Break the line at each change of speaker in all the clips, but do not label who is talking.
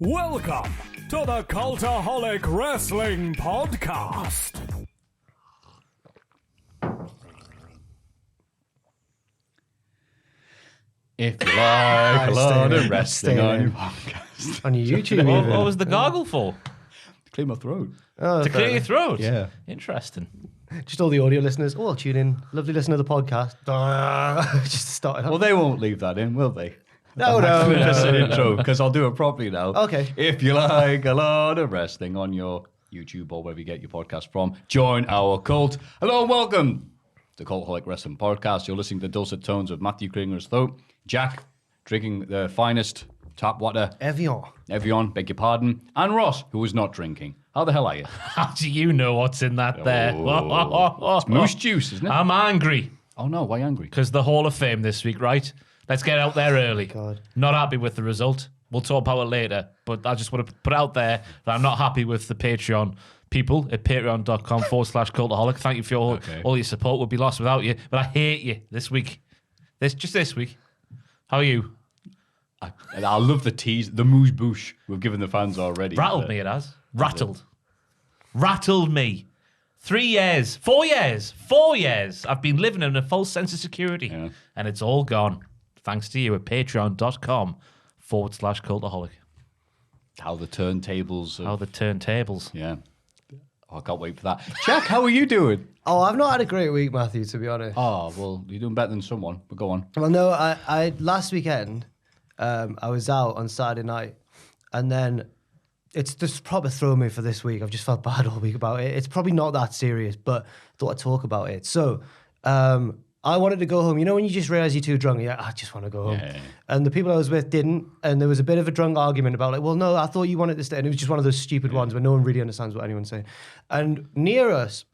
Welcome to the Cultaholic Wrestling Podcast.
If you like a lot of wrestling on your podcast.
On your YouTube.
What was the gargle for?
Clear my throat.
Oh,
To clear your throat?
Yeah.
Interesting.
Just all the audio listeners. Oh, I'll tune in. Lovely listener to the podcast. Just started.
Well, they won't leave that in, will they?
No.
That's an intro, because I'll do it properly now.
Okay.
If you like a lot of wrestling on your YouTube or wherever you get your podcast from, join our cult. Hello and welcome to Cultaholic Wrestling Podcast. You're listening to the dulcet tones of Matthew Kringer's throat. Jack, drinking the finest tap water. Evian, beg your pardon. And Ross, who is not drinking. How the hell are you?
How do you know what's in that there?
It's moose juice, isn't it?
I'm angry
Oh no, why angry?
because the Hall of Fame this week, right? Let's get out there early.
God.
Not happy with the result. We'll talk about it later, but I just want to put out there that I'm not happy with the Patreon people at patreon.com/cultaholic. Thank you for all your support. We'll be lost without you, but I hate you this week. This week. How are you?
I love the tease, the moose boosh we've given the fans already.
Rattled me, it has. Rattled me. 3 years, 4 years. I've been living in a false sense of security, and it's all gone. Thanks to you at patreon.com/cultaholic.
How the turntables.
How the turntables.
Yeah. Oh, I can't wait for that. Jack, how are you doing?
Oh, I've not had a great week, Matthew, to be honest.
Oh, well, you're doing better than someone, but go on.
Well, no, I last weekend, I was out on Saturday night, and then it's just probably thrown me for this week. I've just felt bad all week about it. It's probably not that serious, but I thought I'd talk about it. So, I wanted to go home. You know when you just realize you're too drunk? Yeah, I just want to go home.
Yeah.
And the people I was with didn't. And there was a bit of a drunk argument about like, well, no, I thought you wanted to stay. And it was just one of those stupid ones where no one really understands what anyone's saying. And near us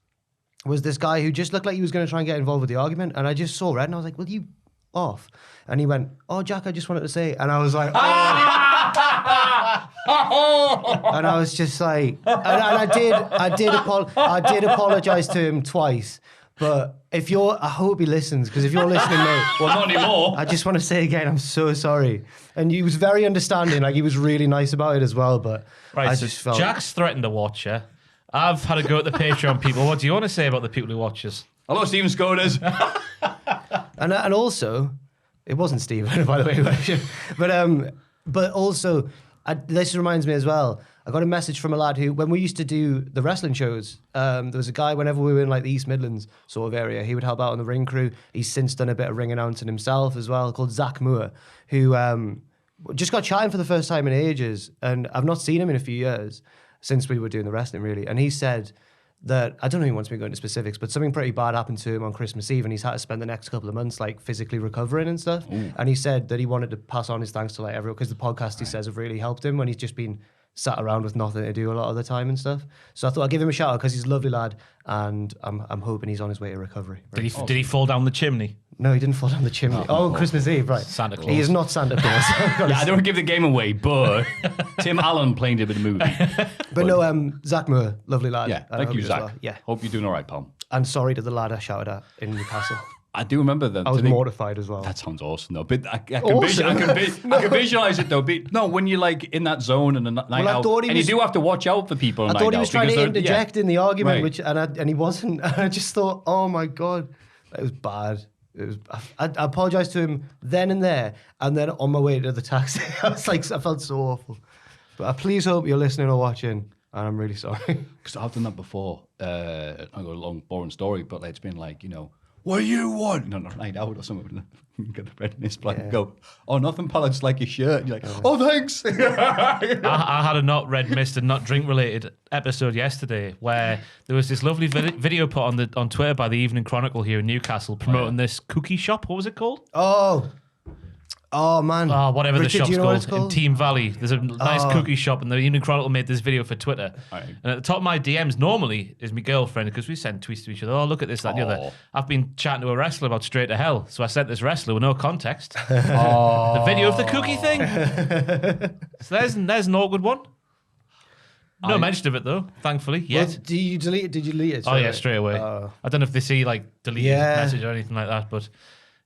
was this guy who just looked like he was going to try and get involved with the argument. And I just saw red and I was like, well, you off. And he went, oh, Jack, I just wanted to say. And I was like, oh. And I was just like, and I did apologize to him twice. But I hope he listens, because if you're listening, mate,
Well, not anymore.
I just want to say again, I'm so sorry. And he was very understanding, like he was really nice about it as well. But
Right,
I
so
just felt
Jack's threatened to watch her. I've had a go at the Patreon people. What do you want to say about the people who watch us?
Hello, Stephen Scotus.
and also, it wasn't Stephen, by the way, but also, this reminds me as well. I got a message from a lad who, when we used to do the wrestling shows, there was a guy, whenever we were in like the East Midlands sort of area, he would help out on the ring crew. He's since done a bit of ring announcing himself as well, called Zach Moore, who just got chatting for the first time in ages. And I've not seen him in a few years since we were doing the wrestling, really. And he said that, I don't know if he wants me to go into specifics, but something pretty bad happened to him on Christmas Eve, and he's had to spend the next couple of months like physically recovering and stuff. Ooh. And he said that he wanted to pass on his thanks to like everyone, because the podcast he says have really helped him when he's just been sat around with nothing to do a lot of the time and stuff. So I thought I'd give him a shout out because he's a lovely lad, and I'm hoping he's on his way to recovery. Right?
Did he fall down the chimney?
No, he didn't fall down the chimney. Christmas Eve, right.
Santa Claus.
He is not Santa Claus.
Yeah, I don't want to give the game away, but Tim Allen played him in the movie.
But no, Zach Moore, lovely lad.
Yeah,
And I
thank
hope
you,
as
Zach.
well. Yeah.
Hope you're doing all right, pal.
And sorry to the lad I shouted at in Newcastle.
I do remember that.
I was mortified as well.
That sounds awesome, though. But I can visualize it, though. But no, when you're like in that zone and a night out, and you do have to watch out for people.
I thought he was trying to interject in the argument,
right.
and he wasn't. And I just thought, oh my God, it was bad. I apologized to him then and there, and then on my way to the taxi, I felt so awful. But I please hope you're listening or watching, and I'm really sorry.
Because I've done that before. I got a long, boring story, but it's been like, what do you want? No, night out or something. Get the red in his black and go, oh, nothing, pal, I just like your shirt. And you're like, oh, thanks.
I had a not red mist and not drink related episode yesterday where there was this lovely video put on Twitter by the Evening Chronicle here in Newcastle promoting this cookie shop. What was it called?
Oh man.
Whatever
Richard,
the shop's called. In
called
Team Valley. There's a nice cookie shop, and the Evening Chronicle made this video for Twitter. Right. And at the top of my DMs normally is my girlfriend, because we send tweets to each other. Oh, look at this, that, and the other. I've been chatting to a wrestler about Straight to Hell, so I sent this wrestler with no context the video of the cookie thing. So there's an awkward one. No mention of it though, thankfully. Yet.
Well, did you delete it?
Oh yeah, straight away. I don't know if they see like deleted message or anything like that, but.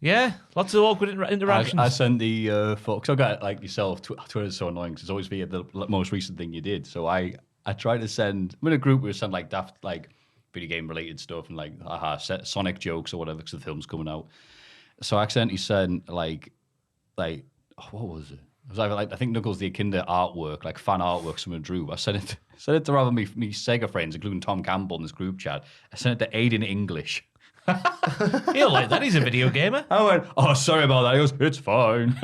Yeah, lots of awkward interactions.
I sent the photo, because I got like yourself, Twitter's so annoying because it's always via the most recent thing you did. So I tried to send, I'm in a group where we send like daft, like video game related stuff and like Sonic jokes or whatever because the film's coming out. So I accidentally sent like what was it? It was either like, I think Knuckles the Akinda artwork, like fan artwork someone drew. I sent it to rather me Sega friends, including Tom Campbell in this group chat. I sent it to Aiden English.
He'll like that. He's a video gamer.
I went, oh, sorry about that. He goes, it's fine.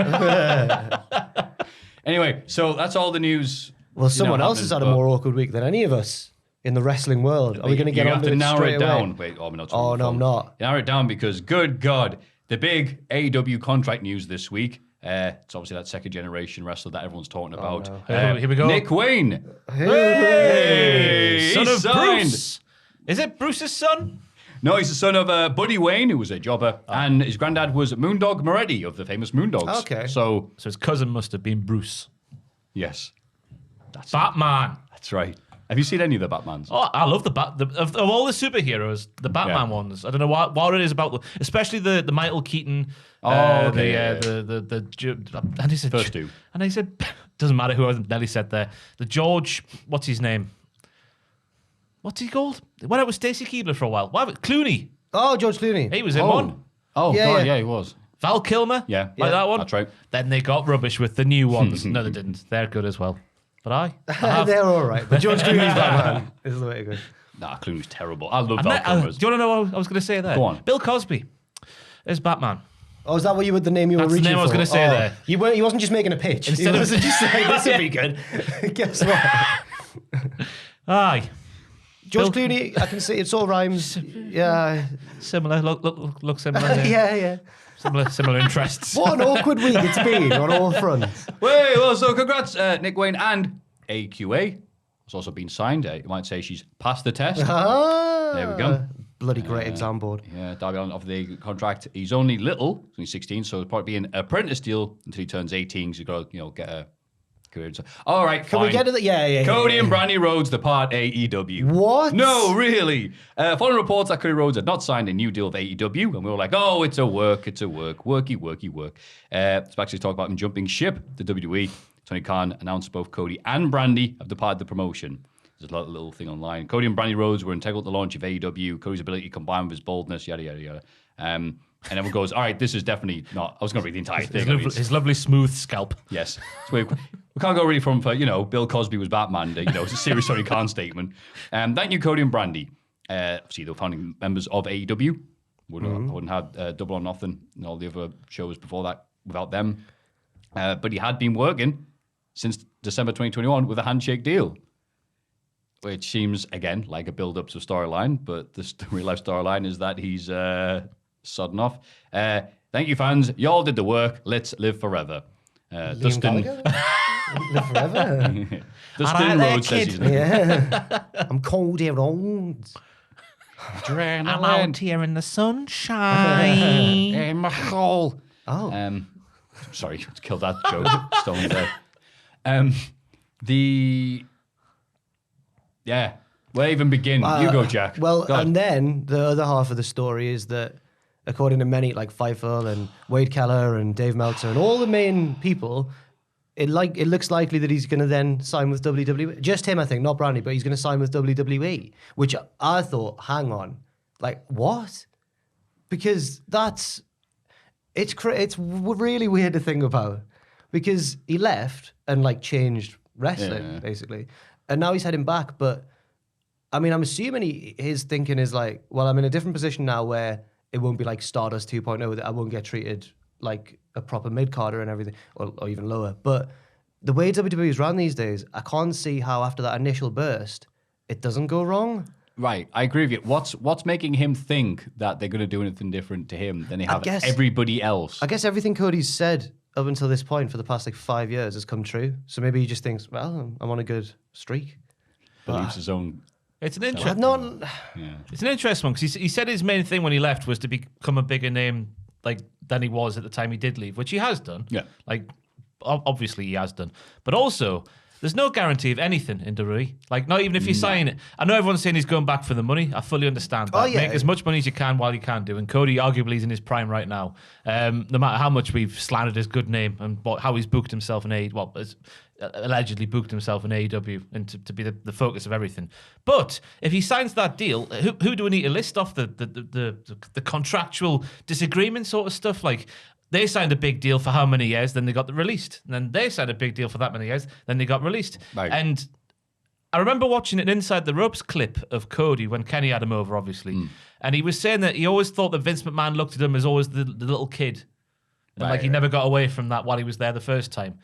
Anyway, so that's all the news.
Well, someone else has had a more awkward week than any of us in the wrestling world. Are we going to get on to it
narrow it down?
Away?
Wait, I'm not.
Oh, no, I'm not.
Narrow it down because, good God, the big AEW contract news this week. It's obviously that second generation wrestler that everyone's talking about.
No. Here we go.
Nick Wayne.
Hey, son
He's
of
signed.
Bruce. Is it Bruce's son?
No, he's the son of Buddy Wayne, who was a jobber, and his granddad was Moondog Moretti of the famous Moondogs.
Okay.
So
his cousin must have been Bruce.
yes,
Batman.
that's right. Have you seen any of the Batmans?
Oh, I love of all the superheroes, the Batman ones. I don't know what it is about, especially the Michael Keaton. The and he said
First two.
And he said doesn't matter who Nelly said there. The George, what's his name? What's he called? Went out with Stacey Keebler for a while. Clooney.
Oh, George Clooney.
He was in one.
Oh,
Yeah,
God,
yeah.
yeah, he was.
Val Kilmer.
Yeah.
Like that one.
That's right.
Then they got rubbish with the new ones. No, they didn't. They're good as well. But I have.
They're all right. But George Clooney's Batman is the way to go.
Nah, Clooney's terrible. I love
Do
Val
you
Kilmer.
want to know what I was going to say there?
Go on.
Bill Cosby is Batman.
Oh, is that what the name you were
That's the
reaching
name I was
for?
gonna say there.
He wasn't just making a pitch.
Instead
he
of-
wasn't just like, this would be good. Guess what?
Aye.
George Clooney, I can see it all rhymes. Yeah.
Similar. Look similar.
Yeah.
Similar interests.
What an awkward week it's been on all fronts.
Wait, well, so congrats, Nick Wayne and AQA. Has also been signed. You might say she's passed the test. There we go.
Bloody great exam board.
Yeah, Darby Allin off the contract. He's only little, he's only 16, so it'll probably be an apprentice deal until he turns 18. So you've got to, get a career. All right,
Can we get to the... Yeah.
Cody and Brandy Rhodes depart AEW.
What?
No, really. Following reports that Cody Rhodes had not signed a new deal with AEW, and we were like, oh, it's a work, worky work. It's actually talk about him jumping ship to WWE. Tony Khan announced both Cody and Brandy have departed the promotion. There's a little thing online. Cody and Brandy Rhodes were integral to the launch of AEW. Cody's ability to combine with his boldness, yada, yada, yada. And everyone goes, all right, this is definitely not... I was going to read the entire thing.
His lovely smooth scalp.
Yes. So we can't go really from, Bill Cosby was Batman, it's a serious Tony Khan statement. Thank you, Cody and Brandy. Obviously, they were founding members of AEW. Wouldn't have Double or Nothing and all the other shows before that without them. But he had been working since December 2021 with a handshake deal, which seems, again, like a build-up to a storyline, but the real-life storyline is that he's sodden off. Thank you, fans. You all did the work. Let's live forever. Dustin
Live forever.
Dustin Rhodes says his name.
Yeah. I'm Cody Rhodes.
I'm out here in the sunshine.
Hey, my hole.
Oh.
Sorry, kill that joke. Stolen there. Where even begin? You go, Jack.
Well,
Go on.
and then the other half of the story is that, according to many, like Fightful and Wade Keller and Dave Meltzer and all the main people, it looks likely that he's going to then sign with WWE. Just him, I think, not Brandy, but he's going to sign with WWE, which I thought, hang on, like, what? Because it's really weird to think about, because he left and changed wrestling basically, and now he's heading back. But I mean, I'm assuming his thinking is like, well, I'm in a different position now where it won't be like Stardust 2.0, that I won't get treated like a proper mid-carder and everything, or even lower. But the way WWE is run these days, I can't see how after that initial burst it doesn't go wrong.
Right, I agree with you. What's making him think that they're going to do anything different to him than they have everybody else?
I guess everything Cody's said up until this point for the past 5 years has come true. So maybe he just thinks, well, I'm on a good streak.
Believes his own.
It's an
It's
interesting. It's an interesting one because he said his main thing when he left was to become a bigger name than he was at the time he did leave, which he has done.
Yeah.
Obviously he has done, but also There's no guarantee of anything in WWE. Like, not even if you sign it. I know everyone's saying he's going back for the money. I fully understand that.
Oh, yeah.
Make as much money as you can while you can do. And Cody arguably is in his prime right now. No matter how much we've slandered his good name and how he's booked himself in AEW, well, allegedly booked himself in AEW and to be the focus of everything. But if he signs that deal, who do we need to list off the contractual disagreement sort of stuff? Like, they signed a big deal for how many years, then they got released. And then they signed a big deal for that many years, then they got released.
Right.
And I remember watching an Inside the Ropes clip of Cody when Kenny had him over, obviously. And he was saying that he always thought that Vince McMahon looked at him as always the little kid. And like he never got away from that while he was there the first time.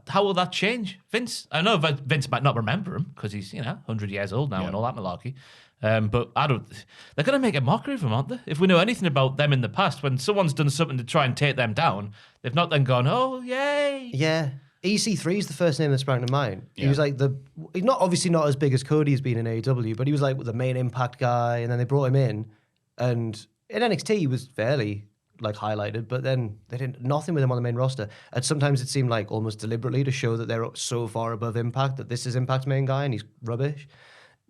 How will that change? Vince, I know Vince might not remember him because he's, 100 years old now and all that malarkey. But they're going to make a mockery of him, aren't they? If we know anything about them in the past, when someone's done something to try and take them down, they've not then gone, oh, yay.
Yeah. EC3 is the first name that sprang to mind. He was like he's obviously not as big as Cody has been in AEW, but he was like the main Impact guy, and then they brought him in. And in NXT, he was fairly highlighted, but then they did nothing with him on the main roster. And sometimes it seemed like almost deliberately to show that they're so far above Impact that this is Impact's main guy and he's rubbish.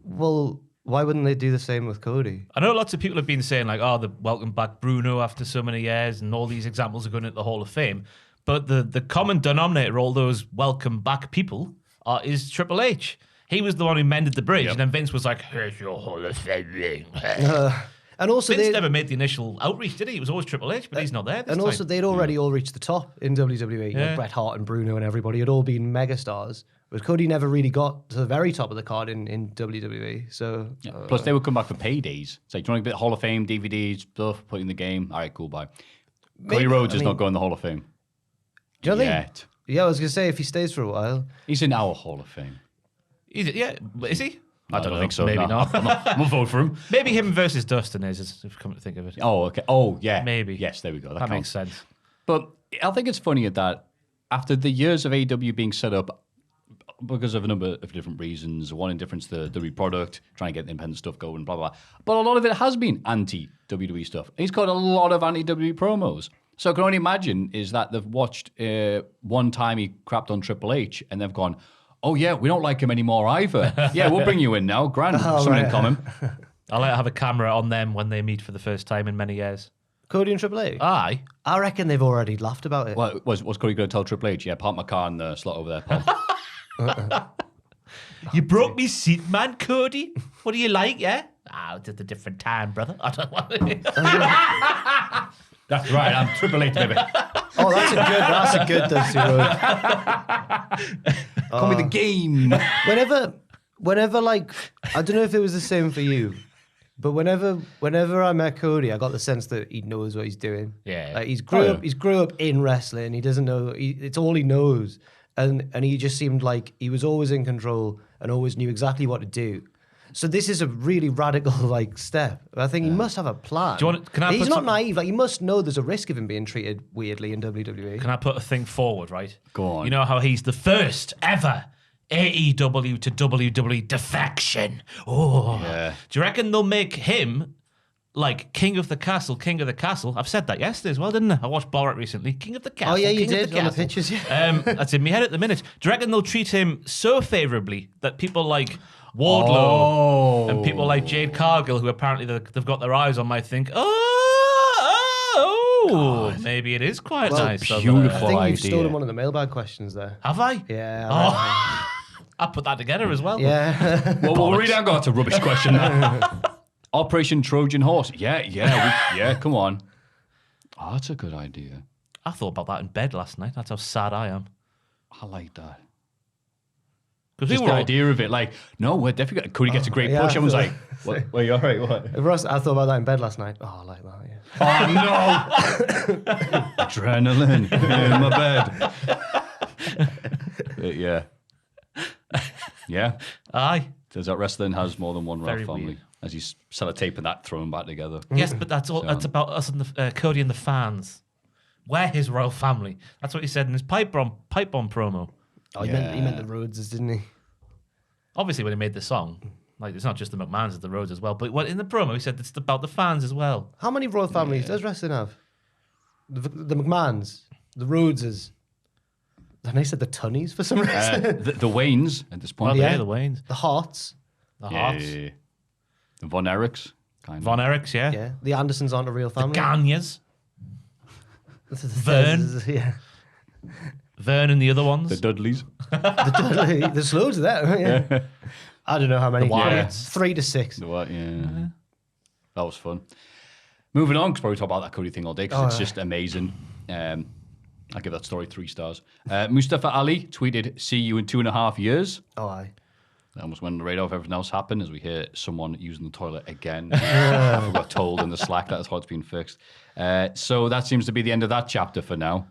Well, why wouldn't they do the same with Cody?
I know lots of people have been saying the welcome back Bruno after so many years, and all these examples are going into the Hall of Fame. But the common denominator, all those welcome back people, is Triple H. He was the one who mended the bridge, and then Vince was like, here's your Hall of Fame ring.
And also,
Vince never made the initial outreach, did he? It was always Triple H, but he's not there this time.
Also, they'd already all reached the top in WWE.
Yeah.
Like Bret Hart and Bruno and everybody had all been megastars. But Cody never really got to the very top of the card in WWE. So
Plus, they would come back for paydays. It's like, do you want to get Hall of Fame, DVDs, stuff, put in the game? All right, cool, bye. Cody Rhodes is not going in the Hall of Fame.
Do you think?
Yet.
Yeah, I was going to say, if he stays for a while.
He's in our Hall of Fame.
Is he?
I don't think so.
Maybe
no.
not.
I'm gonna vote for him.
Maybe him versus Dustin is, if you come to think of it.
Oh, okay. Oh, yeah.
Maybe.
Yes, there we go.
That makes sense.
But I think it's funny that after the years of AEW being set up because of a number of different reasons, one indifference to the product, trying to get the independent stuff going, blah, blah, blah. But a lot of it has been anti-WWE stuff. He's got a lot of anti-WWE promos. So I can only imagine is that they've watched one time he crapped on Triple H and they've gone, oh, yeah, we don't like him anymore either. Yeah, we'll bring you in now. Grand. Something in common.
I'll have a camera on them when they meet for the first time in many years.
Cody and Triple H?
Aye.
I reckon they've already laughed about it.
Well, was Cody going to tell Triple H, yeah, park my car in the slot over there, pal?
You broke me seat, man, Cody. What do you like, yeah? It's at a different time, brother. I don't want to...
That's right, I'm Triple H, baby.
Oh, that's a good Dusty Rhodes.
Call me the game.
Whenever, like, I don't know if it was the same for you, but whenever I met Cody, I got the sense that he knows what he's doing.
Yeah.
Like he's grew up in wrestling. He doesn't know. It's all he knows, and he just seemed like he was always in control and always knew exactly what to do. So this is a really radical step. I think he must have a plan. He's not naive. Like he must know there's a risk of him being treated weirdly in WWE.
Can I put a thing forward, right?
Go on.
You know how he's the first ever AEW to WWE defection. Oh.
Yeah.
Do you reckon they'll make him like King of the Castle? I've said that yesterday as well, didn't I? I watched Borat recently. King of the Castle.
Oh yeah, you
King
did on the pictures. Yeah.
That's in my head at the minute. Do you reckon they'll treat him so favourably that people like Wardlow and people like Jade Cargill, who apparently they've got their eyes on, might think, maybe it is quite nice.
Beautiful
I think
idea.
you've stolen one of the mailbag questions there.
Have I?
Yeah.
I put that together as well.
Yeah.
Well, we'll read out. That's a rubbish question. Operation Trojan Horse. Yeah, come on. Oh, that's a good idea.
I thought about that in bed last night. That's how sad I am.
I like that.
Because
Just the idea of it, like, no, we're definitely Cody gets a great push. Everyone's like, what, are you all right? What?
Ross, I thought about that in bed last night. Oh, I like that, yeah.
Oh, no. Adrenaline in my bed. Yeah. Yeah.
Aye.
Turns out wrestling has more than one
Very
royal family.
weird.
As he's sellotaping that, throwing back together.
Yes, but that's all. That's about us and the Cody and the fans. We're his royal family. That's what he said in his pipe bomb promo.
Oh, he meant the Rhodeses, didn't he?
Obviously, when he made the song, like it's not just the McMahons, it's the Rhodes as well. But in the promo, he said it's about the fans as well.
How many royal families does wrestling have? The McMahons, the Rhodeses. And I said the Tunnies for some reason.
The Waynes at this point.
Oh, yeah, the Waynes.
The Hearts.
The Hearts.
Yeah. The Von Erichs. Kind of.
Von Erichs, yeah.
Yeah. The Andersons aren't a real family.
Gagnes.
Vern. Yeah.
Vern and the other ones.
The Dudleys.
There's loads of that. Yeah. I don't know how many.
The Wyatts.
3 to 6.
The what? Yeah. That was fun. Moving on, because probably talk about that Cody thing all day, because it's just amazing. I'll give that story 3 stars. Mustafa Ali tweeted, "See you in 2.5 years."
Oh, aye.
That almost went on the radar if everything else happened, as we hear someone using the toilet again. I got told in the Slack that's how it's been fixed. So that seems to be the end of that chapter for now.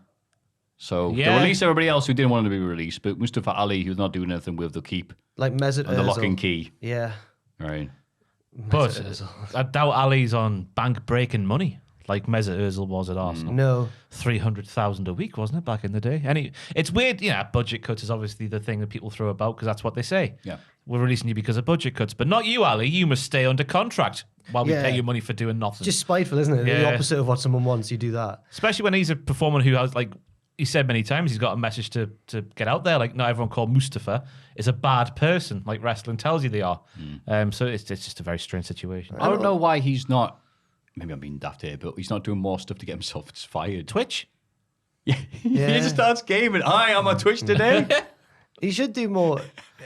So they release everybody else who didn't want to be released, but Mustafa Ali, who's not doing anything with, they'll keep.
Like Mesut Ozil.
And the lock and key.
Yeah.
Right.
But I doubt Ali's on bank-breaking money like Mesut Ozil was at Arsenal.
No.
300,000 a week, wasn't it, back in the day? And it's weird, budget cuts is obviously the thing that people throw about because that's what they say.
Yeah.
We're releasing you because of budget cuts. But not you, Ali. You must stay under contract while we
Yeah.
pay you money for doing nothing.
Just spiteful, isn't it? The
Yeah.
opposite of what someone wants, you do that.
Especially when he's a performer who has, like, he said many times he's got a message to get out there. Like, not everyone called Mustafa is a bad person, like wrestling tells you they are. So it's just a very strange situation.
I don't know why he's not, maybe I'm being daft here, but he's not doing more stuff to get himself fired.
Twitch?
Yeah. He just starts gaming. Hi, I'm on Twitch today.
He should do more.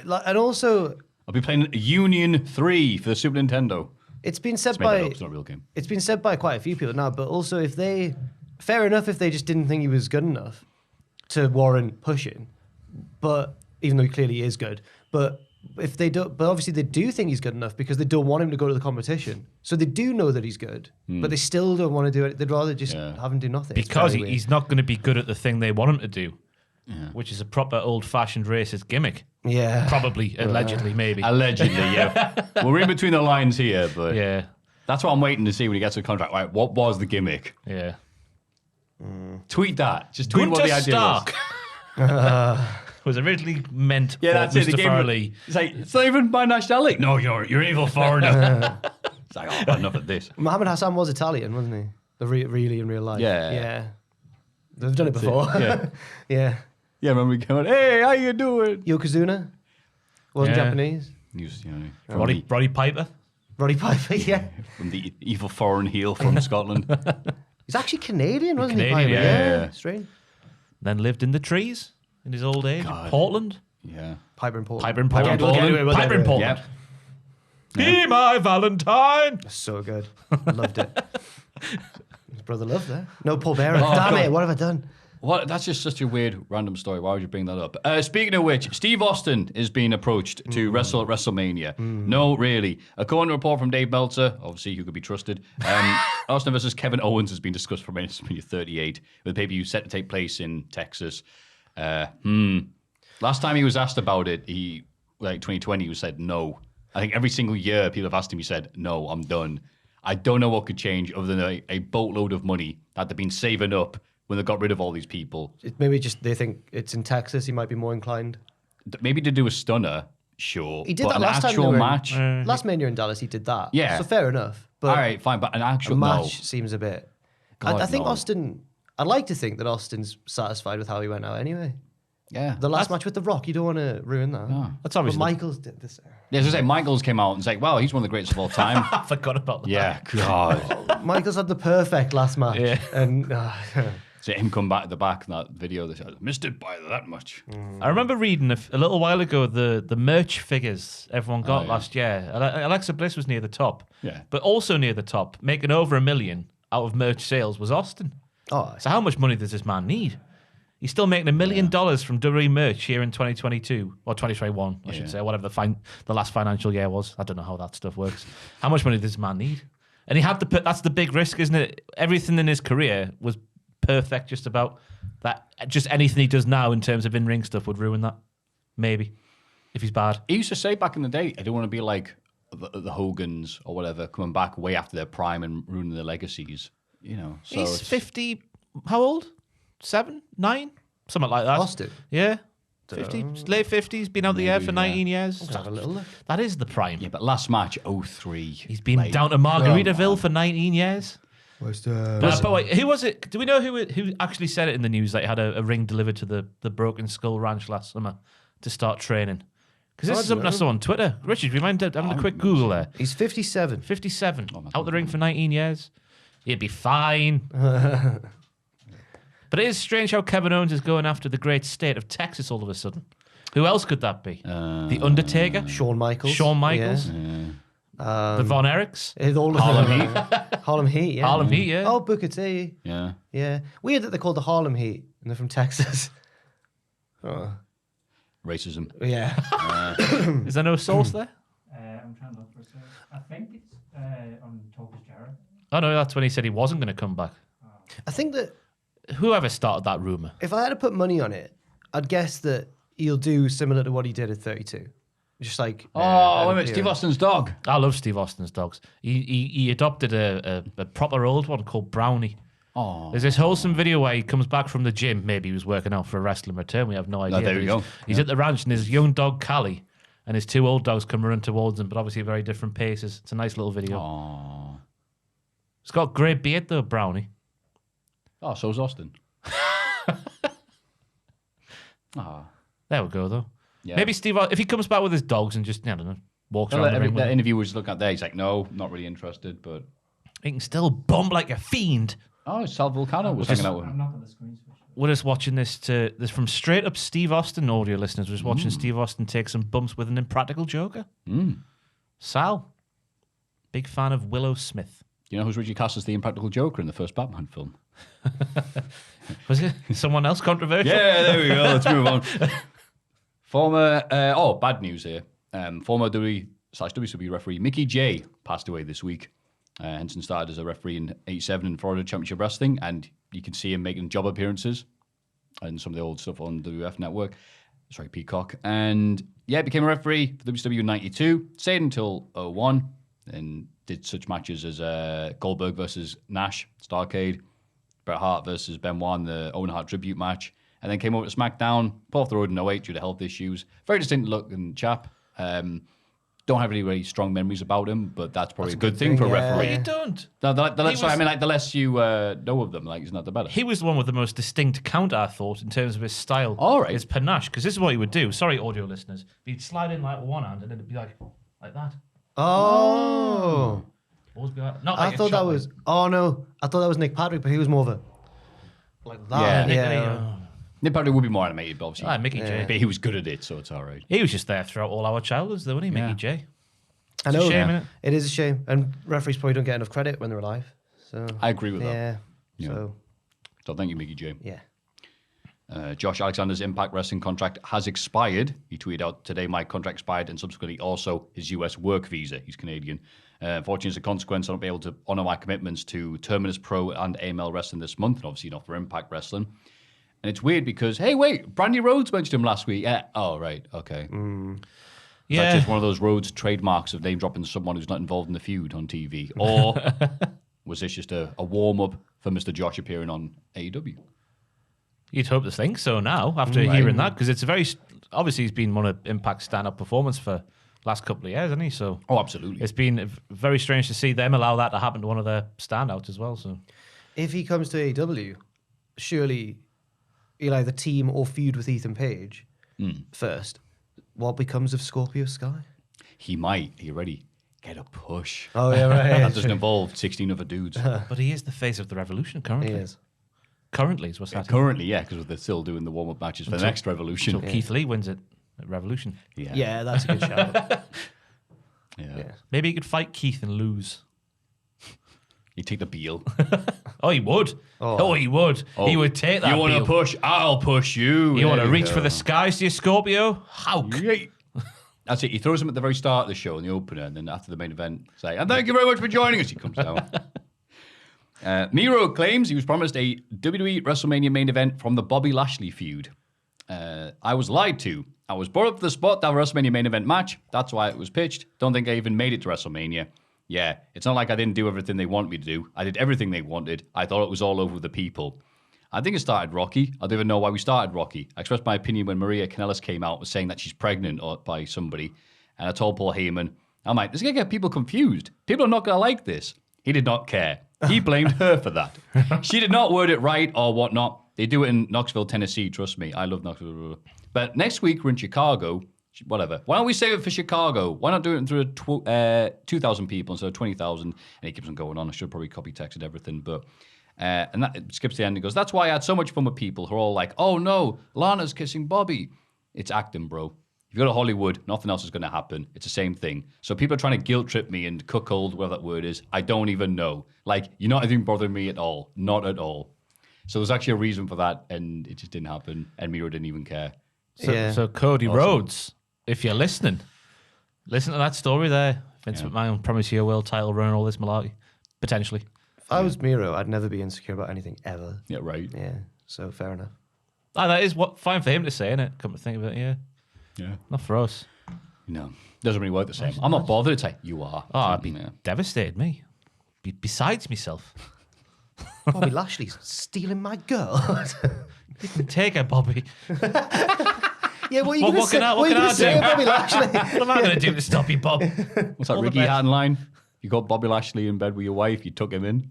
And also,
I'll be playing Union 3 for the Super Nintendo.
it's been said
Let's make that
by
up, it's not a real game.
it's been said by quite a few people now, but also fair enough if they just didn't think he was good enough to warrant pushing, but even though he clearly is good, but if they don't, but obviously they do think he's good enough because they don't want him to go to the competition, so they do know that he's good, but they still don't want to do it. They'd rather just have him do nothing. It's
Because
very weird.
he's not going to be good at the thing they want him to do, which is a proper old-fashioned racist gimmick.
Yeah.
Probably, allegedly, maybe.
Allegedly, yeah. We're in between the lines here, but
Yeah,
that's what I'm waiting to see when he gets to the contract. Right, what was the gimmick?
yeah.
Tweet that. Just tweet what
Gunter
the idea
Stark
was.
was originally meant for
That's it. They
Mustafa
gave
Ali.
him, it's like, it's not even my nationality. No, you're an evil foreigner. It's like, oh, enough of this.
Muhammad Hassan was Italian, wasn't he? Really in real life.
Yeah.
They've done it before.
Yeah.
Yeah.
Yeah, remember going, hey, how you doing?
Yokozuna wasn't
Yeah.
Japanese.
He was, from,
Roddy Piper.
Roddy Piper, yeah.
from the evil foreign heel from Scotland.
He's actually Canadian, wasn't
Canadian,
he? Piper?
yeah.
Strange.
Then lived in the trees in his old age.
God.
Portland.
Yeah.
Piper in Portland.
Piper in Portland.
We'll get away with
Piper in
it.
Portland.
Yep.
Be my Valentine.
So good. Loved it. His brother loved that. No Paul Bearer.
Oh,
Damn
God.
it, what have I done?
What? That's just such a weird, random story. Why would you bring that up? Speaking of which, Steve Austin is being approached to wrestle at WrestleMania. No, really. According to a report from Dave Meltzer, obviously who could be trusted, Austin versus Kevin Owens has been discussed for WrestleMania 38, with the pay-per-view set to take place in Texas. Last time he was asked about it, 2020, he said no. I think every single year people have asked him, he said, no, I'm done. I don't know what could change other than a boatload of money that they've been saving up when they got rid of all these people.
Maybe just they think it's in Texas, he might be more inclined.
Maybe to do a stunner, sure.
He did
but
that
an
last time.
actual
they were in-
match?
Last Mania in Dallas, he did that.
Yeah.
So fair enough. But
All right, fine, but an
a
actual
match seems a bit...
God,
I think
no.
Austin... I'd like to think that Austin's satisfied with how he went out anyway.
Yeah.
The last match with The Rock, you don't want to ruin that.
That's
But
obviously.
Michaels did this.
Yeah, as I say, Michaels came out and said, wow, he's one of the greatest of all time.
I forgot about that.
Yeah, God.
Michaels had the perfect last match.
Yeah.
And
So him come back at the back in that video, they said, missed it by that much.
I remember reading a little while ago the merch figures everyone got last year. Alexa Bliss was near the top.
Yeah.
But also near the top, making over $1 million out of merch sales was Austin.
oh,
So how much money does this man need? He's still making $1 million from WWE merch here in 2022 or 2021, I should say, whatever the last financial year was. I don't know how that stuff works. How much money does this man need? And he had to put. That's the big risk, isn't it? Everything in his career was perfect, just about that. Just anything he does now in terms of in-ring stuff would ruin that. Maybe if he's bad.
He used to say back in the day, I don't want to be like the Hogans or whatever, coming back way after their prime and ruining their legacies. You know, so
He's
it's-
50. How old? 7, 9, something like that.
Austin.
Yeah. 50, late 50s, been out the air for 19 years.
have a little look.
That is the prime.
Yeah, but last match, 03.
He's been down to Margaritaville for 19 years. But wait, who was it? Do we know who actually said it in the news that he had a ring delivered to the Broken Skull Ranch last summer to start training? Because this is something I saw on Twitter. Richard, do you mind having a quick Google there?
He's 57.
57. Out the ring for 19 years. He'd be fine. But it is strange how Kevin Owens is going after the great state of Texas all of a sudden. Who else could that be? The Undertaker?
Shawn Michaels.
The Von Erichs?
Harlem Heat. Harlem Heat, yeah.
Harlem Heat, yeah.
Oh, Booker T.
Yeah.
Yeah. Weird that they're called the Harlem Heat and they're from Texas.
Racism.
Yeah.
Is there no source there?
I'm trying to look for a second. I think it's on Talker's Jarrett.
Oh, no, that's when he said he wasn't going to come back.
I think that
Whoever started that rumour.
if I had to put money on it, I'd guess that he'll do similar to what he did at 32. Just like...
Oh, wait a minute, Steve Austin's dog.
I love Steve Austin's dogs. He adopted a proper old one called Brownie.
Oh.
There's this wholesome video where he comes back from the gym. Maybe he was working out for a wrestling return. We have no idea.
there we go.
He's at the ranch and his young dog, Callie, and his two old dogs come running towards him, but obviously very different paces. It's a nice little video.
Oh.
It's got a great beard, though, Brownie.
Oh, so's Austin. Oh.
There we go, though.
Yeah.
Maybe Steve, if he comes back with his dogs and just, I don't know, walks around the ring with
That
them,
interview was looking at there. He's like, no, not really interested, but...
he can still bomb like a fiend.
Oh, Sal Vulcano was hanging out with
I'm
him.
not going to screen switch.
We're just watching this from straight up Steve Austin audio listeners. We're just watching Steve Austin take some bumps with an impractical Joker. Sal, big fan of Willow Smith.
You know who's Richie cast as the Impractical Joker in the first Batman film?
Was it someone else controversial?
Yeah, there we go. Let's move on. Bad news here. Former WWE/WCW referee Mickey J passed away this week. Henson started as a referee in '87 in Florida Championship Wrestling, and you can see him making job appearances and some of the old stuff on WF Network. Sorry, Peacock. And yeah, became a referee for WCW in '92, stayed until '01, and did such matches as Goldberg versus Nash, Starrcade, Bret Hart versus Benoit in the Owen Hart tribute match, and then came over to SmackDown, put off the road in '08 due to health issues. Very distinct looking chap. Don't have any really strong memories about him, but that's probably a good thing for a referee.
You don't.
The less you know of them, isn't that the better?
He was the one with the most distinct counter, I thought, in terms of his style.
All right.
His panache, because this is what he would do. Sorry, audio listeners. He'd slide in like one hand and then it'd be like that.
Oh.
Always be like, not
I
like a
thought that
shot,
was... Oh, no. I thought that was Nick Patrick, but he was more of a... Like that.
Yeah. Nick Patrick would be more animated, but obviously.
Mickey J.
But he was good at it, so it's all right.
He was just there throughout all our childhoods, though, wasn't he, Mickey J?
I know.
It's a shame, innit?
It is a shame. And referees probably don't get enough credit when they're alive. So
I agree with
yeah.
that. So thank you, Mickey J.
Yeah.
Josh Alexander's Impact Wrestling contract has expired. He tweeted out today, my contract expired, and subsequently also his US work visa. He's Canadian. Unfortunately, as a consequence, I won't be able to honour my commitments to Terminus Pro and AML Wrestling this month, and obviously not for Impact Wrestling. And it's weird because, hey, wait, Brandy Rhodes mentioned him last week. Oh, right, okay. Is that just one of those Rhodes trademarks of name dropping someone who's not involved in the feud on TV? Or was this just a warm-up for Mr. Josh appearing on AEW?
You'd hope to think so now, after hearing that, because it's a very... Obviously, he's been one of Impact's stand-up performance for the last couple of years, hasn't he? So
absolutely.
It's been very strange to see them allow that to happen to one of their standouts as well. So
if he comes to AEW, surely he'll either team or feud with Ethan Page first. What becomes of Scorpio Sky?
He might. Are you ready? Get a push.
Oh, yeah, right.
That doesn't involve 16 other dudes.
But he is the face of the Revolution currently.
He is.
Currently is what's happening.
Currently, yeah, because they're still doing the warm-up matches for the next Revolution.
So Keith Lee wins it at Revolution.
Yeah, that's a good shout.
Yeah.
Maybe he could fight Keith and lose.
You take the Beal.
Oh, he would. Oh, he would. He would take that.
You want to
Beal.
push? I'll push you.
You want to
There
reach
go.
for the skies, do you, Scorpio? How?
That's it. He throws him at the very start of the show in the opener, and then after the main event, say, and thank you very much for joining us. He comes down. Miro claims he was promised a WWE WrestleMania main event from the Bobby Lashley feud. I was lied to. I was brought up to the spot to have a WrestleMania main event match. That's why it was pitched. Don't think I even made it to WrestleMania. Yeah, it's not like I didn't do everything they wanted me to do. I did everything they wanted. I thought it was all over the people. I think it started rocky. I don't even know why we started rocky. I expressed my opinion when Maria Kanellis came out was saying that she's pregnant by somebody. And I told Paul Heyman, I'm like, this is going to get people confused. People are not going to like this. He did not care. He blamed her for that. She did not word it right or whatnot. They do it in Knoxville, Tennessee. Trust me. I love Knoxville. But next week, we're in Chicago. Whatever. Why don't we save it for Chicago? Why not do it through 2,000 people instead of 20,000? And it keeps on going on. I should probably copy texted everything, but and that it skips the end and goes, that's why I had so much fun with people who are all like, oh no, Lana's kissing Bobby. It's acting, bro. If you go to Hollywood, nothing else is going to happen. It's the same thing. So people are trying to guilt trip me and cuckold, whatever that word is. I don't even know. Like, you're not even bothering me at all. Not at all. So there's actually a reason for that, and it just didn't happen. And Miro didn't even care.
So Cody Rhodes, if you're listening, listen to that story there. Vince McMahon promised you a world title run and all this malarkey. Potentially.
If I was Miro, I'd never be insecure about anything ever.
Yeah, right.
Yeah, so fair enough.
That is fine for him to say, innit? Come to think of it, yeah.
Yeah.
Not for us.
No. Doesn't really work the same. I'm not bothered. It's like, you are.
Oh, I'd be devastated, me. Be besides myself.
Bobby Lashley's stealing my girl.
You can take her, Bobby.
Yeah, what are you going to say?
What can I do?
Say, Bobby Lashley?
What am I going to do to stop you, Bob?
What's that Ricky Hatton line? You got Bobby Lashley in bed with your wife, you took him in.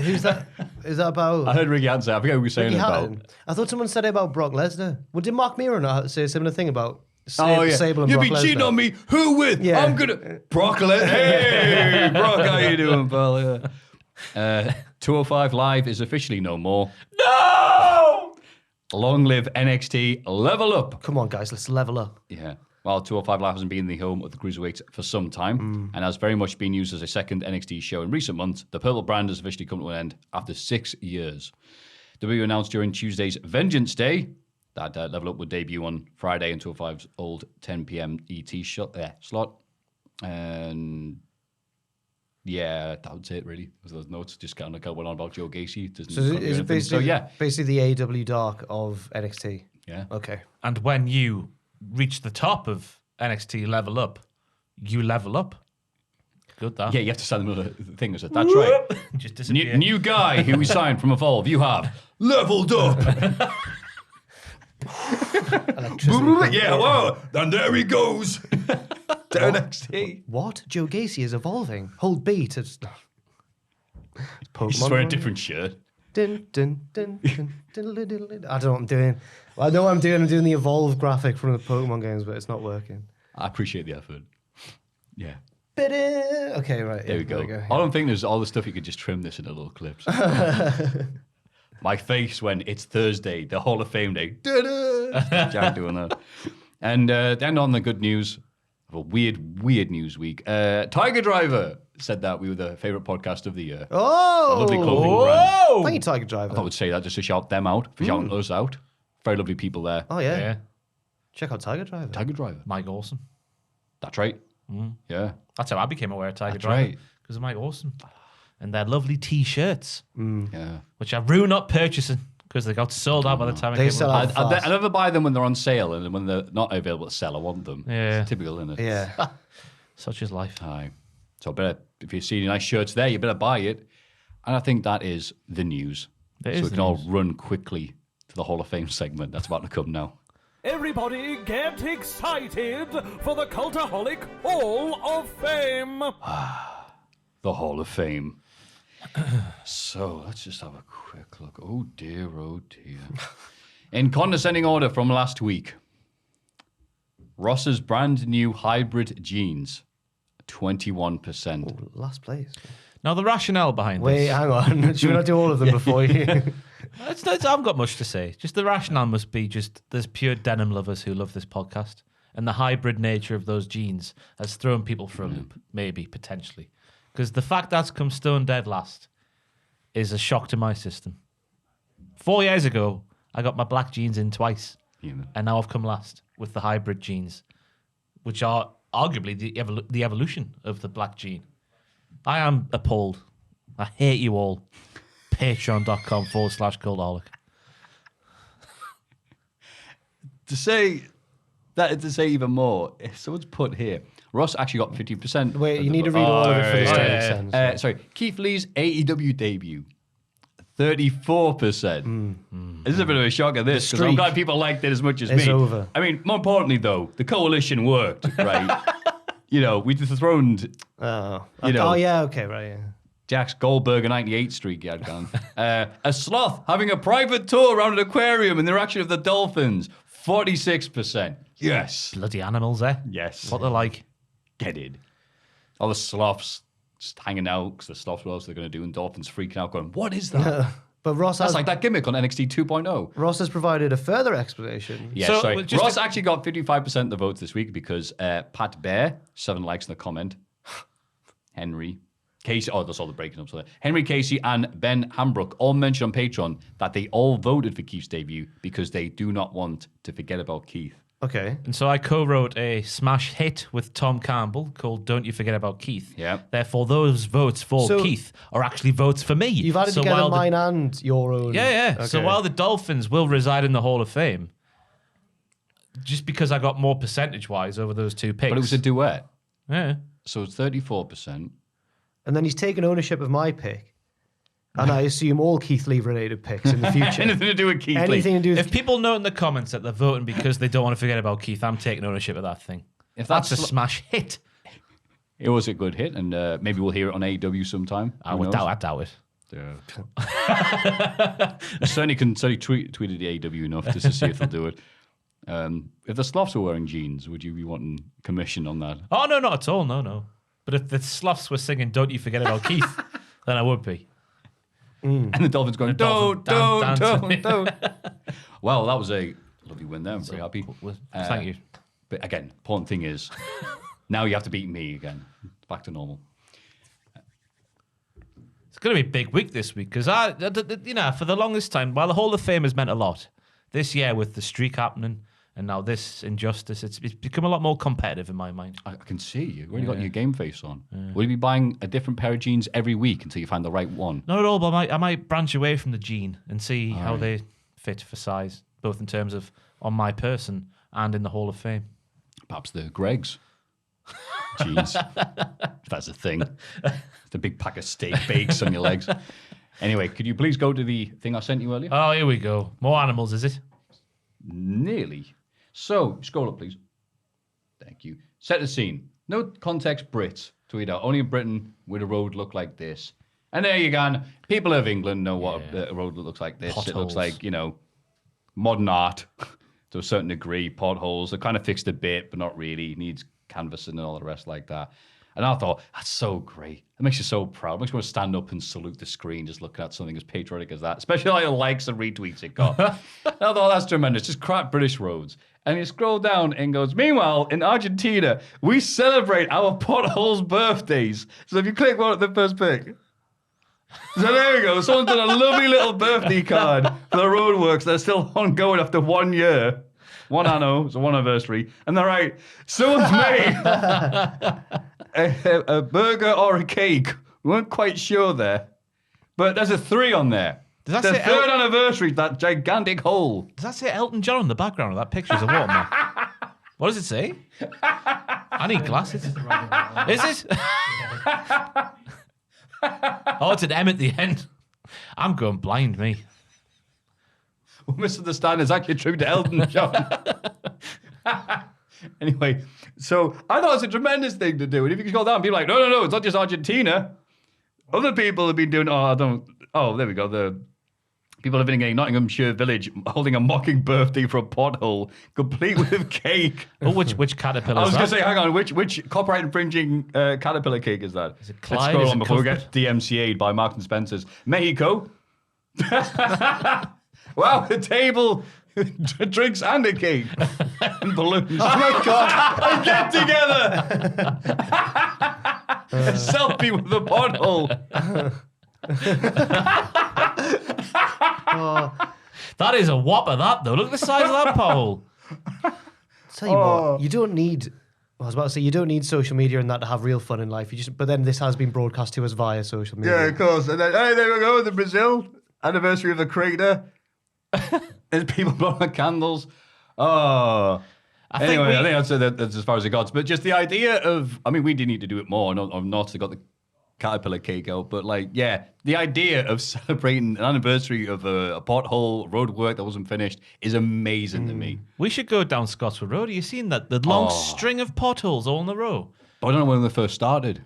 Who's that? Is that about?
I heard Ricky Hatton say, I forget who he was saying
Ricky
it about.
Hatton? I thought someone said it about Brock Lesnar. Well, did Mark Miro not say a similar thing about Sable and
You've
Brock
been cheating
Lesnar?
on me. Who with?
Yeah.
I'm going to... Brock Lesnar. Hey, Brock, how you doing, pal? Yeah. 205 Live is officially no more.
No!
Long live NXT. Level up.
Come on, guys, let's level up.
Yeah. Well, 205 Live hasn't been the home of the Cruiserweights for some time and has very much been used as a second NXT show in recent months. The Purple brand has officially come to an end after 6 years. WWE announced during Tuesday's Vengeance Day that Level Up would debut on Friday in 205's old 10 p.m. ET slot. And yeah, that was it, really. Those notes just kind of went on about Joe Gacy.
So is it basically the AEW Dark of NXT?
Yeah.
Okay.
And when you reach the top of NXT Level Up, you level up. Good, that.
Yeah, you have to sign another thing. That's right.
Just disappear.
New guy who we signed from Evolve. You have leveled up. Yeah, whoa. And there he goes. To NXT.
What? Joe Gacy is evolving. Hold B to...
He's just wearing a different shirt.
Dun, dun, dun, dun, dun, dun, dun, dun. I don't know what I'm doing. Well, I know what I'm doing. I'm doing the Evolve graphic from the Pokemon games, but it's not working.
I appreciate the effort. Yeah.
Okay, right.
There we go. All I'm thinking is all the stuff you could just trim this into little clips. My face when it's Thursday, the Hall of Fame day. Jack doing that. And then on the good news of a weird news week. Tiger Driver said that we were the favourite podcast of the year.
Oh!
A lovely clothing brand.
Thank you, Tiger Driver.
I thought I would say that just to shout them out, for shouting us out. Very lovely people there.
Oh, yeah.
Yeah.
Check out Tiger Driver.
Tiger Driver.
Mike Awesome.
That's right. Yeah.
That's how I became aware of Tiger
That's
Driver.
right.
Because of Mike Awesome. And their lovely T-shirts,
Yeah.
which I rue not purchasing because they got sold out by the time I
They
came
sell
along.
out.
I never buy them when they're on sale, and when they're not available to sell, I want them.
Yeah.
It's typical, isn't it?
Yeah.
Such is life.
Aye. So if you see any nice shirts there, you better buy it. And I think that is the news.
It
so
is
we
the
can all
news.
run quickly to the Hall of Fame segment that's about to come now.
Everybody get excited for the Cultaholic Hall of Fame.
The Hall of Fame. So let's just have a quick look. Oh dear, oh dear. In condescending order from last week, Ross's brand new hybrid jeans, 21%.
Ooh, last place.
Now, the rationale behind
Wait,
this.
hang on. Should we not do all of them before you...
I haven't got much to say. Just the rationale must be just there's pure denim lovers who love this podcast. And the hybrid nature of those jeans has thrown people for a loop, maybe, potentially. Because the fact that's come stone dead last is a shock to my system. 4 years ago, I got my black jeans in twice.
Yeah.
And now I've come last with the hybrid jeans, which are arguably the evolution of the black jean. I am appalled. I hate you all. Patreon.com/Cultaholic.
To say even more, if someone's put here, Ross actually got 50%.
Wait, you need to read all of it for this to make
yeah.
sense.
Sorry, Keith Lee's AEW debut, 34%. This is a bit of a shock at this, because I'm
streak
glad people liked it as much as
is
me.
over.
I mean, more importantly, though, the coalition worked, right? We dethroned,
Oh.
You know.
Oh, yeah, okay, right, yeah.
Jack's Goldberger 98 streak he had gone. A sloth having a private tour around an aquarium in the direction of the dolphins. 46%. Yes.
Bloody animals, eh?
Yes.
What they're like.
Get it. All the sloths just hanging out because the sloths what else they're going to do, and dolphins freaking out going, what is that?
But Ross
That's
has,
like that gimmick on NXT 2.0.
Ross has provided a further explanation.
Yeah,
So,
sorry.
just
Ross actually got 55% of the votes this week because Pat Bear, 7 likes in the comment. Henry, Casey, that's all the breaking up. So Henry Casey and Ben Hambrook all mentioned on Patreon that they all voted for Keith's debut because they do not want to forget about Keith.
Okay.
And so I co-wrote a smash hit with Tom Campbell called Don't You Forget About Keith.
Yeah.
Therefore, those votes for
So-
Keith are actually votes for me.
You've added
So
together
while the-
mine and your own.
Yeah.
Okay.
So while the Dolphins will reside in the Hall of Fame, just because I got more percentage-wise over those two picks.
But it was a duet.
Yeah.
So it's 34%.
And then he's taken ownership of my pick. And I assume all Keith Lee related picks in the future.
Anything to do with Keith Lee.
Anything to do with
If people note in the comments that they're voting because they don't want to forget about Keith, I'm taking ownership of that thing.
If
That's a
that's
smash hit.
It was a good hit, and maybe we'll hear it on AEW sometime.
I
Who knows?
doubt it.
Yeah. Certainly tweeted the AEW enough just to see if they'll do it. If the sloths were wearing jeans, would you be wanting commission on that?
Oh, no, not at all. No. But if the Sloths were singing Don't You Forget About Keith, then I would be.
And the Dolphins going,
Dolphins
don't. Well, that was a lovely win there. I'm very happy.
Thank you.
But again, important thing is, now you have to beat me again. Back to normal.
It's going to be a big week this week because for the longest time, while the Hall of Fame has meant a lot, this year with the streak happening and now this injustice, it's become a lot more competitive in my mind.
I can see you. Already got your game face on. Will you be buying a different pair of jeans every week until you find the right one?
Not at all, but I might branch away from the jean and see how they fit for size, both in terms of on my person and in the Hall of Fame.
Perhaps the Greg's jeans. If that's a thing. It's a big pack of steak bakes on your legs. Anyway, could you please go to the thing I sent you earlier?
Oh, here we go. More animals, is it?
Nearly. So, scroll up, please. Thank you. Set the scene. No context, Brits. Tweet out. Only in Britain would a road look like this. And there you go. People of England know what a road looks like this.
Potholes.
It looks like, modern art to a certain degree. Potholes. They kind of fixed a bit, but not really. Needs canvassing and all the rest like that. And I thought, that's so great. It makes you so proud. It makes you want to stand up and salute the screen just looking at something as patriotic as that, especially like the likes and retweets it got. I thought, that's tremendous. Just crap British roads. And you scroll down and goes, meanwhile, in Argentina, we celebrate our potholes' birthdays. So if you click one at the first pic. So there we go. Someone's done a lovely little birthday card for the roadworks. They're still ongoing after 1 year. One anno, so one anniversary. And they're right, someone's made a burger or a cake. We weren't quite sure there. But there's a 3 on there.
Does that
the
say
third anniversary, that gigantic hole.
Does that say Elton John in the background of that picture? Is a watermark? What does it say? I need glasses. Is it? Oh, it's an M at the end. I'm going blind, me.
Well, misunderstand is actually true to Elton John. Anyway, so I thought it was a tremendous thing to do. And if you could scroll down and be like, no, it's not just Argentina. Other people have been doing, there we go. The people living in a Nottinghamshire village holding a mocking birthday for a pothole, complete with cake.
Oh, which caterpillar
I was
is
going to
that?
say, hang on, which copyright infringing caterpillar cake is that?
Is it
Let's
Clyde?
scroll
Is
on
it
before we
Cuthbert?
get DMCA'd by Marks and Spencer's. Mexico. Wow, a table, drinks and a cake. And balloons. Oh my God. And get together. A selfie with a pothole.
That is a whopper, that, though. Look at the size of that pothole.
Tell you what, you don't need. I was about to say you don't need social media and that to have real fun in life. But then this has been broadcast to us via social media.
Yeah, of course. And then, hey, there we go, the Brazil anniversary of the crater. There's people blowing out candles. Oh. I think that's as far as it got. But just the idea of, we did need to do it more. Not to got the caterpillar cake out, but the idea of celebrating an anniversary of a pothole road work that wasn't finished is amazing to me.
We should go down Scotswood Road. Have you seen that? The long string of potholes all in a row.
But I don't know when they first started.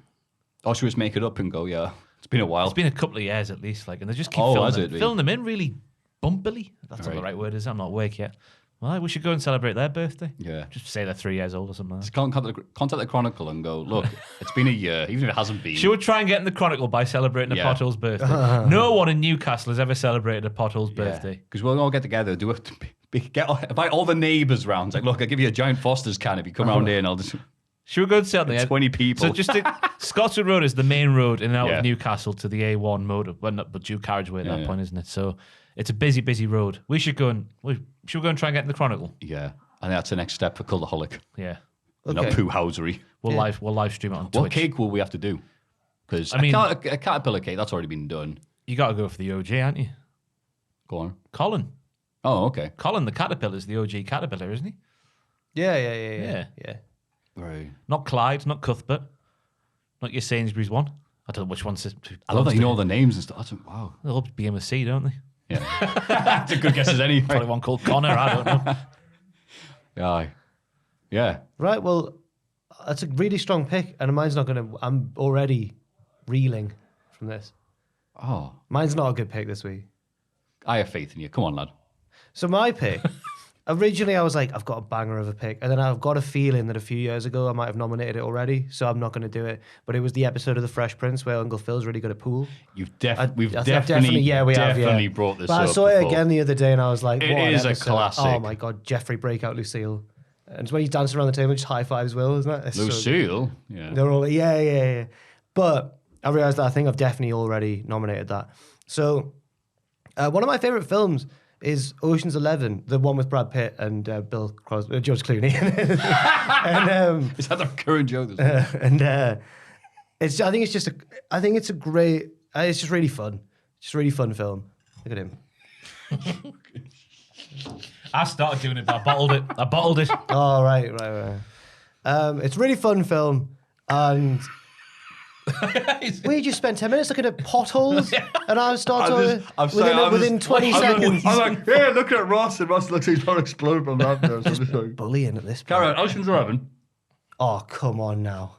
Or should we just make it up and go, yeah, it's been a while.
It's been a couple of years at least, like, and they just keep
has
filling them in really bumpily. That's not the right word, is it? I'm not awake yet. Well, we should go and celebrate their birthday.
Yeah.
Just say they're 3 years old or something.
Just contact the Chronicle and go, look, it's been a year, even if it hasn't been.
Should we try and get in the Chronicle by celebrating a Pothole's birthday? No one in Newcastle has ever celebrated a Pothole's birthday.
Because we'll all get together, invite all the neighbours round. It's like, look, I'll give you a giant Foster's can if you come around here and I'll just...
Should we go and sit on the
20 people.
So just Scotswood Road is the main road in and out of Newcastle to the A1 motor, well, not but due carriageway at that point, isn't it? So it's a busy, busy road. We should go and try and get in the Chronicle.
Yeah, and that's the next step for Cultaholic.
Yeah,
not poo housery.
We'll live stream it on Twitch.
What cake will we have to do? Because a caterpillar cake that's already been done.
You got to go for the OG, aren't you?
Go on,
Colin.
Oh, okay.
Colin the caterpillar is the OG caterpillar, isn't he?
Yeah.
Right.
Not Clyde, not Cuthbert, not your Sainsbury's one. I don't know which one's.
I love that you know all the names and stuff. Wow.
They all begin with C, don't they?
Yeah. That's a good guess as any.
Probably one called Connor. I don't know.
Yeah.
Right. Well, that's a really strong pick, and mine's not gonna. I'm already reeling from this.
Oh.
Mine's not a good pick this week.
I have faith in you. Come on, lad.
So my pick, originally I was like, I've got a banger of a pick. And then I've got a feeling that a few years ago I might have nominated it already. So I'm not going to do it. But it was the episode of The Fresh Prince where Uncle Phil's really good at pool.
We've
definitely
brought this
but
up.
I saw it
before.
again the other day and I was like,
It
what an
is a
episode.
classic.
Oh my God, Jeffrey break out Lucille. And it's when he's dancing around the table and just high fives Will, isn't it? It's
Lucille? Yeah.
They're all like, yeah. But I realised that I think I've definitely already nominated that. So one of my favourite films is Ocean's 11, the one with Brad Pitt and Bill Crosby, George Clooney. and,
is that the current joke?
I think it's a great. It's just really fun. Just a really fun film. Look at him.
I started doing it, but I bottled it.
Oh right. It's a really fun film, and we just spent 10 minutes looking at potholes, and I started within 20 seconds.
I'm like, yeah, look at Ross, and Ross looks like he's trying to explode from that.
Just bullying at this point.
Carry on, Ocean's 11.
Oh, come on now.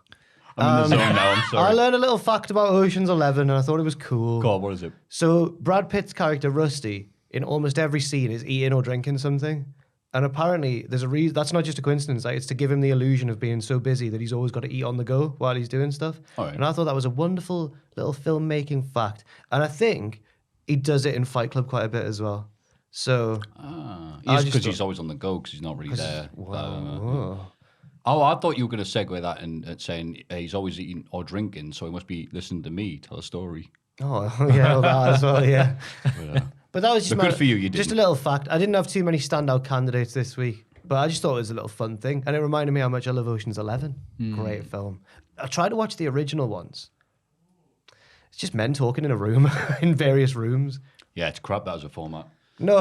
I'm in the zone now, I'm sorry.
I learned a little fact about Ocean's 11, and I thought it was cool.
Go on, what is it?
So Brad Pitt's character, Rusty, in almost every scene is eating or drinking something. And apparently there's a reason. That's not just a coincidence. Like, it's to give him the illusion of being so busy that he's always got to eat on the go while he's doing stuff.
Right.
And I thought that was a wonderful little filmmaking fact. And I think he does it in Fight Club quite a bit as well. So
Because he's always on the go because he's not really there. I thought you were going to segue that and saying he's always eating or drinking, so he must be listening to me tell a story.
Oh, yeah, well, that as well, yeah. But that was just
good for you. You
just
didn't.
a little fact. I didn't have too many standout candidates this week, but I just thought it was a little fun thing, and it reminded me how much I love Ocean's 11. Great film. I tried to watch the original ones. It's just men talking in a room, in various rooms.
Yeah, it's crap that as a format.
No,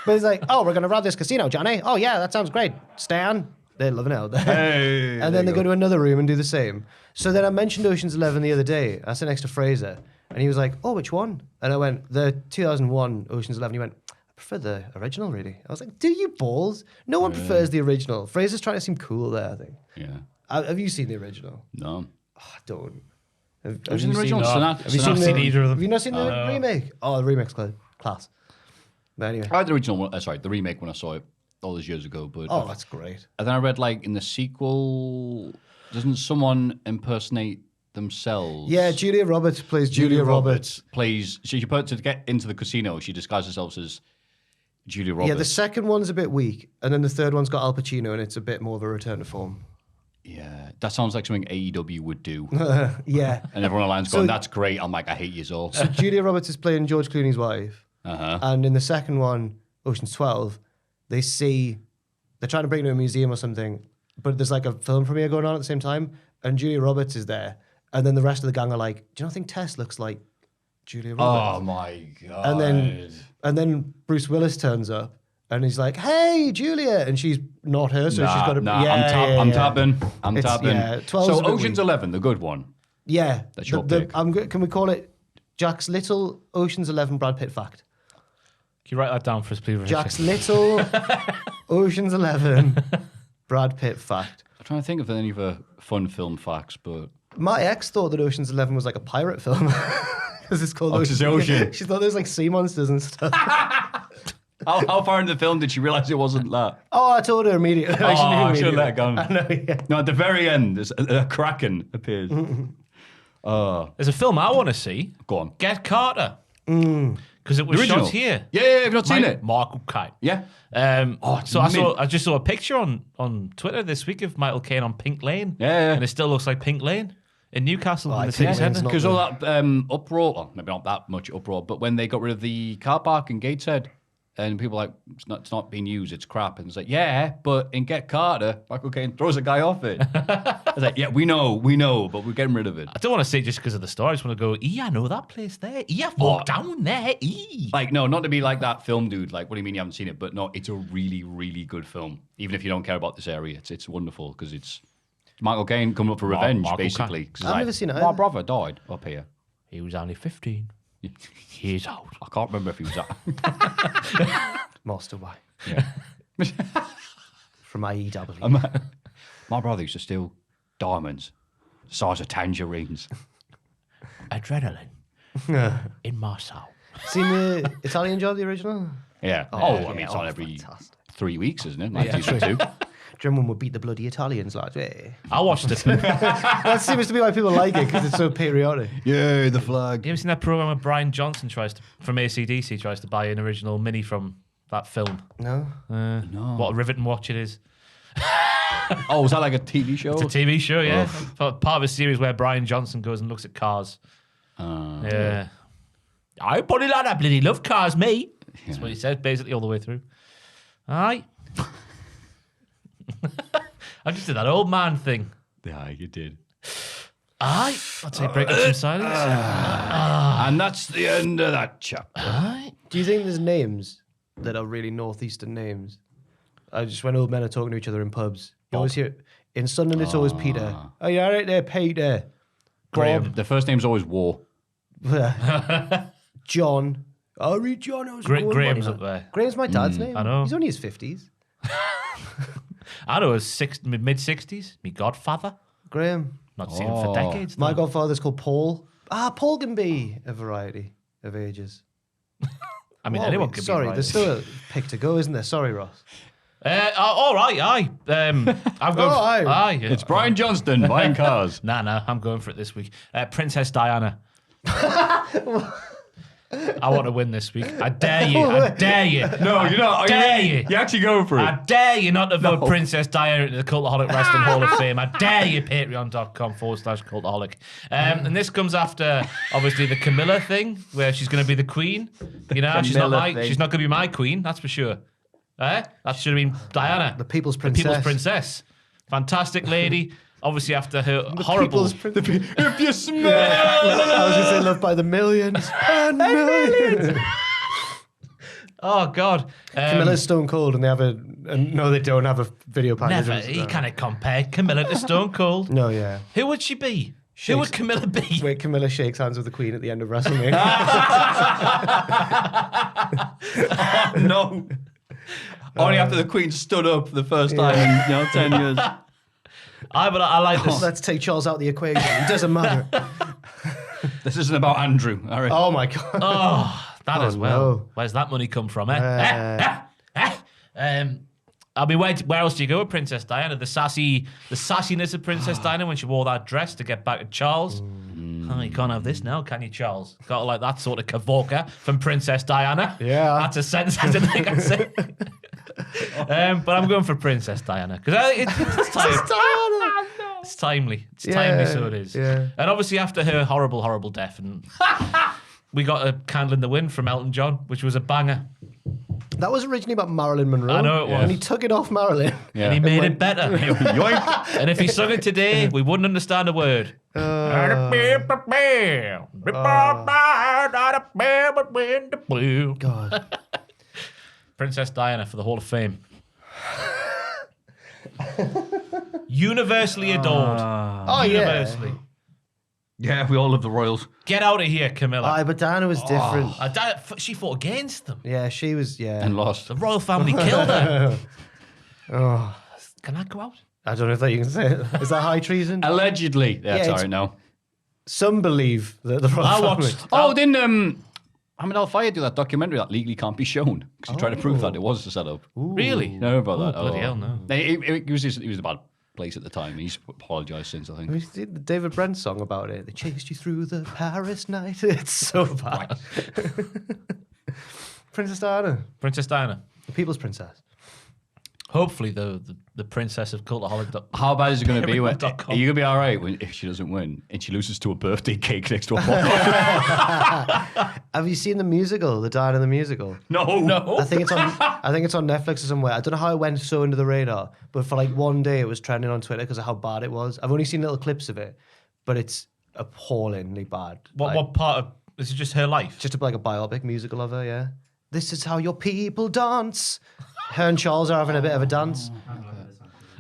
but it's like, oh, we're going to rob this casino, Johnny. Oh, yeah, that sounds great. Stan. They're loving it out there.
Hey,
and then they go to another room and do the same. So then I mentioned Ocean's 11 the other day. I sat next to Fraser, and he was like, oh, which one? And I went, the 2001 Ocean's 11. He went, I prefer the original, really. I was like, do you balls? No one prefers the original. Fraser's trying to seem cool there, I think.
Yeah.
Have you seen the original?
No.
Oh, I don't. Have
Was
you
the original?
Have you
seen either of them?
Have you not seen the remake? Oh, the remake's class. But anyway.
I had the original one, the remake when I saw it all those years ago. But
Oh, that's great.
and then I read like in the sequel, doesn't someone impersonate themselves?
Yeah, Julia Roberts plays Julia Roberts.
Plays. She put to get into the casino. She disguises herself as Julia Roberts.
Yeah, the second one's a bit weak, and then the third one's got Al Pacino, and it's a bit more of a return to form.
Yeah, that sounds like something AEW would do.
Yeah.
And everyone online's going, "That's great." I'm like, "I hate you all."
So Julia Roberts is playing George Clooney's wife, and in the second one, Ocean's 12, they're trying to bring her to a museum or something, but there's like a film premiere going on at the same time, and Julia Roberts is there, and then the rest of the gang are like, "Do you not think Tess looks like Julia Roberts?"
Oh my god!
And then Bruce Willis turns up, and he's like, "Hey, Julia," and she's not her, so she's got to.
I'm tapping.
Yeah, 12's
So
a bit
Ocean's
weak.
11, the good one.
Yeah,
That's your pick.
Can we call it Jack's little Ocean's 11 Brad Pitt fact?
Can you write that down for us, please?
Jack's little Ocean's 11 Brad Pitt fact.
I'm trying to think of any other fun film facts, but
My ex thought that Ocean's 11 was like a pirate film. Because it's called
Ocean's Ocean.
She thought there was like sea monsters and stuff.
How far in the film did she realise it wasn't that?
Oh, I told her immediately.
Oh, I should have let it go.
I know, yeah.
No, at the very end, a kraken appears.
There's a film I want to see.
Go on.
Get Carter. Because it was
The original?
shot here.
Yeah, have not seen it?
Michael Caine.
Yeah.
So I just saw a picture on Twitter this week of Michael Caine on Pink Lane.
Yeah.
And it still looks like Pink Lane in Newcastle in the
Pink
city
Lane's
centre.
not
Because all that uproar, well, maybe not that much uproar, but when they got rid of the car park in Gateshead, and people were like, it's not being used, it's crap. And it's like, yeah, but in Get Carter, Michael Caine throws a guy off it. I was like, yeah, we know, but we're getting rid of it.
I don't want to say it just because of the story. I just want to go, I know that place there. I've walked down there.
Like, no, not to be like that film dude. Like, what do you mean you haven't seen it? But no, it's a really, really good film. Even if you don't care about this area, it's wonderful because it's Michael Caine coming up for revenge,
Michael
basically. 'Cause
I've never seen it
My
either.
brother died up here.
He was only 15 years old.
I can't remember if he was that.
Master Y.
Yeah.
From AEW.
My brother used to steal diamonds the size of tangerines.
Adrenaline in my soul.
Seen the Italian Job, the original?
Yeah. I mean, it's on every
fantastic.
3 weeks, isn't it? Like season 2.
German would beat the bloody Italians, like, hey.
I watched it.
That seems to be why people like it, because it's so patriotic.
Yeah, the flag.
You ever seen that program where Brian Johnson from AC/DC tries to buy an original mini from that film?
No?
No.
What a riveting watch it is.
Oh, was that like a TV show?
It's a TV show, yeah. Part of a series where Brian Johnson goes and looks at cars. Yeah. I bloody love cars, mate. That's what he says basically all the way through. Aye. I just did that old man thing.
Yeah, you did.
Aye. I'd say break up some silence.
And that's the end of that chapter.
Aye.
Do you think there's names that are really northeastern names? Just when old men are talking to each other in pubs. You always hear, in Sunderland it's always Peter. Oh, you all right there, Peter?
Graham.
The first name's always War.
John. Oh, read John. I was going,
Graham's
what?
up there.
Graham's my dad's name.
I know.
He's only his 50s.
I know his mid-60s. Me godfather.
Graham.
Not seen him for decades.
My
though.
godfather's called Paul. Paul can be a variety of ages.
I mean, anyone could
Sorry,
be right.
there's still a pick to go, isn't there? Sorry, Ross.
All right, aye. I'm going
aye.
It's Brian Johnston buying cars.
Nah, I'm going for it this week. Princess Diana. I want to win this week. I dare you.
No, you're not.
Dare you.
You actually go for it.
I dare you not to vote Princess Diana into the Cultaholic Wrestling Hall of Fame. I dare you, patreon.com/cultaholic. And this comes after, obviously, the Camilla thing, where she's going to be the queen. You know, she's not going to be my queen, that's for sure. That should have been Diana.
The People's Princess.
The People's Princess. Fantastic lady. Obviously, after her horrible...
If you smell...
I was going to say loved by the millions and millions.
Oh, God.
Camilla's Stone Cold and they have no, they don't have a video package.
Never. You can't compare Camilla to Stone Cold.
No, yeah.
Who would she be? Who would Camilla be?
Wait, Camilla shakes hands with the Queen at the end of WrestleMania.
No. Only after the Queen stood up the first time in 10 years.
But I like this.
Let's take Charles out of the equation. It doesn't matter.
This isn't about Andrew. All right.
Oh, my God.
Oh, that as well.
no.
Where's that money come from, I mean, where else do you go with Princess Diana? The sassiness of Princess Diana when she wore that dress to get back at Charles. Oh, you can't have this now, can you, Charles? Got to like that sort of cavoka from Princess Diana.
Yeah.
That's a sentence I didn't think I'd say. But I'm going for Princess Diana because it's time. It's timely. It's timely, so it is.
Yeah.
And obviously after her horrible, horrible death, and we got a Candle in the Wind from Elton John, which was a banger.
That was originally about Marilyn Monroe.
I know it was.
And he took it off Marilyn.
Yeah.
And he made it better.
Yoink.
And if he sung it today, we wouldn't understand a word.
God.
Princess Diana for the Hall of Fame. Universally adored.
Oh,
Universally.
Yeah, we all love the Royals.
Get out of here, Camilla.
Aye, but Diana was different.
She fought against them.
Yeah, she was,
And lost.
The royal family killed her.
Oh.
Can I go out?
I don't know if that you can say it. Is that high treason?
Allegedly. That's
Yeah,
all right now.
Some believe that the royal
I
family.
watched.
Oh, didn't Hamid Al-Fayed do that documentary that legally can't be shown? Because he tried to prove that it was a setup.
Really?
You know about that?
Bloody hell, no.
He was in a bad place at the time. He's apologised since, I think.
Have you seen the David Brent song about it? They chased you through the Paris night. It's so bad. Princess Diana,
Princess Diana.
the people's princess.
Hopefully, the princess of Cultaholic.
How bad is it going to be? Are
Everyone.com.
you going to be all right if she doesn't win and she loses to a birthday cake next to a bottle?
Have you seen the musical, the Diana the musical?
No.
I think it's on. I think it's on Netflix or somewhere. I don't know how it went so under the radar, but for like one day it was trending on Twitter because of how bad it was. I've only seen little clips of it, but it's appallingly bad.
What part of this is just her life?
Just like a biopic musical of her. Yeah. This is how your people dance. Her and Charles are having a bit of a dance.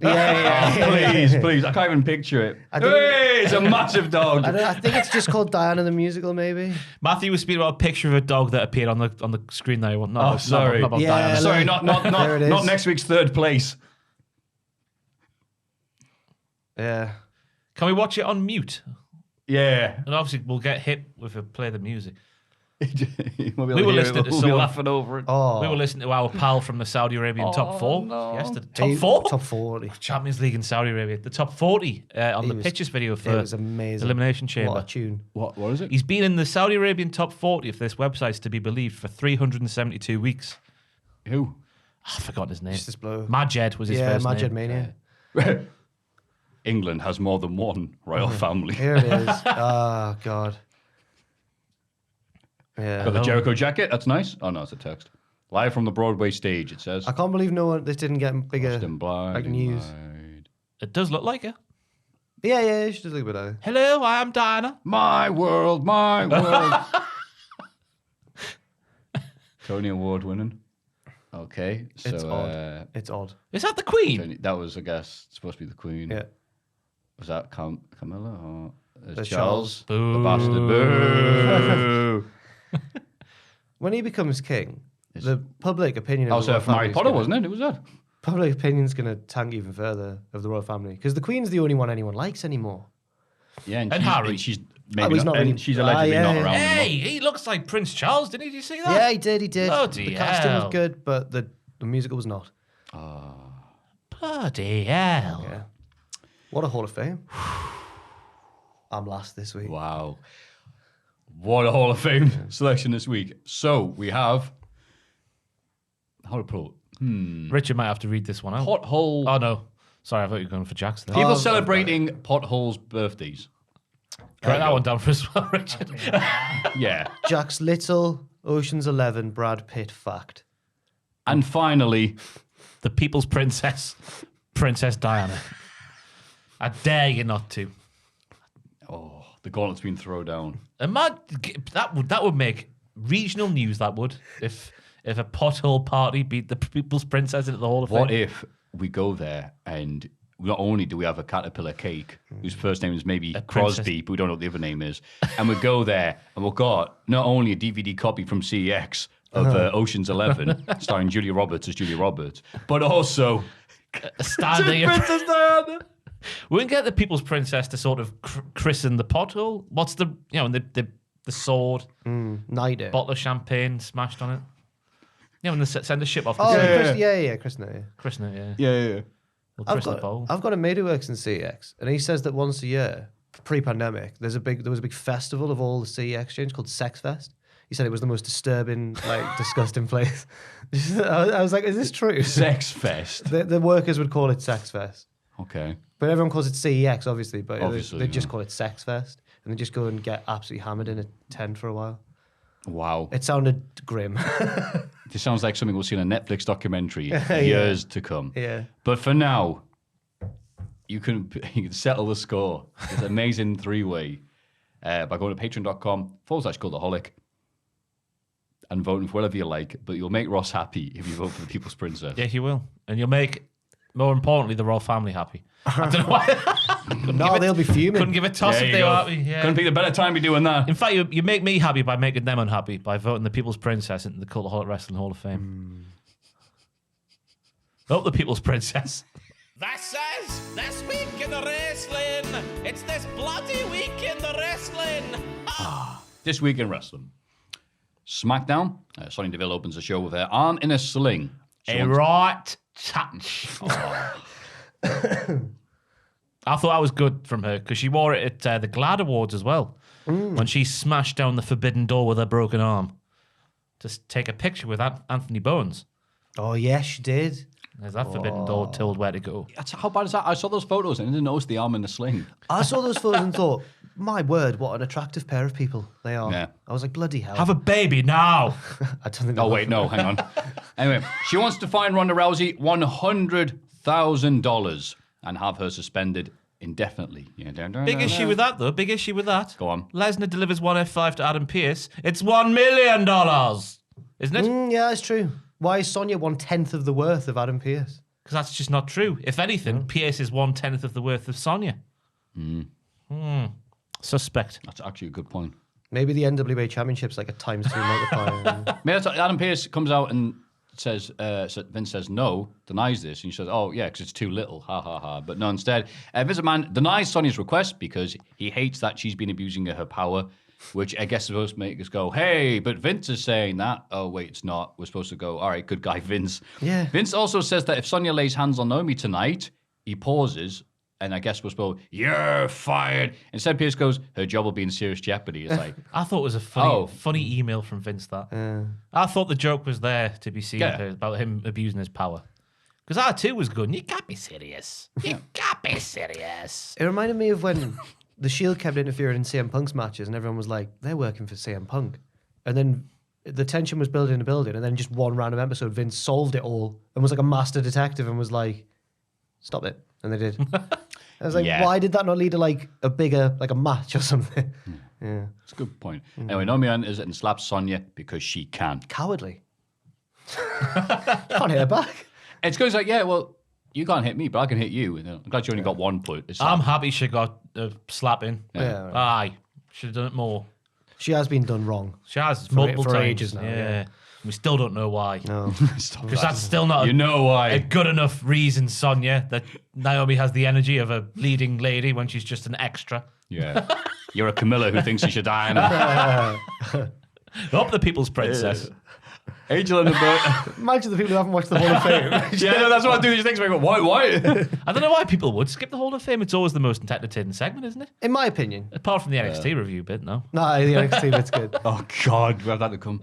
Yeah.
Please. I can't even picture it.
I think-
Hey, it's a massive dog.
I think it's just called Diana the musical, maybe.
Maffew was speaking about a picture of a dog that appeared on the screen there.
Oh, sorry.
Not about
Yeah,
Diana.
Sorry,
look.
not
There it is.
not next week's third place.
Yeah.
Can we watch it on mute?
Yeah.
And obviously, we'll get hit if we play the music.
we'll
We were listening to
we'll be
someone-
laughing over it.
Oh.
We were listening to our pal from the Saudi Arabian top four yesterday. Top
He-
four?
Top 40.
Champions League in Saudi Arabia. The top 40 on
He
the
was-
pictures video
It
for
was amazing.
Elimination Chamber.
What a tune.
What is it?
He's been in the Saudi Arabian top 40, if this website's to be believed, for 372 weeks.
Who?
I've forgotten his name.
Just this blow.
Majed was his
Yeah,
first
Majid
name.
Mania.
England has more than one royal family.
Here it is. Oh, God. Yeah.
Got the Jericho jacket. That's nice. Oh no, it's a text. Live from the Broadway stage. It says.
I can't believe this didn't get bigger.
Austin Blind,
like news.
It does look like her.
Yeah, she does look a bit like it.
Hello, I am Diana.
My world, my world. Tony Award winning. Okay, so
It's odd. It's odd.
Is that the Queen?
That was, I guess, supposed to be the Queen.
Yeah.
Was that Camilla or
There's
Charles?
Boo.
The bastard. Boo.
When he becomes king, the public opinion of
Also,
the royal
for Harry
family is
Potter,
gonna-
wasn't it? It was that.
Public opinion's going to tank even further of the royal family because the Queen's the only one anyone likes anymore.
Yeah,
And Harry.
She's
Oh,
maybe
he's
not.
not really-
And she's allegedly
yeah,
not
yeah.
around
Hey,
anymore.
he looks like Prince Charles, didn't he? Did you see that?
Yeah, he did. He did.
Bloody
the casting
hell.
was good, but the musical was not.
Bloody hell.
Yeah. What a Hall of Fame. I'm last this week.
Wow. What a Hall of Fame selection this week. So we have. How to put it?
Richard might have to read this one out.
Pothole.
Oh, no. Sorry, I thought you were going for Jack's there.
People
Oh,
celebrating potholes' birthdays.
Write that one down for us, well, Richard.
Yeah.
Jack's Little, Ocean's 11, Brad Pitt fact.
And finally,
The People's Princess, Princess Diana. I dare you not to.
the gauntlet's been thrown down.
That would make regional news. That would if a pothole party beat the People's Princess into the Hall of Fame.
What if we go there and not only do we have a caterpillar cake whose first name is maybe Crosby,
princess.
but we don't know what the other name is, and we go there and we've got not only a DVD copy from CEX of Ocean's 11 starring Julia Roberts as Julia Roberts, but also
a standing
Princess Diana.
We can get the People's Princess to sort of christen the pothole. What's the the sword,
Knight it.
bottle of champagne smashed on it? Yeah, when they send a ship off.
Oh,
To
yeah, Chris, no, yeah.
christen it, yeah.
Yeah.
We'll
I've
christen the bowl.
got a mate who works in CEX, and he says that once a year, pre-pandemic, there was a big festival of all the CEX exchange called Sex Fest. He said it was the most disturbing, disgusting place. I was like, is this true?
Sex Fest.
The workers would call it Sex Fest.
Okay.
But everyone calls it CEX, obviously. But
Obviously,
they just
yeah.
call it Sex Fest. And they just go and get absolutely hammered in a tent for a while.
Wow.
It sounded grim.
This sounds like something we'll see in a Netflix documentary years to come.
Yeah.
But for now, you can settle the score. It's an amazing three-way by going to patreon.com/Cultaholic and voting for whatever you like. But you'll make Ross happy if you vote for the People's Princess.
Yeah, you will, and you'll make, more importantly, the royal family happy. I don't know why.
No, they'll be fuming.
Couldn't give a toss
There
if
you
they
go.
were happy. Yeah.
Couldn't be a better time to be doing that.
In fact, you make me happy by making them unhappy by voting the People's Princess into the Cultaholic Wrestling Hall of Fame. Oh, the People's Princess.
This is This Week in the Wrestling. It's this bloody week in the wrestling.
This week in wrestling. SmackDown. Sonya Deville opens the show with her arm in a sling.
Right touch. I thought that was good from her because she wore it at the Glad Awards as well. When she smashed down the forbidden door with her broken arm. Just take a picture with Anthony Bones.
Oh, yes, she did.
There's that forbidden door told where to go.
How bad is that? I saw those photos and I didn't notice the arm in the sling.
I saw those photos and thought, my word, what an attractive pair of people they are.
Yeah.
I was like, bloody hell.
Have a baby now.
I don't think
Oh, wait, no, hang on. Anyway, she wants to fine Ronda Rousey $100,000 and have her suspended indefinitely.
Big issue with that, though. Big issue with that.
Go on.
Lesnar delivers one F5 to Adam Pearce. It's $1 million, isn't it?
Yeah, it's true. Why is Sonya 1/10 of the worth of Adam Pearce?
Because that's just not true. If anything, Pearce is 1/10 of the worth of Sonya. Suspect.
That's actually a good point.
Maybe the NWA Championship's like a ×2 multiplier.
Maybe Adam Pearce comes out and says, Vince says no, denies this, and she says, oh, yeah, because it's too little, ha, ha, ha. But no, instead, Vince McMahon denies Sonya's request because he hates that she's been abusing her power, which I guess is supposed to make us go, hey, but Vince is saying that. Oh, wait, it's not. We're supposed to go, all right, good guy, Vince.
Yeah.
Vince also says that if Sonya lays hands on Naomi tonight, he pauses, and I guess we're supposed to, you're fired. Instead, Pierce goes, her job will be in serious jeopardy. It's like,
I thought it was a funny email from Vince, that. I thought the joke was there to be seen about him abusing his power. Because that too was good. You can't be serious. You can't be serious.
It reminded me of when the Shield kept interfering in CM Punk's matches and everyone was like, they're working for CM Punk. And then the tension was building and building, and then just one random episode, Vince solved it all and was like a master detective and was like, stop it. And they did. I was like, why did that not lead to like a bigger, like a match or something? Yeah.
it's a good point. Anyway, Naomi is it and slaps Sonya because she can.
Cowardly. Can't hit her back.
It's because like, yeah, well, you can't hit me, but I can hit you. And I'm glad you only got one point.
I'm happy she got a slap in.
Yeah.
Aye. Should have done it more.
She has been done wrong.
She has multiple
for
times.
ages now, yeah.
We still don't know why.
No.
Because that's still not
You know why.
a good enough reason, Sonya, that Naomi has the energy of a leading lady when she's just an extra.
Yeah. You're a Camilla who thinks she should die.
Up the people's princess.
Angel and the
Imagine the people who haven't watched the Hall of Fame.
Yeah, no, that's what I do. These things. I go, why?
I don't know why people would skip the Hall of Fame. It's always the most entertaining segment, isn't it?
In my opinion.
Apart from the NXT review bit, no.
No, the NXT bit's good.
Oh, God. We have that to come.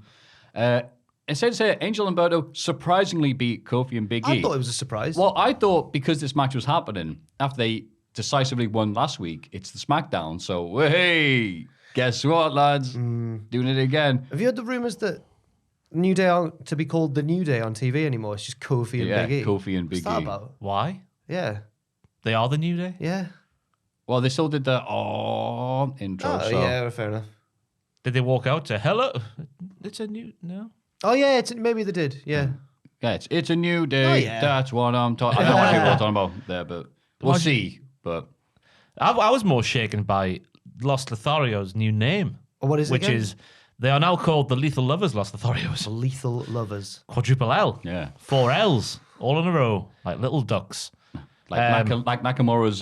Instead, say Angel and Humberto surprisingly beat Kofi and Big E.
I thought it was a surprise.
Well, I thought because this match was happening after they decisively won last week, it's the SmackDown. So, hey, guess what, lads? Doing it again.
Have you heard the rumours that New Day aren't to be called the New Day on TV anymore? It's just Kofi and Big E.
Kofi and Big
What's that
E.
about?
Why?
Yeah.
They are the New Day?
Yeah.
Well, they still did the intro.
Oh,
so.
yeah, fair enough.
Did they walk out to hello? It's a new no.
Oh, yeah, maybe they did. Yeah.
Yeah, it's a new day.
Oh, yeah.
That's what I'm talking. I don't know what people are talking about there, but we'll see. But
I was more shaken by Los Lotharios' new name.
Oh, what is it
Which
again?
is, they are now called the Lethal Lovers, Los Lotharios.
Lethal Lovers.
Quadruple L.
yeah,
4 L's, all in a row, like little ducks.
like Nakamura's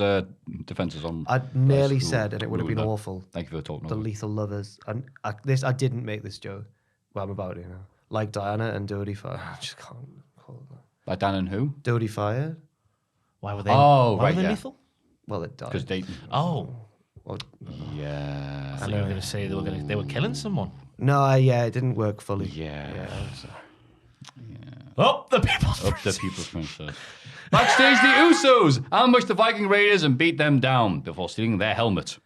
defenses on.
I nearly
That's
said, and it would have been
ruined that.
awful.
Thank you for talking
The
about it.
Lethal Lovers. And I didn't make this joke. Well, I'm about it, Like Diana and Dodie Fire. I just can't call it that.
Like Dan and who?
Dodie Fire?
Why were they?
Oh,
why
right,
were they
yeah.
lethal?
Well, it died.
Because they.
Oh,
Well,
Yeah.
I thought you were going to say they were killing someone.
no, it didn't work fully.
Yeah.
Up the people's
Up the People's Princess. Backstage, the Usos ambushed the Viking Raiders and beat them down before stealing their helmet.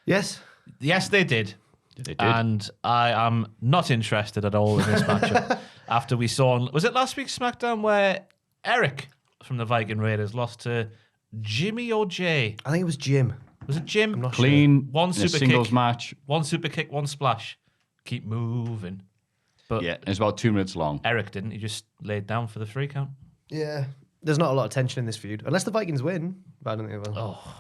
Yes.
Yes, they did.
They did.
And I am not interested at all in this matchup. After we saw, was it last week's SmackDown where Eric from the Viking Raiders lost to Jimmy or Jay?
I think it was Jim.
Was it Jim?
I'm not
Clean.
One
in a
super
singles
kick.
match.
One super kick, one splash. Keep moving. But
Yeah, it's about 2 minutes long.
Eric didn't. He just laid down for the 3 count.
Yeah. There's not a lot of tension in this feud. Unless the Vikings win. But I don't think they will.
Oh,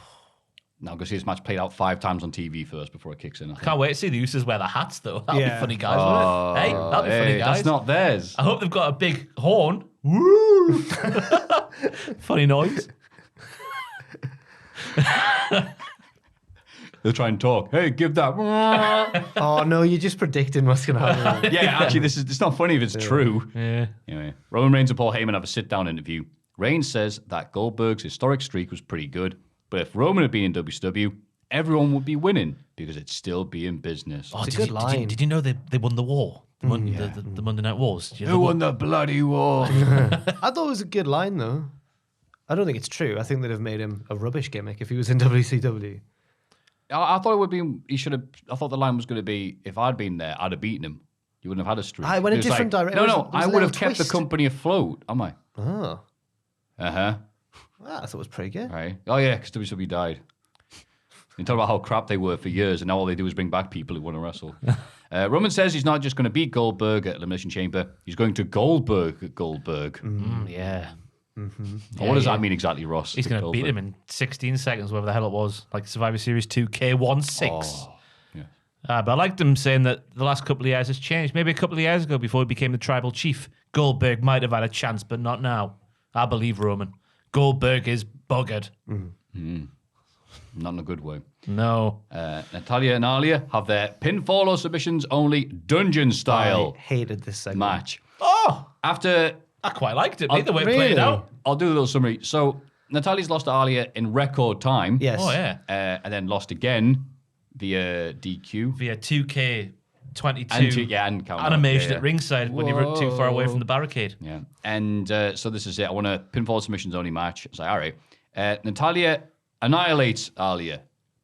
Now, I'm going to see this match played out 5 times on TV first before it kicks in. I think.
can't wait to see the Usos wear the hats, though. That'll be
Yeah.
funny, guys, won't it? Hey, that'll be funny, guys.
That's not theirs.
I hope they've got a big horn. Woo! Funny noise.
They'll try and talk. Hey, give that.
Oh no, you're just predicting what's going to happen.
Yeah, actually, it's not funny if it's true.
Yeah.
Anyway, Roman Reigns and Paul Heyman have a sit-down interview. Reigns says that Goldberg's historic streak was pretty good, but if Roman had been in WCW, everyone would be winning because it'd still be in business.
Oh,
It's a good line.
Did you know they won the war? The Monday Night Wars?
Who won the bloody war?
I thought it was a good line though. I don't think it's true. I think they'd have made him a rubbish gimmick if he was in WCW.
I thought it would be. He should have. I thought the line was going to be, if I'd been there, I'd have beaten him. You wouldn't have had a streak.
I went a
It was
different direction.
No,
It was
no,
a
I would
little
have kept the
twist.
company afloat. Am I?
Oh,
I
thought it was pretty good.
Right. Oh yeah, because WCW died. You talk about how crap they were for years, and now all they do is bring back people who want to wrestle. Roman says he's not just going to beat Goldberg at Elimination Chamber; he's going to Goldberg at Goldberg.
Yeah.
What does that mean exactly, Ross?
He's going to beat him in 16 seconds, whatever the hell it was, like Survivor Series 2K16.
Oh, yeah.
But I liked him saying that the last couple of years has changed. Maybe a couple of years ago, before he became the tribal chief, Goldberg might have had a chance, but not now. I believe Roman. Goldberg is buggered.
Not in a good way.
No.
Natalia and Alia have their pinfall or submissions only dungeon style
I hated this segment.
match.
Oh,
After
I quite liked it. The way it
really?
played out.
I'll do a little summary. So Natalia's lost to Alia in record time.
Yes.
Oh, yeah.
And then lost again via DQ.
Via 2K22
And count
animation
yeah,
at ringside when you were too far away from the barricade.
Yeah. And so this is it. I want a pinfall submissions only match. It's like, all right. Natalia annihilates Alia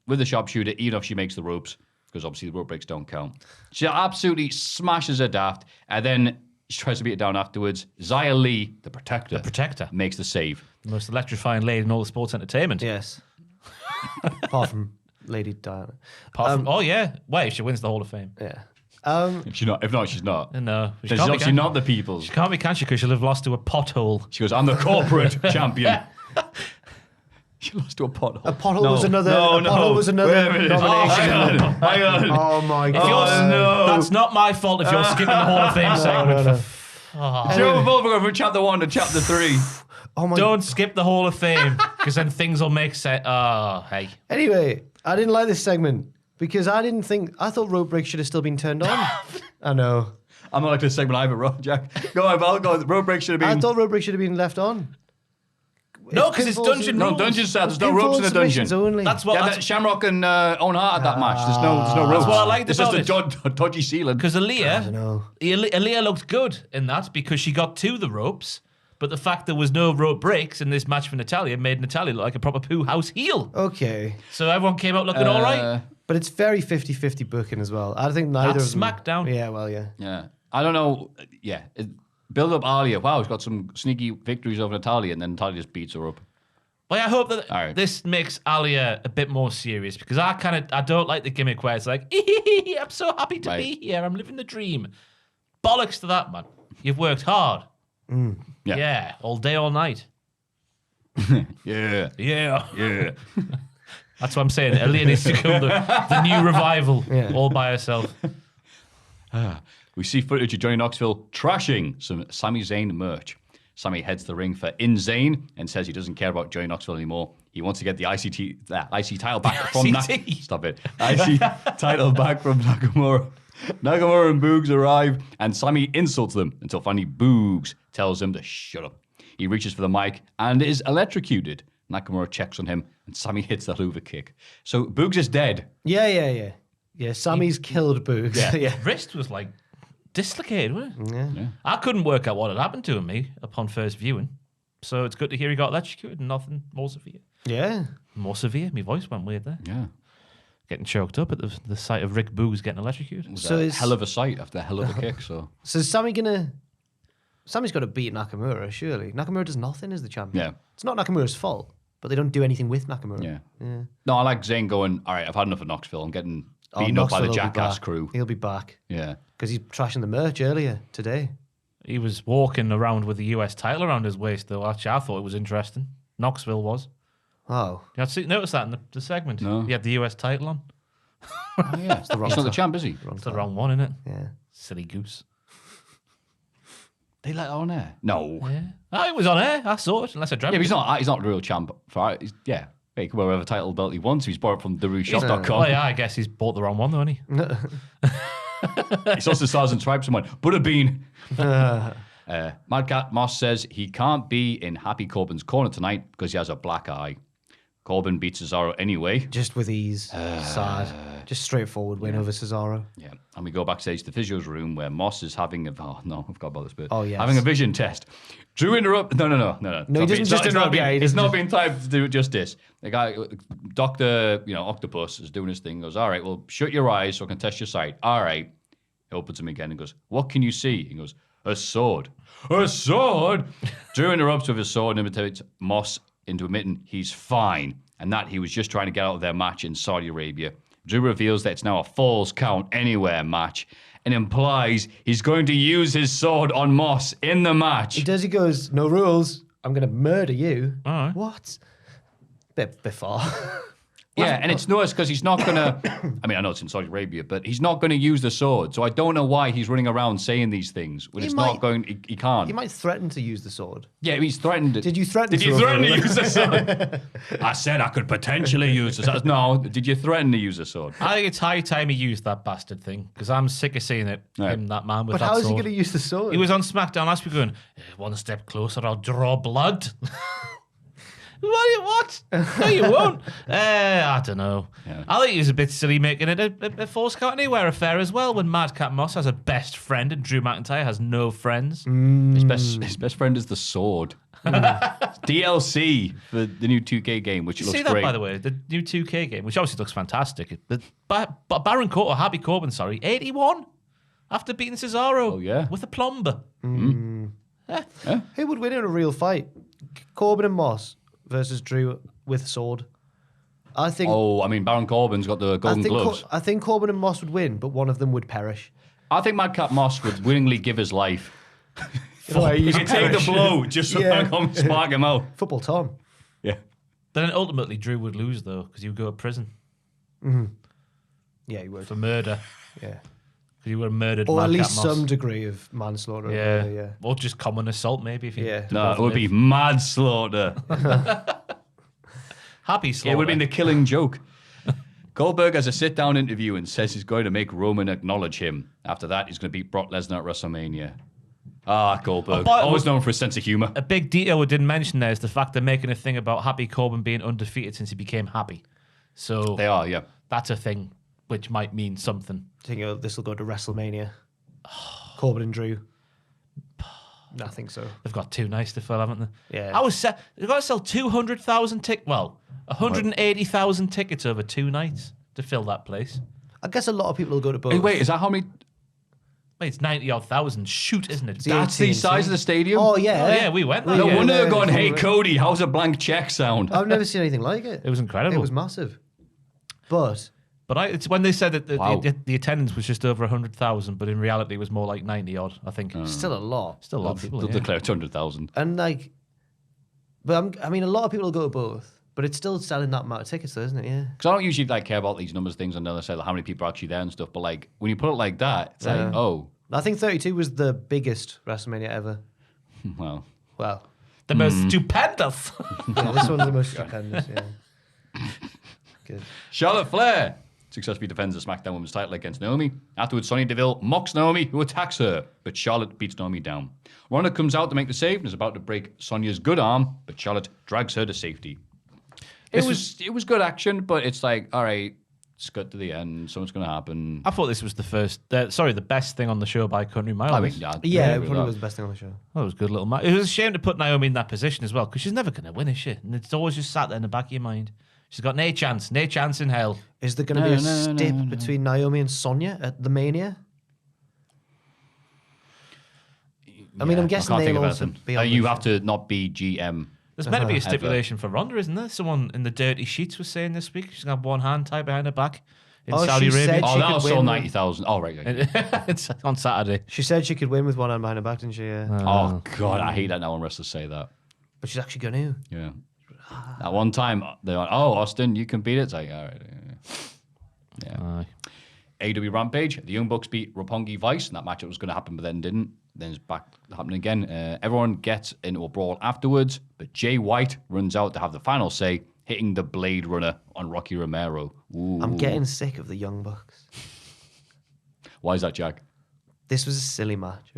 with the sharpshooter, even if she makes the ropes, because obviously the rope breaks don't count. She absolutely smashes her daft, and then she tries to beat it down afterwards. Xia Li, the protector, makes the save.
The most electrifying lady in all the sports entertainment.
Yes. Apart from Lady Diana.
Apart from, oh, yeah. Wait, she wins the Hall of Fame.
Yeah.
If not, she's not.
No.
She's obviously not the people's.
She can't be, can she? Because she'll have lost to a pothole.
She goes, I'm the corporate champion. She lost to a pothole.
A pothole was another. Pothole was another
Wait a minute.
nomination.
Hang on.
Oh my god!
no.
That's not my fault if you're skipping the Hall of Fame segment.
Joe, we're both going from chapter 1 to chapter 3.
Oh my.
Don't skip the Hall of Fame, because then things will make sense. Oh, hey.
Anyway, I didn't like this segment because I thought rope break should have still been turned on. I know.
I'm not like this segment either, Rob, Jack. Go on, Val. Go. Rope break should have been.
I thought rope break should have been left on.
No, because it's dungeon
No,
rules.
dungeon style. There's no ropes in the dungeon.
Only.
That's what.
Yeah,
That's
that Shamrock and Owen Hart at that match. There's no ropes.
what I liked
It's
about
just a dodgy ceiling.
because
I
Aaliyah
don't know.
looked good in that because she got to the ropes. But the fact there was no rope breaks in this match for Natalia made Natalia look like a proper poo house heel.
Okay.
So everyone came out looking all right.
But it's very 50-50 booking as well. I think neither
That's
of them.
SmackDown.
Yeah, well, yeah.
Yeah. I don't know. Yeah. Build up Alia. Wow, he's got some sneaky victories over Natalia, and then Natalia just beats her up.
But I hope that
All right.
this makes Alia a bit more serious because I don't like the gimmick where it's like, I'm so happy to be here. I'm living the dream. Bollocks to that, man. You've worked hard. Yeah, all day, all night.
Yeah.
Yeah. That's what I'm saying. Aaliyah needs to become the new revival all by herself.
We see footage of Johnny Knoxville trashing some Sami Zayn merch. Sami heads to the ring for In Zayn and says he doesn't care about Johnny Knoxville anymore. He wants to get the IC title back from Stop it. IC title back from Nakamura. Nakamura and Boogs arrive, and Sami insults them until finally Boogs tells him to shut up. He reaches for the mic and is electrocuted. Nakamura checks on him, and Sami hits the Hoover kick. So Boogs is dead.
Yeah. Yeah, Sammy's killed Boogs. Yeah.
Wrist was like dislocated, wasn't it?
Yeah.
I couldn't work out what had happened to me upon first viewing. So it's good to hear he got electrocuted and nothing more severe.
Yeah.
More severe? My voice went weird there.
Yeah.
Getting choked up at the sight of Rick Boogs getting electrocuted.
So
a
is-
hell of a sight after a hell of a kick. So
So is Sammy's got to beat Nakamura, surely. Nakamura does nothing as the champion.
Yeah.
It's not Nakamura's fault, but they don't do anything with Nakamura.
yeah. No, I like Zayn going, all right, I've had enough of Knoxville. I'm getting beaten up by
Knoxville
the
will be
Jackass
back.
crew.
He'll be back
Yeah.
because he's trashing the merch earlier today.
He was walking around with the US title around his waist, though. Actually, I thought it was interesting. Knoxville was.
Oh,
You notice that in the segment?
No.
He had the US title on.
Oh, yeah.
it's the wrong
He's not the
time.
champ, is he?
It's the wrong one, isn't it?
Yeah.
Silly goose.
They let it on air. No.
Yeah. Oh, it was on air. I saw it, unless I dreamt
Yeah, but
it.
he's not the real champ. Yeah. He can wear whatever title belt he wants. He's bought it from TheRooshop.com.
Oh, yeah, I guess he's bought the wrong one, though, hasn't he?
He also stars and stripes someone. Butterbean. Madcap Moss says he can't be in Happy Corbin's corner tonight because he has a black eye. Corbin beats Cesaro anyway.
Just with ease. Sad. Just straightforward win over Cesaro.
Yeah. And we go backstage to the physio's room where Moss is having a... Oh, no, I forgot about this bit.
Oh, yes.
Having a vision test. Drew interrupt... No.
No, he doesn't just interrupt.
It's not being timed to do justice. The guy, Dr. Octopus is doing his thing. Goes, all right, well, shut your eyes so I can test your sight. All right. He opens them again and goes, what can you see? He goes, a sword. A sword? Drew interrupts with his sword and imitates Moss into admitting he's fine and that he was just trying to get out of their match in Saudi Arabia. Drew reveals that it's now a Falls Count Anywhere match and implies he's going to use his sword on Moss in the match.
He does, he goes, no rules. I'm going to murder you.
All right.
What? Bit far.
Yeah, and it's nice because he's not going to... I mean, I know it's in Saudi Arabia, but he's not going to use the sword. So I don't know why he's running around saying these things when not going... He can't.
He might threaten to use the sword.
Yeah, he's threatened...
Did you threaten
to use the sword? I said I could potentially use the sword. No, did you threaten to use the sword?
I think it's high time he used that bastard thing because I'm sick of seeing it.
Right.
Him, that man with
But
that
how is he
sword.
going to use the sword?
He was on SmackDown last week going, one step closer, I'll draw blood. What? No, you won't. I don't know.
Yeah.
I think he was a bit silly making it a Falls Count Anywhere affair as well when Madcap Moss has a best friend and Drew McIntyre has no friends.
His best friend is the sword. DLC for the new 2K game, which
Did you
looks
see that,
great.
by the way? The new 2K game, which obviously looks fantastic. But Happy Corbin, 81 after beating Cesaro
Oh, yeah.
with a plumber.
Who would win in a real fight? Corbin and Moss versus Drew with sword. I think.
Oh, I mean, Baron Corbin's got the golden gloves.
I think Corbin and Moss would win, but one of them would perish.
I think Madcap Moss would willingly give his life.
He
could take the blow just so Baron Corbin spark him out.
Football Tom.
Yeah.
Then ultimately Drew would lose though because he would go to prison
Yeah, he would.
for murder.
Yeah.
Because he would have murdered
Or at
Madcap
least
Moss.
some degree of manslaughter.
Yeah. Or just common assault maybe. If you
Yeah.
No, it would be mad slaughter.
Happy
Yeah,
slaughter.
it would have been the killing joke. Goldberg has a sit-down interview and says he's going to make Roman acknowledge him. After that, he's going to beat Brock Lesnar at WrestleMania. Goldberg. Always known for his sense of humor.
A big detail we didn't mention there is the fact they're making a thing about Happy Corbin being undefeated since he became happy. So
They are, yeah.
that's a thing which might mean something.
I think this will go to WrestleMania. Corbin and Drew. I think so.
They've got two nights to fill, haven't they?
Yeah.
They've got to sell 200,000 tickets. Well, 180,000 tickets over 2 nights to fill that place.
I guess a lot of people will go to both.
Hey, wait, is that how many...
Wait, it's 90-odd thousand. Shoot, isn't it?
That's the size of the stadium?
Oh, yeah.
Oh, yeah, we went there.
No
Yeah.
wonder they're going, hey,
Yeah.
Cody, how's a blank check sound?
I've never seen anything like it.
It was incredible.
It was massive. But
It's when they said that
Wow.
the attendance was just over 100,000, but in reality it was more like 90-odd, I think.
still a lot.
Still a lot of people.
They'll
Yeah.
declare 200,000.
And I mean, a lot of people will go to both, but it's still selling that amount of tickets, though, isn't it? Yeah.
Because I don't usually care about these numbers things on the other side, like how many people are actually there and stuff. But when you put it like that, it's like, oh,
I think 32 was the biggest WrestleMania ever.
well.
Well,
The most stupendous.
yeah, this one's the most stupendous. Yeah. Good.
Charlotte Flair successfully defends the SmackDown Women's title against Naomi. Afterwards, Sonya Deville mocks Naomi, who attacks her, but Charlotte beats Naomi down. Ronda comes out to make the save and is about to break Sonya's good arm, but Charlotte drags her to safety. It was good action, but it's like, all right, it's good to the end. Something's going to happen.
I thought this was the best thing on the show by country mile.
I mean,
Yeah, it probably was the best thing on the show.
That was a good little match. It was a shame to put Naomi in that position as well, because she's never going to win, is she? And it's always just sat there in the back of your mind. She's got no chance in hell.
Is there going to be a stip between Naomi and Sonya at the Mania? I mean, I'm guessing they'll also be on
You
the
have to not be GM.
There's meant to be a stipulation for Ronda, isn't there? Someone in the dirty sheets was saying this week she's got one hand tied behind her back in Saudi
she
Arabia.
said
Oh,
she
that
could
was sold
win.
90,000. Oh, right.
It's on Saturday.
She said she could win with one hand behind her back, didn't she? Yeah.
Oh, God, I hate that now when wrestlers say that.
But she's actually going to.
Yeah. At one time, they're like, oh, Austin, you can beat it. It's like, all right. Yeah. AEW Rampage, the Young Bucks beat Roppongi Vice, and that matchup was going to happen, but then didn't. Then it's back happening again. Everyone gets into a brawl afterwards, but Jay White runs out to have the final say hitting the Blade Runner on Rocky Romero. Ooh.
I'm getting sick of the Young Bucks.
Why is that, Jack?
This was a silly match.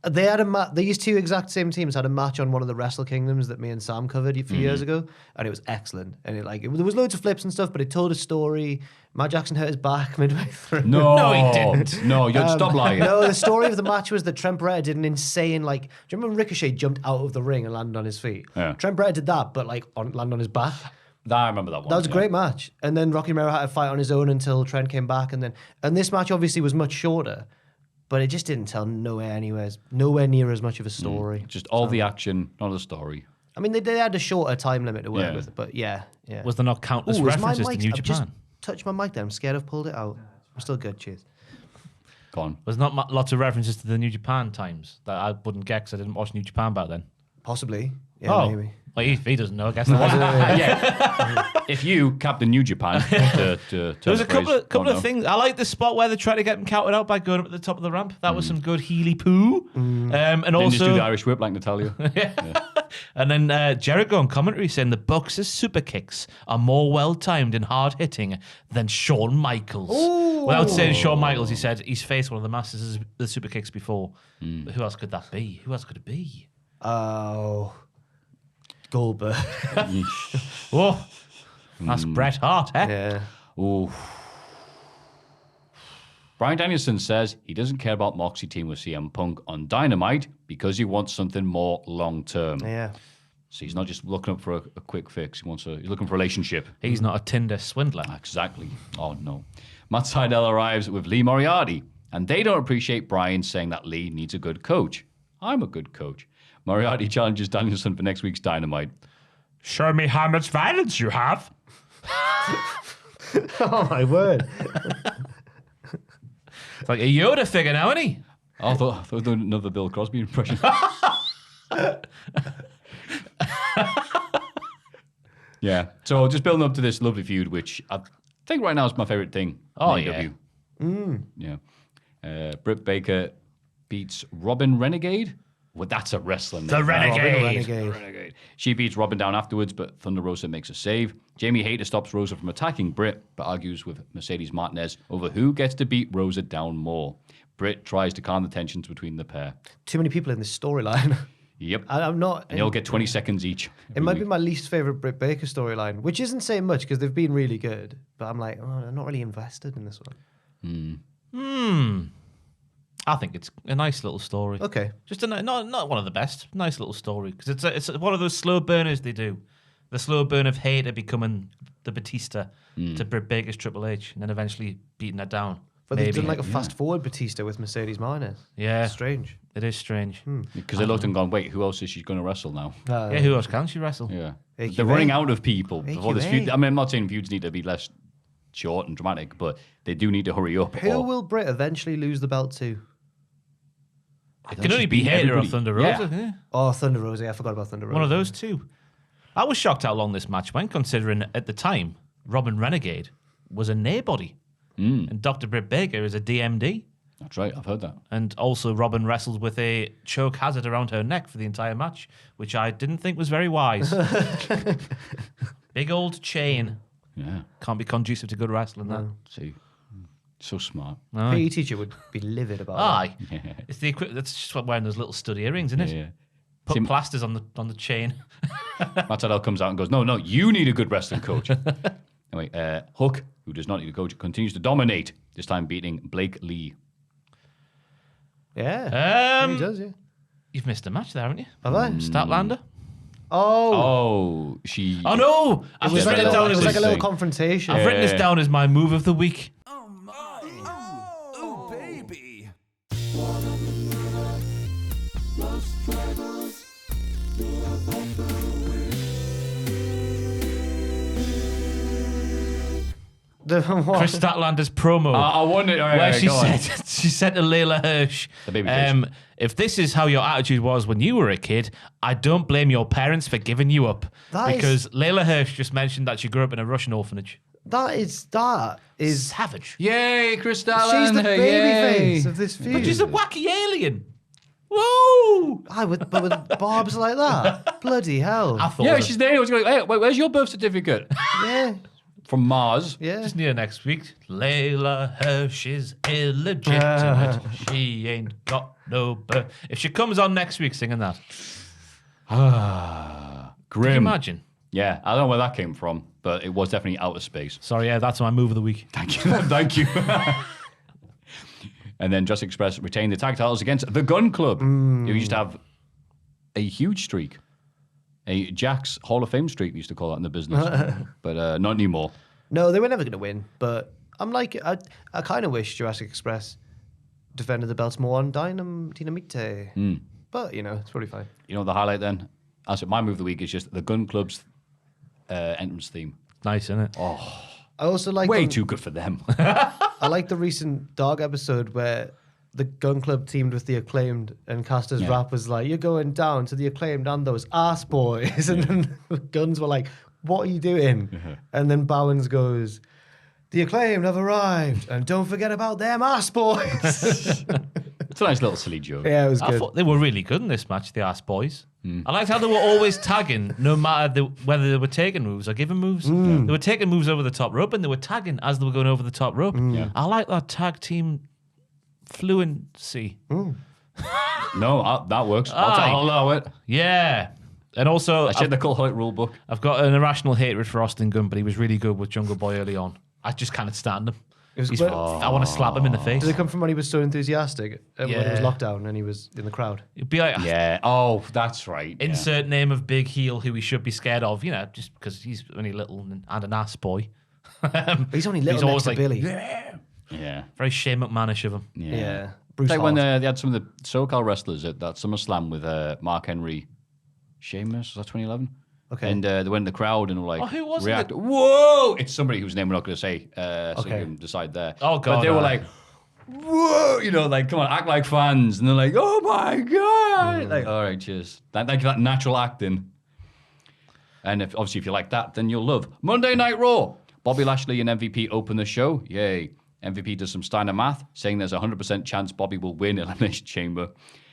They had these two exact same teams had a match on one of the Wrestle Kingdoms that me and Sam covered a few years ago, and it was excellent. And there was loads of flips and stuff, but it told a story. Matt Jackson hurt his back midway through.
No,
he didn't.
No, you'd stop lying.
No, the story of the match was that Trent Beretta did an insane, do you remember when Ricochet jumped out of the ring and landed on his feet?
Yeah.
Trent Beretta did that, but landed on his back.
I remember that one.
That was a great match. And then Rocky Romero had to fight on his own until Trent came back. And this match obviously was much shorter, but it just didn't tell nowhere near as much of a story.
Just all the action, not the story.
I mean, they had a shorter time limit to work with, but yeah.
Was there not countless
Ooh, is my
references to
mic-
New
I've just
Japan?
touched my mic there. I'm scared I've pulled it out. I'm still good. Cheers.
Go on.
Was not lots of references to the New Japan times that I wouldn't get because I didn't watch New Japan back then?
Possibly. Yeah, maybe.
Well, if he doesn't know, I guess there wasn't.
Yeah. If you, Captain New Japan, to
There was a couple of things. I like the spot where they try to get him counted out by going up at the top of the ramp. That was some good heely poo. And
Didn't
also
just do the Irish whip like Natalia.
And then Jericho on commentary saying the Bucks' super kicks are more well timed and hard hitting than Shawn Michaels. Without saying Shawn Michaels, he said he's faced one of the masters of the super kicks before. But who else could that be? Who else could it be?
Oh. Goldberg.
Oh, that's Bret Hart, eh?
Yeah.
Ooh. Bryan Danielson says he doesn't care about Moxie team with CM Punk on Dynamite because he wants something more long term.
Yeah.
So he's not just looking up for a quick fix. He's looking for a relationship.
He's not a Tinder swindler.
Exactly. Oh no. Matt Sydal arrives with Lee Moriarty, and they don't appreciate Bryan saying that Lee needs a good coach. I'm a good coach. Moriarty challenges Danielson for next week's Dynamite.
Show me how much violence you have.
Oh my word.
It's like a Yoda figure now, isn't he?
I thought I was doing another Bill Cosby impression. Yeah. So just building up to this lovely feud, which I think right now is my favorite thing.
Oh,
in AEW. Yeah. Britt Baker beats Robin Renegade. Well, that's a wrestler name.
The Renegade.
Renegade.
She beats Robin down afterwards, but Thunder Rosa makes a save. Jamie Hayter stops Rosa from attacking Britt, but argues with Mercedes Martinez over who gets to beat Rosa down more. Britt tries to calm the tensions between the pair.
Too many people in this storyline.
Yep.
I'm not.
And they'll get 20 seconds each.
It might be my least favorite Britt Baker storyline, which isn't saying much because they've been really good. But I'm like, I'm not really invested in this one.
I think it's a nice little story.
Okay.
Just not one of the best. Nice little story because it's one of those slow burners they do. The slow burn of Hayter becoming the Batista to Britt Baker's Triple H, and then eventually beating her down.
But they've done like a fast forward Batista with Mercedes Martinez.
Yeah,
Strange.
it is strange.
Because they looked and gone, wait, who else is she going to wrestle now?
Yeah, who else can she wrestle?
Yeah.
AQA.
They're running out of people before this
AQA.
feud. I mean, I'm not saying feuds need to be less short and dramatic, but they do need to hurry up.
Who
or-
will Britt eventually lose the belt to?
It can only be Hayter or Thunder Rosa. Yeah.
Oh, Thunder Rosa. I forgot about Thunder Rosa.
One of those two. I was shocked how long this match went, considering at the time Robin Renegade was a nobody, and Dr. Britt Baker is a DMD.
That's right, I've heard that.
And also, Robin wrestled with a choke hazard around her neck for the entire match, which I didn't think was very wise. Big old chain.
Yeah.
Can't be conducive to good wrestling, that.
See, so smart.
PE teacher would be livid about
Aye.
Yeah.
It's the that's just what wearing those little stud earrings, isn't it?
Yeah.
Put
See,
plasters on the chain.
Matt Sydal comes out and goes, no, you need a good wrestling coach. Anyway, Hook, who does not need a coach, continues to dominate, this time beating Blake Lee.
that. Yeah. He does, yeah.
You've missed a match there, haven't you?
Have I?
Statlander?
Oh.
Oh, she...
Oh, no!
It was like a little,
as a-
little confrontation.
I've written this down as my move of the week.
Oh, baby.
Chris Statlander's promo.
I wondered...
where she said to Layla Hirsch,
The babyface.
if this is how your attitude was when you were a kid, I don't blame your parents for giving you up.
That
Because Layla Hirsch just mentioned that she grew up in a Russian orphanage.
That is.
Savage.
Yay, Chris
She's
Statlander,
the baby face of this feud.
But she's a wacky alien. Woo!
But with barbs like that, bloody hell.
I thought
Yeah,
it was
she's there. I was going, hey, where's your birth certificate?
Yeah,
From Mars.
yeah.
just near next week. Layla Hirsch is illegitimate. She ain't got no birth. If she comes on next week singing that,
Grim.
can you imagine?
Yeah, I don't know where that came from, but it was definitely outer space.
Sorry, yeah, that's my move of the week.
Thank you. Thank you. And then Jurassic Express retained the tag titles against the Gun Club, who used to have a huge streak. A Jack's Hall of Fame streak, we used to call that in the business. But not anymore.
No, they were never going to win. But I'm like, I kind of wish Jurassic Express defended the belts more on Dynamite. But, it's probably fine.
You know the highlight then? I said my move of the week is just the Gun Club's entrance theme.
Nice, isn't it?
I also like
Way too good for them.
I like the recent Dark episode where the Gun Club teamed with the Acclaimed and Caster's rap was like, you're going down to the Acclaimed and those ass boys. And then the Guns were like, what are you doing? And then Bowens goes, the Acclaimed have arrived and don't forget about them ass boys.
It's a nice little silly joke.
Yeah, it was
I
good.
thought they were really good in this match, the ass boys. I liked how they were always tagging, no matter whether they were taking moves or giving moves. They were taking moves over the top rope and they were tagging as they were going over the top rope. I like that tag team fluency.
No, that works. I'll allow it.
Yeah. And also,
I checked the Cultaholic rule book.
I've got an irrational hatred for Austin Gunn, but he was really good with Jungle Boy early on. I just can't stand him. I want to slap him in the face.
Did it come from when he was so enthusiastic when it was
Yeah.
lockdown and he was in the crowd?
It'd be like,
Yeah. Oh, that's right. Yeah.
insert name of big heel who he should be scared of, just because he's only little and an ass boy.
He's only little next to Billy.
Yeah.
Very Shane McMahonish of him.
Yeah.
It's
Bruce
like when
Hart.
they had some of the SoCal wrestlers at that SummerSlam with Mark Henry, Sheamus, was that 2011?
Okay.
And they went in the crowd and were like,
Oh, who was
react.
it?
Whoa! It's somebody whose name we're not going to say, so
Okay.
you can decide there.
Oh, God,
But they were
no.
like, whoa! Come on, act like fans. And they're like, oh my God! Like, all right, cheers. Thank you for that natural acting. And obviously, if you like that, then you'll love Monday Night Raw. Bobby Lashley and MVP open the show. Yay. MVP does some Steiner math, saying there's a 100% chance Bobby will win Elimination Chamber.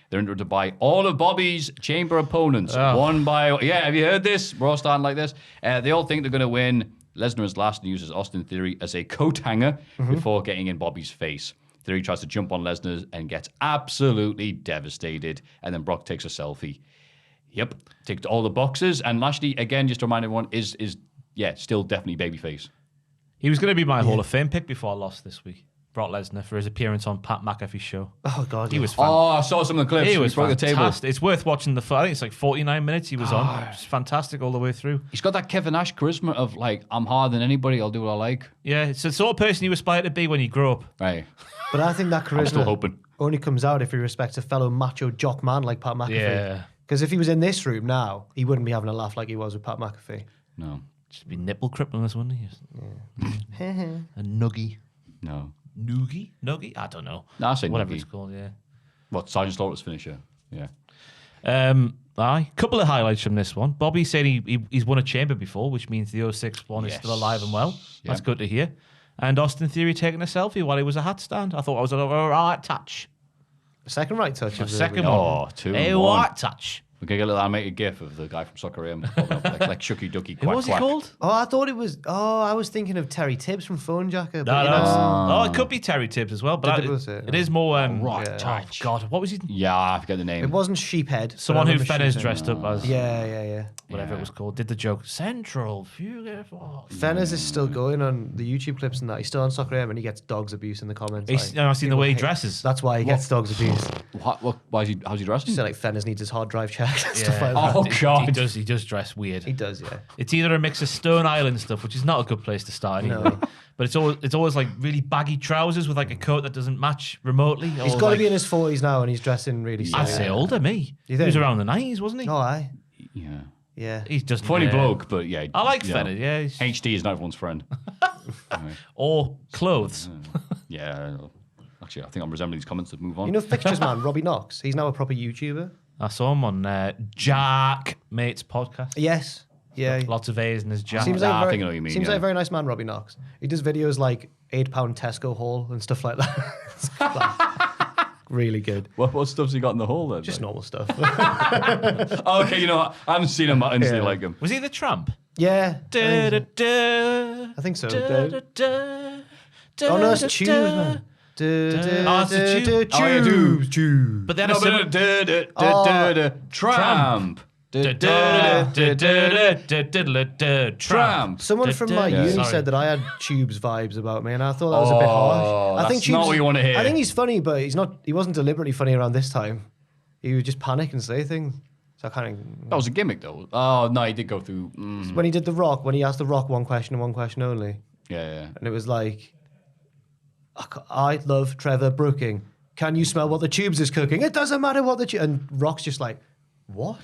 They're entered to buy all of Bobby's Chamber opponents, one by... Yeah, have you heard this? Raw starting like this. They all think they're going to win. Lesnar is last and uses Austin Theory as a coat hanger before getting in Bobby's face. Theory tries to jump on Lesnar and gets absolutely devastated. And then Brock takes a selfie. Yep, ticked all the boxes. And Lashley, again, just to remind everyone, is still definitely babyface.
He was going to be my Hall of Fame pick before I lost this week. Brock Lesnar for his appearance on Pat McAfee's show.
Oh, God.
He was
Oh, I saw some of the clips.
He was
broke the table.
fantastic. It's worth watching the. I think it's like 49 minutes he was on. It's fantastic all the way through.
He's got that Kevin Nash charisma of like, I'm harder than anybody. I'll do what I like.
Yeah, it's the sort of person you aspire to be when you grow up.
Right.
But I think that
I'm still
charisma
hoping.
only comes out if he respects a fellow macho jock man like Pat McAfee.
Yeah.
Because if he was in this room now, he wouldn't be having a laugh like he was with Pat McAfee.
No.
Just be nipple crippling us, wouldn't he? A nuggy.
No.
Noogie? Nuggy? I don't know.
No, I say
Whatever
nuggy.
it's called, yeah.
What, Sergeant Slaughter's finisher? Yeah.
Couple of highlights from this one. Bobby said he's won a chamber before, which means the 06 one is still alive and well. That's
Yeah.
good to hear. And Austin Theory taking a selfie while he was a hat stand. I thought I was a right touch.
Second right touch.
A
of the
second
week.
one.
Oh, 2
A
and 1.
white touch.
We're going to get a little animated gif of the guy from Soccer AM. like Shucky Ducky
Who
Quack
was he
Quack.
called?
Oh, I thought it was. Oh, I was thinking of Terry Tibbs from Phone Jacker.
No,
But, you know,
no. It could be Terry Tibbs as well, but
Did it was it?
it is more.
Right
Yeah.
touch.
God, what was he?
Yeah, I forget the name.
it wasn't Sheephead. but
Someone
I
who
remember
Fenner's
Sheephead.
dressed up as.
Yeah.
Whatever it was called. Did the joke. Central. Beautiful.
Fenner's is still going on the YouTube clips and that. He's still on Soccer AM and he gets dogs abuse in the comments.
I've seen the way he
people hate-
dresses.
That's why he gets dogs abuse.
Why is he? How's he dressed?
So like Fenner's needs his hard drive checked and stuff
Yeah.
like that.
Oh,
He
God.
He does dress weird.
He does, yeah.
It's either a mix of Stone Island stuff, which is not a good place to start anyway.
No.
But it's always like really baggy trousers with like a coat that doesn't match remotely.
He's
or
got to
like,
be in his 40s now and he's dressing really
I'd
silly.
say older, me.
You
He was
think?
around the 90s, wasn't he?
Oh, aye.
Yeah.
Yeah.
He's just
Funny bloke, but yeah.
I like
you
Fenner,
know,
yeah. he's-
HD is not everyone's friend. Anyway,
Or clothes.
yeah. Actually, I think I'm resembling these comments to move on.
You know Fixtures Man, Robbie Knox? He's now a proper YouTuber.
I saw him on Jack Mate's podcast.
Yes. Yeah.
Lots of A's in his Jack.
Seems
I
like,
think I know what you mean,
seems
yeah.
like a very nice man, Robbie Knox. He does videos like £8 Tesco haul and stuff like that. It's like really good.
What stuff's he got in the hole then?
Just normal stuff.
Okay, you know what? I haven't seen him. I instantly like him.
Was he the Tramp?
Yeah. I
I
think so.
Oh,
Oh no, it's Tubes, man.
Oh, it's the Tube.
Oh, yeah, Tubes.
Tube.
But then
No,
a similar...
Tramp. Tramp.
Someone from my uni
Sorry.
said that I had Tubes vibes about me, and I thought that was a bit harsh. I think
that's not what you want to hear.
I think he's funny, but he's not. He wasn't deliberately funny around this time. He would just panic and say things. So I kind
That was a gimmick, though. Oh, no, he did go through.
of when he did The Rock, when he asked The Rock one question and one question only,
Yeah.
and it was like, I love Trevor Brooking. Can you smell what the Tubes is cooking? It doesn't matter what the Tubes. And Rock's just like, what?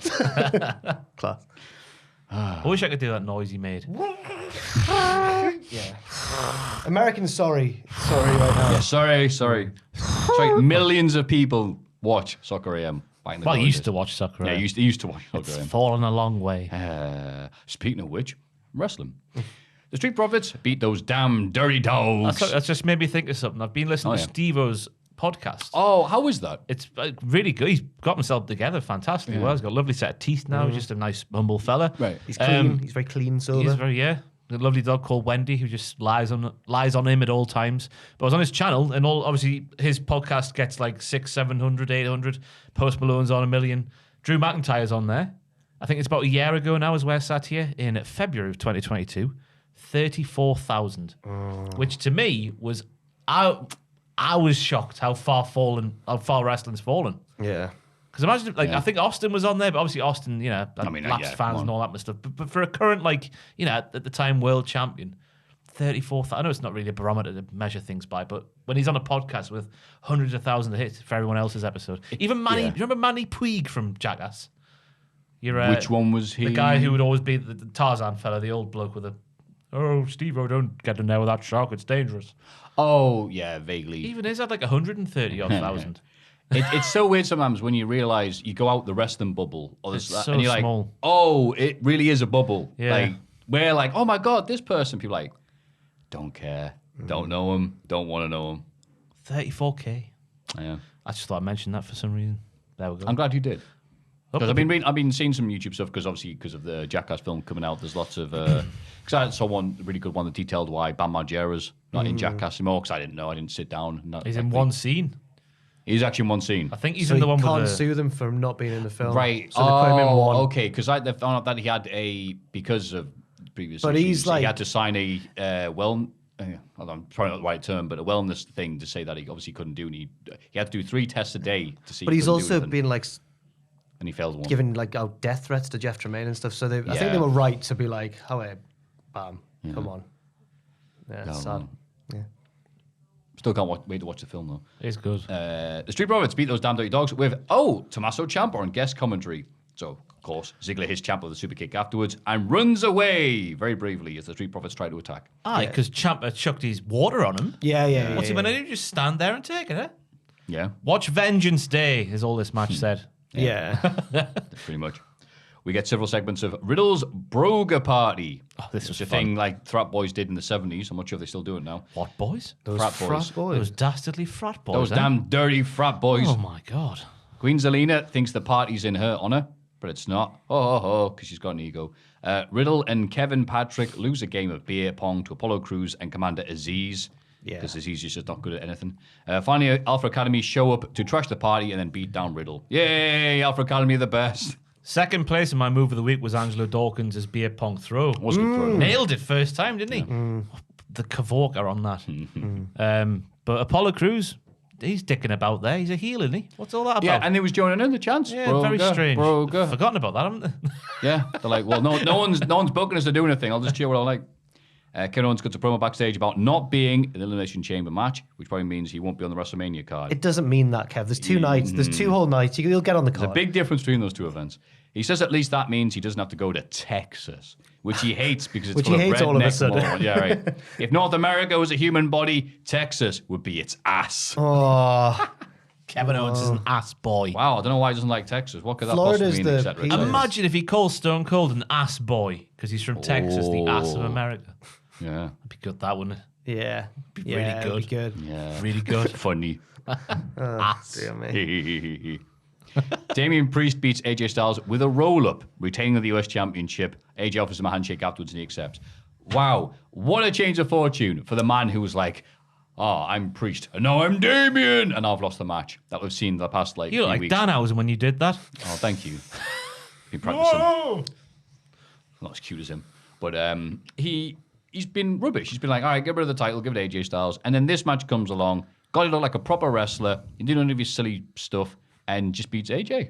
Class.
I wish I could do that noise he made.
Yeah. American sorry right now.
Yeah, sorry. Millions of people watch Soccer AM.
Well, I used to watch soccer.
Yeah, he used to watch Soccer
It's
AM.
fallen a long way.
Speaking of which, wrestling. The Street Profits beat those damn dirty dogs.
That's just made me think of something. I've been listening to Steve-O's podcast.
Oh, how is that?
It's really good. He's got himself together fantastically well. He's got a lovely set of teeth now. He's just a nice, humble fella.
Right.
He's clean. He's very clean, sober.
He's very, a lovely dog called Wendy who just lies on him at all times. But I was on his channel, and obviously his podcast gets like 600, 700, 800. Post Malone's on 1 million. Drew McIntyre's on there. I think it's about a year ago now, as we're sat here in February of 2022. 34,000, which to me was I was shocked how far wrestling's fallen.
Yeah.
Because imagine, I think Austin was on there, but obviously Austin, lapsed fans and all that stuff. But for a current, at the time world champion, 34,000. I know it's not really a barometer to measure things by, but when he's on a podcast with hundreds of thousands of hits for everyone else's episode, even Manny, do you remember Manny Puig from Jackass?
Which one was he?
The guy who would always be the Tarzan fella, the old bloke with Steve-O, don't get in there with that shark, it's dangerous.
Oh, yeah, vaguely.
Even his had like 130 odd thousand.
It's so weird sometimes when you realise you go out the wrestling bubble,
It's so
and you're
small.
like, oh, it really is a bubble.
Yeah.
Like, we're like, oh my God, this person. People are like, don't care, don't know him, don't want to know him.
34k.
Yeah.
I just thought I'd mention that for some reason. There we go.
I'm glad you did. Because I've been seeing some YouTube stuff because of the Jackass film coming out. There's lots of because I saw one really good one that detailed why Bam Margera's not in Jackass anymore. Because I didn't know, I didn't sit down.
He's in one scene.
He's actually in one scene.
I think he's
So
in the
he
one
can't
with the...
sue them for not being in the film.
Right.
So they put him in one.
Okay. Because they found out that he had because of previous
But
issues,
he's like-
he had to sign a I'm probably not the right term, but a wellness thing to say that he obviously couldn't do. And he had to do 3 tests a day to see.
But he's
he couldn't do
also
anything.
been like
And he failed one.
giving like out death threats to Jeff Tremaine and stuff. So I think
Yeah.
they were right to be like, oh, hey, bam, come on. Yeah,
Go
it's sad.
on.
Yeah.
Still can't wait to watch the film though.
It's good.
The Street Profits beat those damn dirty dogs with Tommaso Ciampa on guest commentary. So of course Ziggler hits Ciampa with a super kick afterwards and runs away very bravely as the Street Profits try to attack.
Because Ciampa chucked his water on him.
Yeah.
What's he going to do? Just stand there and take it, eh?
Yeah,
Watch Vengeance Day, is all this match said.
Yeah.
pretty much. We get several segments of Riddle's Broga Party.
Oh, this was
a
fun.
thing like Frat Boys did in the 70s. I'm not sure if they still do it now.
What boys?
Those
Frat boys.
Those dastardly frat boys.
Those
eh?
damn dirty frat boys.
Oh my god.
Queen Zelina thinks the party's in her honor, but it's not. Because she's got an ego. Riddle and Kevin Patrick lose a game of beer pong to Apollo Crews and Commander Aziz.
Yeah.
Because Aziz is just not good at anything. Finally, Alpha Academy show up to trash the party and then beat down Riddle. Yay, Alpha Academy are the best.
Second place in my move of the week was Angelo Dawkins' beer pong throw.
Was a good throw.
Nailed it first time, didn't he? The Kavorka on that. But Apollo Crews, he's dicking about there. He's a heel, isn't he? What's all that about?
Yeah, and they was joining in the chance.
Yeah, very strange.
Broga.
Forgotten about that, haven't they?
Yeah, they're like, well, no one's booking us to do anything. I'll just cheer what I like. Kevin Owens cuts a promo backstage about not being in the Elimination Chamber match, which probably means he won't be on the WrestleMania card.
It doesn't mean that, Kev. There's 2 nights. There's 2 whole nights. You'll get on the
There's a
card.
big difference between those 2 events. He says at least that means he doesn't have to go to Texas, which he hates because it's
Which
full
he
of
hates all of a
redneck
sudden.
morons. Yeah, right. If North America was a human body, Texas would be its ass.
Oh,
Kevin Owens is an ass boy.
Wow, I don't know why he doesn't like Texas. What could that
Florida's
possibly mean,
the
et cetera, et
penis.
cetera.
Imagine if he calls Stone Cold an ass boy because he's from Texas, the ass of America.
Yeah.
That'd be good, that wouldn't it?
Yeah.
Really
Yeah, it'd be
good.
good.
Yeah.
Really good.
Funny.
Dear me.
Damian Priest beats AJ Styles with a roll-up, retaining the US Championship. AJ offers him a handshake afterwards and he accepts. Wow, what a change of fortune for the man who was like, oh, I'm Priest, and now I'm Damian, and I've lost the match that we've seen the past
You
few
look like
weeks.
Danhausen when you did that.
Oh, thank you. Been practicing. Not as cute as him, but he's been rubbish. He's been like, all right, get rid of the title, give it AJ Styles, and then this match comes along. Got to look like a proper wrestler. He did none of his silly stuff and just beats AJ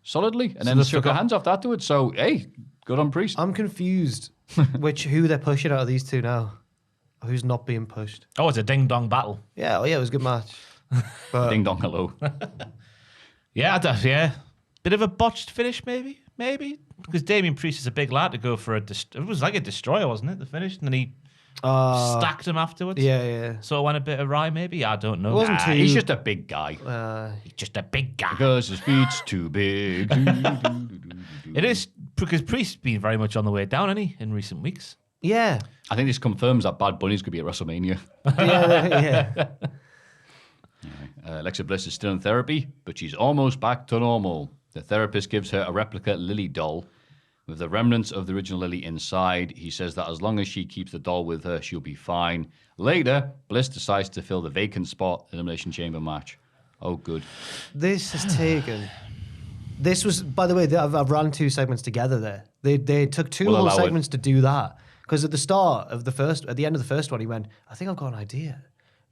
solidly, and then
they
shook their hands off afterwards. So hey, good on Priest.
I'm confused who they're pushing out of these two now. Who's not being pushed?
Oh, it's a ding-dong battle.
Yeah, it was a good match. But
Ding dong hello.
Yeah. Bit of a botched finish, maybe. Because Damian Priest is a big lad to go for it was like a destroyer, wasn't it, the finish? And then he stacked him afterwards.
yeah.
So it went a bit awry, maybe? I don't know.
It wasn't too...
He's just a big guy.
He's just a big guy.
Because his feet's too big.
It is, because Priest's been very much on the way down, hasn't he, in recent weeks?
Yeah.
I think this confirms that Bad Bunny's going to be at WrestleMania.
Yeah.
Alexa Bliss is still in therapy, but she's almost back to normal. The therapist gives her a replica Lily doll with the remnants of the original Lily inside. He says that as long as she keeps the doll with her, she'll be fine. Later, Bliss decides to fill the vacant spot in the Elimination Chamber match. Oh, good.
This has taken... This was, by the way, I've ran 2 segments together there. They took 2
We'll
whole
allow it.
segments to do that. Because at the end of the first one, he went, I think I've got an idea.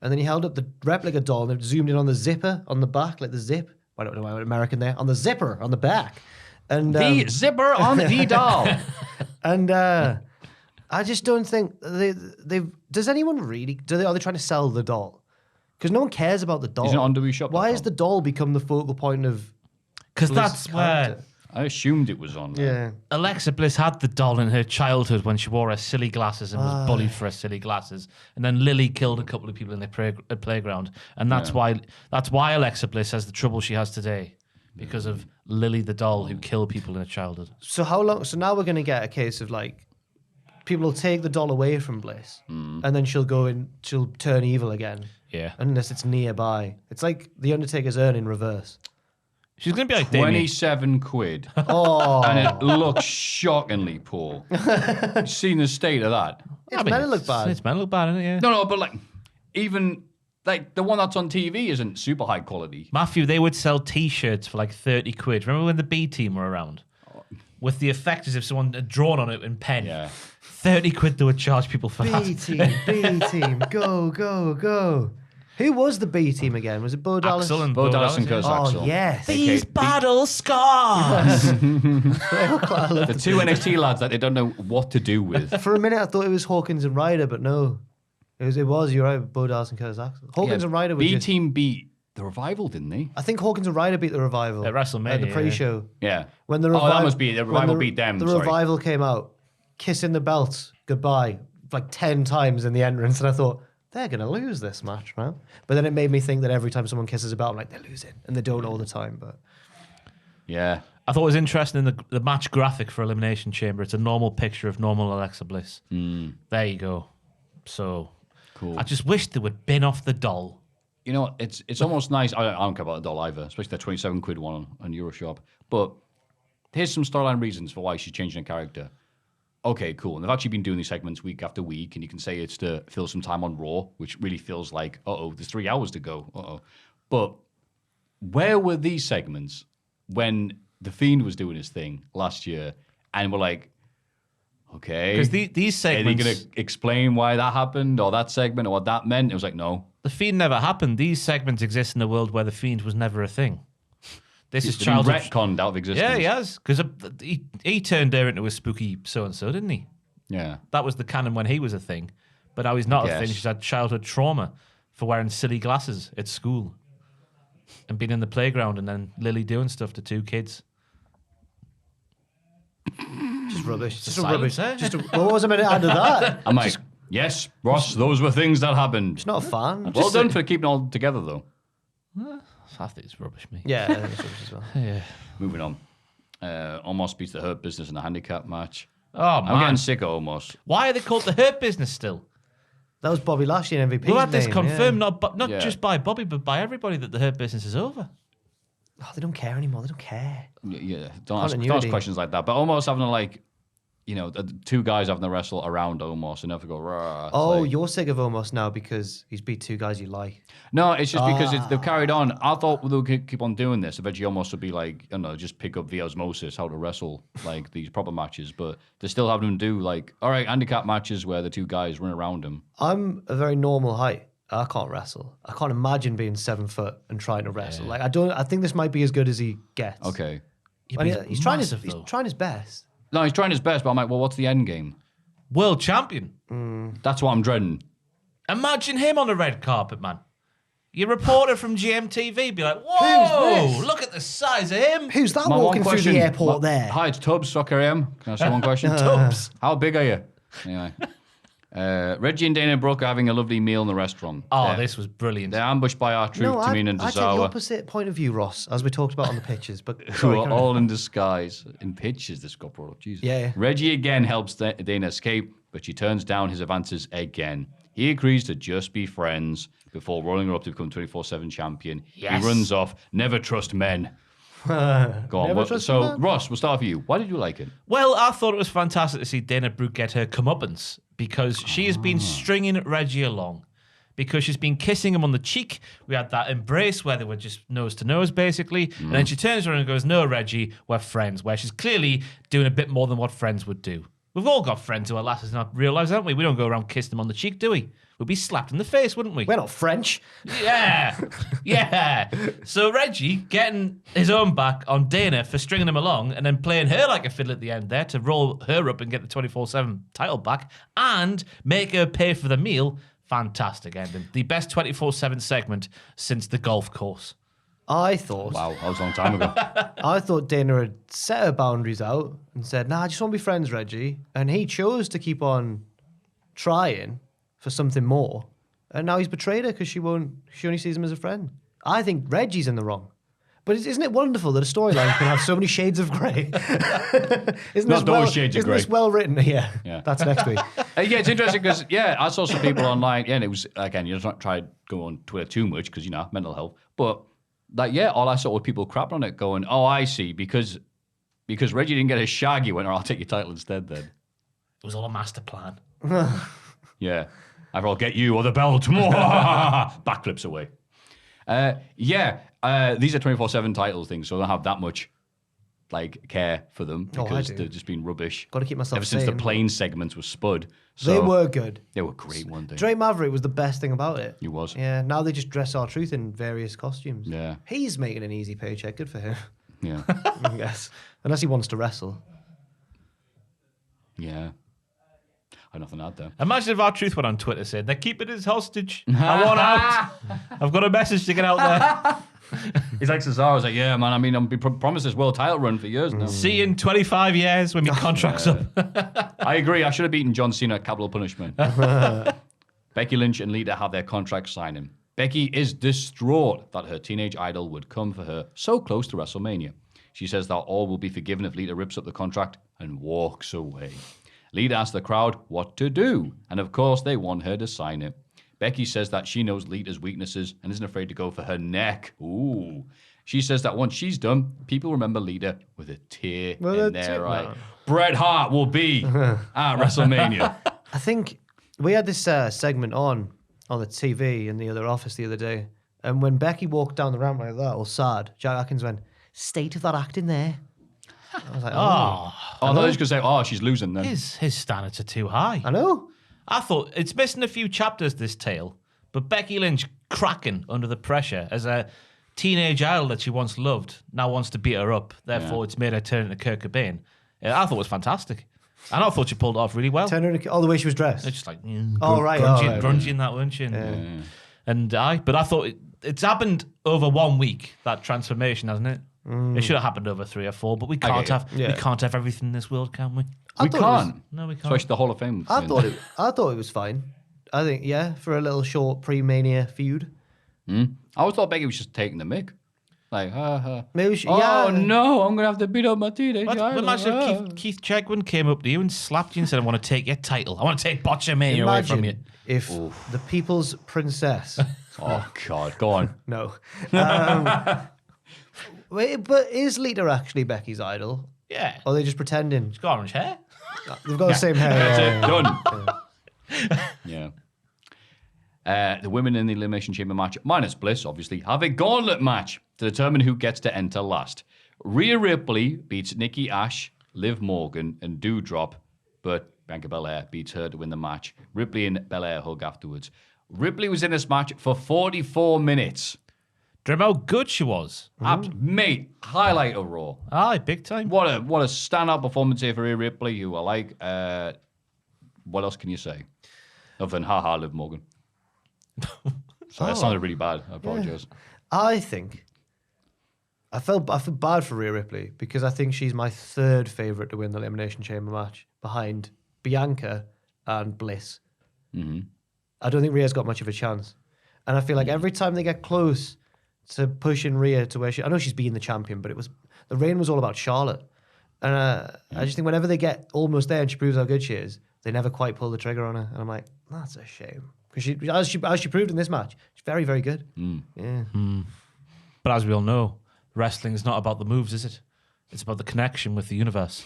And then he held up the replica doll and it zoomed in on the zipper on the back, like the zip. I don't know why I went American there. On the zipper on the back. And
The zipper on the doll.
and I just don't think they does anyone really, are they trying to sell the doll? Because no one cares about the doll.
Isn't it on WeShop.com?
Why has the doll become the focal point of
Because
Bliss'
that's where
character?
I assumed it was on.
Yeah.
Alexa Bliss had the doll in her childhood when she wore her silly glasses and was bullied for her silly glasses. And then Lily killed a couple of people in the playground. And that's why Alexa Bliss has the trouble she has today. Because of Lily the doll who killed people in her childhood.
So how long? So now we're going to get a case of like, people will take the doll away from Bliss, and then she'll turn evil again.
Yeah.
Unless it's nearby. It's like the Undertaker's urn in reverse.
She's going to be like Damian.
27 quid.
Oh,
And it looks shockingly poor. You've seen the state of that.
it's meant to look bad.
It's meant to look bad, isn't it? Yeah.
No, but like, even like the one that's on TV isn't super high quality.
Maffew, they would sell T-shirts for like 30 quid. Remember when the B team were around? With the effect as if someone had drawn on it in pen.
Yeah.
30 quid they would charge people for
B team, go, go, go. Who was the B team again? Was it Bo Dallas?
Axel and
Bo
Bo
Dallas and
Dallas,
Kurt
yeah.
Axel.
Oh, yes.
These battle scars.
The 2 NXT lads that they don't know what to do with.
For a minute, I thought it was Hawkins and Ryder, but no. It was, you're right, Bo Dallas and Curtis Axel. Hawkins and Ryder were
B
just...
team beat the Revival, didn't they?
I think Hawkins and Ryder beat the Revival.
At WrestleMania,
the pre-show.
Yeah.
When the
that must be the
when
Revival beat them.
The
sorry.
Revival came out, kissing the belts goodbye, like 10 times in the entrance, and I thought, they're going to lose this match, man. But then it made me think that every time someone kisses a belt, I'm like, they're losing. And they don't all the time, but...
Yeah.
I thought it was interesting in the match graphic for Elimination Chamber. It's a normal picture of normal Alexa Bliss. There you go. So,
Cool.
I just wish they would bin off the doll.
You know, it's almost nice. I don't care about the doll either, especially that 27 quid one on Euroshop. But here's some storyline reasons for why she's changing her character. Okay, cool. And they've actually been doing these segments week after week, and you can say it's to fill some time on Raw, which really feels like, there's 3 hours to go. But where were these segments when The Fiend was doing his thing last year, and we're like, okay.
Because these segments...
Are they going to explain why that happened, or that segment, or what that meant? It was like, no.
The Fiend never happened. These segments exist in a world where the Fiend was never a thing. This is
It's been
childhood...
retconned out of existence.
Yeah, he has. Because he turned her into a spooky so-and-so, didn't he?
Yeah.
That was the canon when he was a thing. But now he's not a
Yes.
thing. She's had childhood trauma for wearing silly glasses at school and being in the playground and then Lily doing stuff to 2 kids.
Just rubbish. Just
silence,
rubbish.
eh?
What was I meant to add to that?
I'm like, yes, Ross, those were things that happened.
It's not a fan.
Well done for keeping it all together, though.
I think it's rubbish, me.
Yeah, I think it's rubbish as well.
Yeah.
Moving on. Almost beats the Hurt Business in a handicap match.
Oh,
I'm
man.
getting sick of Almost.
Why are they called the Hurt Business still?
That was Bobby Lashley in MVP.
We had this
name,
confirmed
yeah.
not
Yeah.
just by Bobby, but by everybody that the Hurt Business is over.
Oh, they don't care anymore. They don't care.
Yeah, don't ask
Continuity.
questions like that. But almost having to like, the two guys having to wrestle around almost and never go, rah. It's
Oh,
like-
you're sick of Omos now because he's beat two guys you like.
No, it's just because they've carried on. I thought they would keep on doing this. Eventually, almost would be like, just pick up via osmosis how to wrestle like these proper matches. But they're still having them do like, all right, handicap matches where the two guys run around them.
I'm a very normal height. I can't wrestle. I can't imagine being 7 foot and trying to wrestle. Like I think this might be as good as he gets.
Okay.
And he's trying
massive,
he's
though.
trying his best.
No, he's trying his best, but I'm like, well, what's the end game?
World champion.
That's what I'm dreading.
Imagine him on the red carpet, man. Your reporter from GMTV be like, whoa,
Who's this?
look at the size of him.
Who's that
My one
walking through
question-
the airport there?
Hi, it's Tubbs, Soccer AM. Can I ask you one question?
Tubbs.
How big are you? Anyway. Reggie and Dana Brooke are having a lovely meal in the restaurant.
Oh, this was brilliant.
They're ambushed by our truth, Tamina and
I take the
Tozawa,
opposite point of view, Ross, as we talked about on the pitches. But
who
sorry,
are
carry on.
all in disguise. In pitches, this got brought up. Jesus.
Yeah.
Reggie again helps Dana escape, but she turns down his advances again. He agrees to just be friends before rolling her up to become 24/7 champion.
Yes.
He runs off. Never trust men. Go on.
Never trust
So,
men.
Ross, we'll start with you. Why did you like it?
Well, I thought it was fantastic to see Dana Brooke get her comeuppance because she has been stringing Reggie along. Because she's been kissing him on the cheek. We had that embrace where they were just nose to nose, basically. And then she turns around and goes, no, Reggie, we're friends. Where she's clearly doing a bit more than what friends would do. We've all got friends who are lasses in real lives, haven't we? We don't go around kissing them on the cheek, do we? We'd be slapped in the face, wouldn't we?
We're not French.
Yeah, yeah. So Reggie getting his own back on Dana for stringing him along and then playing her like a fiddle at the end there to roll her up and get the 24/7 title back and make her pay for the meal. Fantastic ending. The best 24/7 segment since the golf course.
I thought.
Wow, that was a long time ago.
I thought Dana had set her boundaries out and said, "Nah, I just want to be friends, Reggie." And he chose to keep on trying for something more. And now he's betrayed her because she only sees him as a friend. I think Reggie's in the wrong. But isn't it wonderful that a storyline can have so many shades of grey? Isn't
Not those shades of
isn't
grey.
this well written? Yeah,
Yeah.
that's next week.
Yeah, it's interesting because, I saw some people online, and it was, again, you just not try to go on Twitter too much because, mental health. But, all I saw was people crapping on it going, oh, I see, because Reggie didn't get a shag, he went, I'll take your title instead then.
It was all a master plan.
Yeah. Either I'll get you or the belt. Backflips away. These are 24/7 titles things, so I don't have that much care for them
Oh, I
because
do.
they've just been rubbish.
Got to keep myself
Ever since the
sane.
plane segments were spud. So
They were good.
They were great one day.
Drake Maverick was the best thing about it.
He was.
Yeah, now they just dress our truth in various costumes.
Yeah.
He's making an easy paycheck. Good for him,
Yeah.
I guess. Unless he wants to wrestle.
Yeah. I have nothing to add there.
Imagine if our truth went on Twitter saying, they're keeping us hostage. I want out. I've got a message to get out there.
He's like Cesaro's like, yeah, man, I mean, I've been promised this world title run for years now.
See you in 25 years when my contract's up.
I agree. I should have beaten John Cena at Capital Punishment. Becky Lynch and Lita have their contract signing. Becky is distraught that her teenage idol would come for her so close to WrestleMania. She says that all will be forgiven if Lita rips up the contract and walks away. Lita asks the crowd what to do, and of course they want her to sign it. Becky says that she knows Lita's weaknesses and isn't afraid to go for her neck. Ooh. She says that once she's done, people remember Lita with a tear in their eye. Bret Hart will be at WrestleMania.
I think we had this segment on the TV in the other office the other day, and when Becky walked down the ramp like that, all sad, Jack Atkins went, "State of that acting there." I was like,
Oh,
Oh, I thought he was going to say, oh, she's losing then.
his standards are too high.
I know.
I thought it's missing a few chapters, this tale, but Becky Lynch cracking under the pressure as a teenage idol that she once loved now wants to beat her up. Therefore, it's made her turn into Kurt Cobain. I thought it was fantastic. And I thought she pulled it off really well.
Turn her all the way she was dressed.
It's just like,
right.
grungy in that, weren't she? But I thought it's happened over 1 week, that transformation, hasn't it? It should have happened over 3 or 4, but we can't have everything in this world, can we?
We can't.
No, we can't.
Especially the Hall of Fame.
I thought it was fine. I think, for a little short pre-Mania feud.
I always thought Becky was just taking the mick. Like,
Maybe she,
oh
yeah.
no, I'm gonna have to beat up my teenage
What,
idol.
imagine if Keith Chegwin came up to you and slapped you and said, I want to take your title. I want to take Botchamania away from you.
Imagine if the People's Princess.
Oh God, go on.
No. Wait, but is Lita actually Becky's idol?
Yeah.
Or are they just pretending?
She's got orange hair.
They've got the same hair.
That's it, done. Yeah. The women in the Elimination Chamber match, minus Bliss, obviously, have a gauntlet match to determine who gets to enter last. Rhea Ripley beats Nikki Ash, Liv Morgan, and Doudrop, but Bianca Belair beats her to win the match. Ripley and Belair hug afterwards. Ripley was in this match for 44 minutes.
Do you remember how good she was?
Mate, highlight of Raw.
Aye, big time.
What a standout performance here for Rhea Ripley, who I like. What else can you say? Other than haha, Liv Morgan. Sorry, that sounded really bad. I apologize.
I think I feel bad for Rhea Ripley because I think she's my third favourite to win the Elimination Chamber match behind Bianca and Bliss.
Mm-hmm.
I don't think Rhea's got much of a chance. And I feel like every time they get close to pushing Rhea to where I know she's been the champion, but the reign was all about Charlotte. And I just think whenever they get almost there and she proves how good she is, they never quite pull the trigger on her. And I'm like, that's a shame. Because as she proved in this match, she's very, very good. Yeah.
But as we all know, wrestling is not about the moves, is it? It's about the connection with the universe.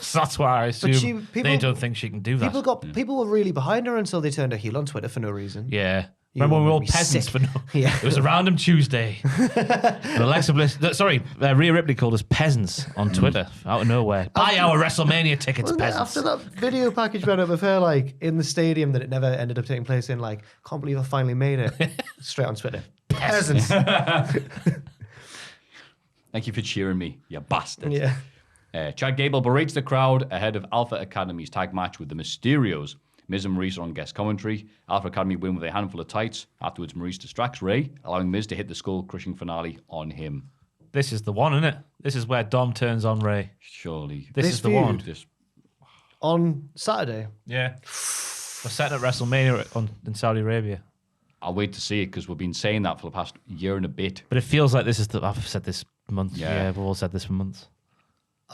So that's why I assume they don't think she can do that.
People were really behind her until they turned her heel on Twitter for no reason.
Yeah. Remember when we were all peasants for no...
Yeah.
It was a random Tuesday. And Alexa Bliss... Rhea Ripley called us peasants on Twitter out of nowhere. Buy our WrestleMania tickets, peasants.
After that video package went up of her like in the stadium that it never ended up taking place in, like, can't believe I finally made it. Straight on Twitter. Peasants.
Thank you for cheering me, you bastard.
Yeah.
Chad Gable berates the crowd ahead of Alpha Academy's tag match with the Mysterios. Miz and Maurice are on guest commentary. Alpha Academy win with a handful of tights. Afterwards, Maurice distracts Ray, allowing Miz to hit the skull-crushing finale on him.
This is the one, isn't it? This is where Dom turns on Ray.
Surely.
This is the one.
On Saturday.
Yeah. We're setting at WrestleMania in Saudi Arabia.
I'll wait to see it because we've been saying that for the past year and a bit.
But it feels like this is I've said this months.
Yeah,
we've all said this for months.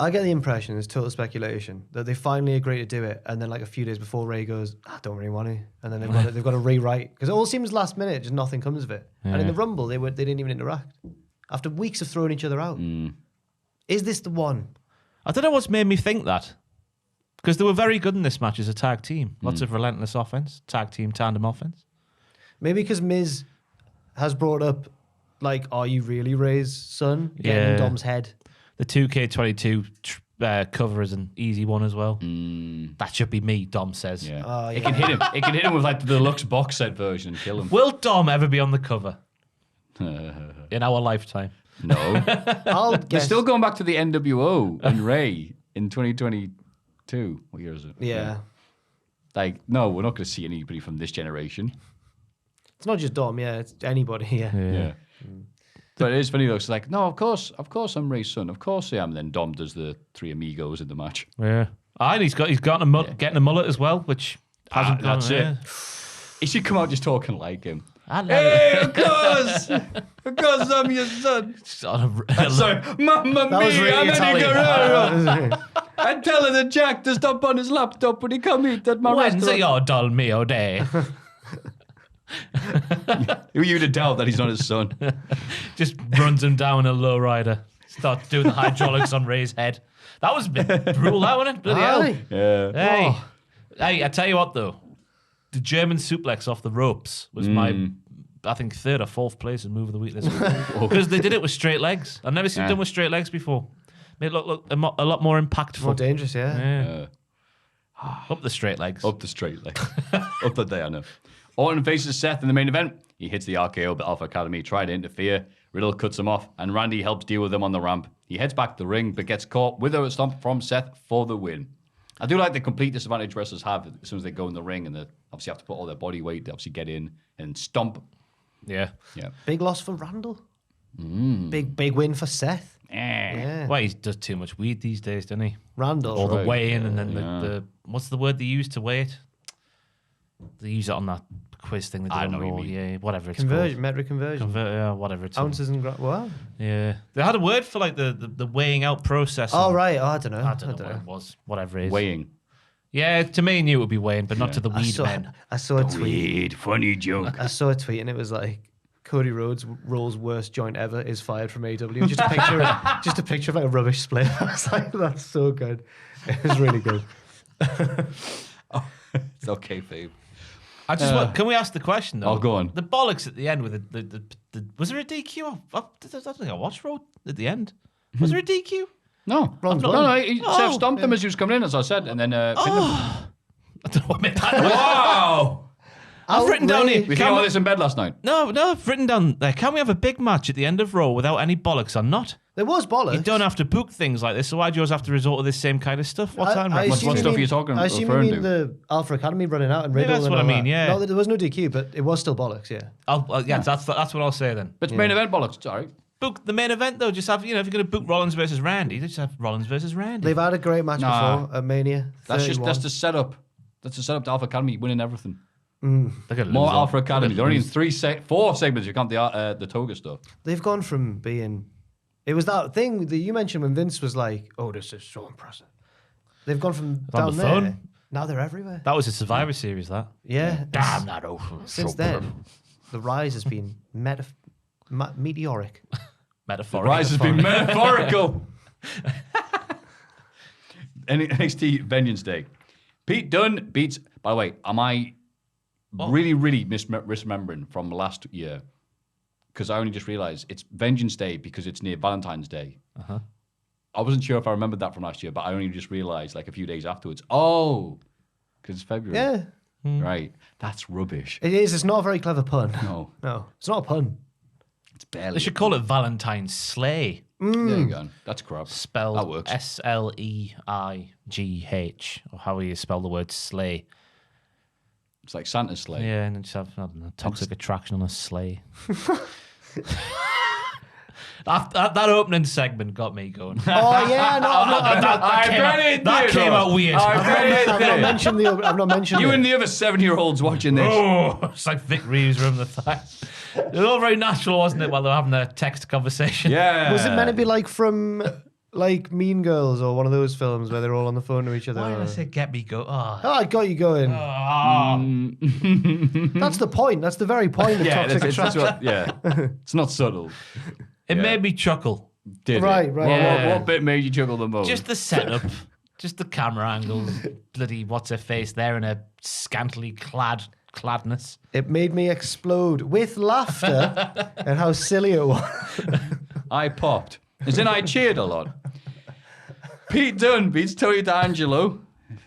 I get the impression, it's total speculation, that they finally agree to do it, and then like a few days before Ray goes, I don't really want to, and then they've got to rewrite because it all seems last minute, just nothing comes of it.
Yeah.
And in the Rumble, they didn't even interact after weeks of throwing each other out. Is this the one?
I don't know what's made me think that, because they were very good in this match as a tag team. Lots of relentless offense, tag team tandem offense.
Maybe because Miz has brought up, like, are you really Ray's son? Getting in Dom's head.
The 2K22 cover is an easy one as well. That should be me, Dom says.
Yeah. It can hit him. It can hit him with like the deluxe box set version and kill him.
Will Dom ever be on the cover in our lifetime?
No.
I'll
They're
guess.
still going back to the NWO and Ray in 2022. What year is it?
Yeah.
Like, no, we're not going to see anybody from this generation.
It's not just Dom, yeah. It's anybody, yeah.
Yeah. But it is funny though. It's like, no, of course I'm Ray's son. Of course I am. And then Dom does the three amigos in the match.
Yeah. And he's got getting a mullet as well, which hasn't gone.
That's it. He should come out just talking like him.
Hey,
of course I'm your son. Sorry, Mamma
That was
mia,
really
I'm Eddie
Italian.
Guerrero. I'm telling the Jack to stop on his laptop when he come eat at my
When's
restaurant.
your dol mio day?
Who you to doubt that he's not his son?
Just runs him down a lowrider. Start doing the hydraulics on Ray's head. That was a bit brutal, that wasn't it? Bloody hell.
Aye.
Yeah.
Hey, I tell you what though, the German suplex off the ropes was my, I think, third or fourth place in move of the week this week because they did it with straight legs. I've never seen it done with straight legs before. Made it look a lot more impactful.
More dangerous,
Yeah. Up the straight legs.
Up the straight leg. Up the day, I know. Orton faces Seth in the main event. He hits the RKO, but Alpha Academy try to interfere. Riddle cuts him off, and Randy helps deal with him on the ramp. He heads back to the ring, but gets caught with a stomp from Seth for the win. I do like the complete disadvantage wrestlers have as soon as they go in the ring, and they obviously have to put all their body weight to obviously get in and stomp.
Yeah.
Big loss for Randall. Big win for Seth. Yeah.
Well, he does too much weed these days, doesn't he?
Randall.
All the weigh in and then the what's the word they use to weigh it? They use it on that quiz thing they do
I
on
know what you
Raw.
mean.
Yeah, whatever it's
Conversion, metric conversion.
called. Whatever it's called.
Ounces and what?
Yeah. They had a word for like the weighing out process.
Oh, right. Oh, I don't know.
I don't know what it was. Whatever it is.
Weighing.
Yeah, to me, I knew it would be weighing, but not to the weed men.
I saw a tweet.
Weird, funny joke.
I saw a tweet and it was like, Cody Rhodes' Raw's worst joint ever is fired from AEW. Just a picture of like a rubbish split. I was like, that's so good. It was really good.
It's okay, Fabe.
I just want, can we ask the question though?
Oh, go on.
The bollocks at the end with the was there a DQ? I don't think I watched Raw at the end. Was there a DQ?
No, he self-stomped him as he was coming in, as I said, and then...
I don't know what made that.
Wow!
I've written down here.
We think all this in bed last night.
No, I've written down there. Can we have a big match at the end of Raw without any bollocks or not?
There was bollocks.
You don't have to book things like this, so why do you always have to resort to this same kind of stuff? What's that?
What stuff are you talking
I assume you
referring
mean
to?
the Alpha Academy running out and
Yeah,
Riddle
that's
and
what I
all
mean,
that.
yeah.
No, there was no DQ, but it was still bollocks, yeah.
That's what I'll say then.
But it's main event bollocks, sorry.
Book the main event though. Just have, if you're going to book Rollins versus Randy, just have Rollins versus Randy.
They've had a great match before at Mania.
That's
31.
that's the setup. That's the setup to Alpha Academy winning everything.
They're gonna
More
lose
Alpha
all.
Academy. They're only in 4 segments. You count the Toga stuff.
They've gone from being... It was that thing that you mentioned when Vince was like, oh, this is so impressive. They've gone from
On
down
the
there.
phone?
Now they're everywhere.
That was a Survivor Series. That.
Yeah.
Damn that old.
Since then, the rise has been meteoric.
Metaphorical.
Rise has been metaphorical. NXT Vengeance Day. Pete Dunne beats... By the way, am I really misremembering from last year? Because I only just realised it's Vengeance Day because it's near Valentine's Day.
Uh-huh.
I wasn't sure if I remembered that from last year, but I only just realised like a few days afterwards. Oh, because it's February.
Yeah.
Right. That's rubbish.
It is. It's not a very clever pun.
No.
No. It's not a pun.
It's barely.
They should call it Valentine's Slay.
There you go. That's crap. That
Spelled
works.
SLEIGH, or how you spell the word slay.
It's like Santa's sleigh.
Yeah, and then just have, I don't know, toxic attraction on a sleigh. that opening segment got me going.
Oh, yeah. No,
That came out weird.
I've not mentioned
You
it.
and the other 7-year-olds watching this.
Oh, it's like Vic Reeves room the thighs. It was all very natural, wasn't it, while they were having a text conversation?
Yeah.
Was it meant to be like from like Mean Girls or one of those films where they're all on the phone to each other?
Why did I say get me go? Oh.
Oh, I got you going. That's the point. That's the very point of toxic attraction.
It's not subtle.
It made me chuckle.
Did
Right.
it?
Yeah.
What bit made you chuckle the most?
Just the setup, just the camera angles, bloody what's her face there in a scantily cladness.
It made me explode with laughter at how silly it was.
I popped. As in, I cheered a lot. Pete Dunne beats Tony D'Angelo,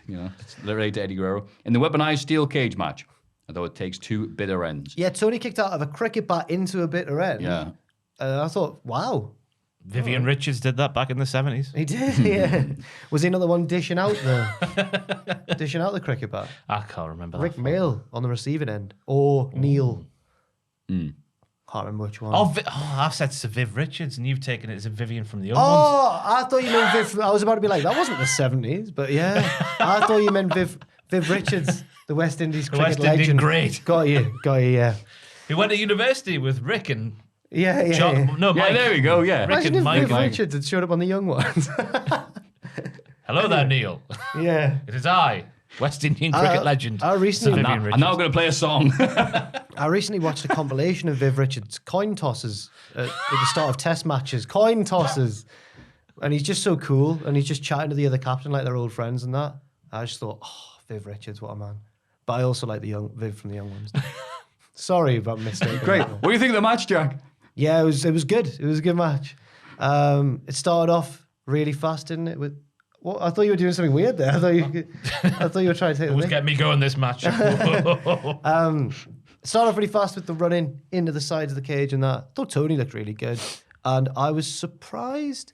it's related to Eddie Guerrero, in the weaponized steel cage match, although it takes 2 bitter ends.
Yeah, Tony kicked out of a cricket bat into a bitter end.
Yeah.
I thought, wow.
Vivian Richards did that back in the 70s.
He did, yeah. Was he another one dishing out the cricket bat?
I can't remember
Rick
that.
Mail on the receiving end. Or Neil. Can't remember which one.
I've said Sir Viv Richards, and you've taken it as a Vivian from the Young Ones.
Oh, I thought you meant Viv. I was about to be like, that wasn't the 70s, but yeah. I thought you meant Viv Richards, the West Indies cricket
West Indian
legend.
great.
Got you, yeah.
He went to university with Rick and
Yeah.
John. No, Mike.
Yeah, there we go, yeah.
Rick
Imagine
and
if
Mike.
Viv Richards had showed up on the Young Ones.
Hello there, Neil.
Yeah.
It is I, West Indian cricket legend.
I recently-
Sir Vivian
I'm
Richards.
now going to play a song.
I recently watched a compilation of Viv Richards' coin tosses at the start of test matches. Coin tosses. And he's just so cool. And he's just chatting to the other captain like they're old friends and that. I just thought, Viv Richards, what a man. But I also like the young Viv from the Young Ones. Sorry about mistaking.
Great.
that.
What do you think of the match, Jack?
Yeah, it was good. It was a good match. It started off really fast, didn't it? I thought you were doing something weird there. I thought you were trying to take the
Who's
mic.
getting me going this match?
Started off really fast with the running into the sides of the cage and that. I thought Tony looked really good. And I was surprised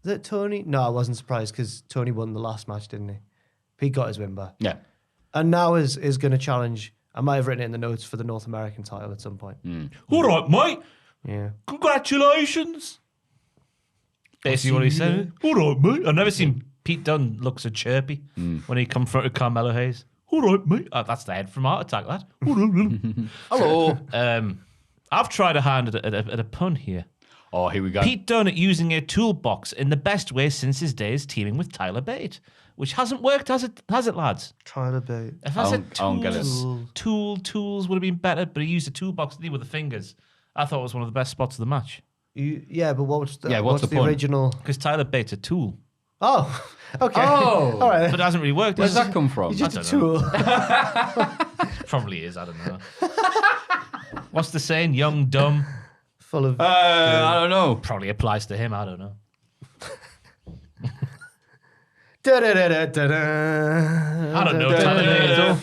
that Tony... No, I wasn't surprised because Tony won the last match, didn't he? He got his win back.
Yeah.
And now is going to challenge... I might have written it in the notes for the North American title at some point.
All right, mate.
Yeah.
Congratulations. Basically what he said. All right, mate. I've never seen Pete Dunne look so chirpy when he confronted Carmelo Hayes. All right, mate. That's the head from Heart Attack, that.
Hello.
I've tried a hand at a pun here.
Oh, here we go.
Pete Dunne using a toolbox in the best way since his days teaming with Tyler Bate, which hasn't worked, has it, lads?
Tyler Bate.
If I said
I don't get it.
tools would have been better, but he used a toolbox didn't he, with the fingers. I thought it was one of the best spots of the match.
Yeah, but what's the
pun?
original?
Because Tyler Bate's a tool.
Oh, okay.
Oh.
All right.
But it hasn't really worked.
Where's that come from?
He's just a
I don't
tool.
Probably is, I don't know. What's the saying? Young, dumb.
Full of.
I don't know.
Probably applies to him, I don't know. I don't know. Tyler Bate at all.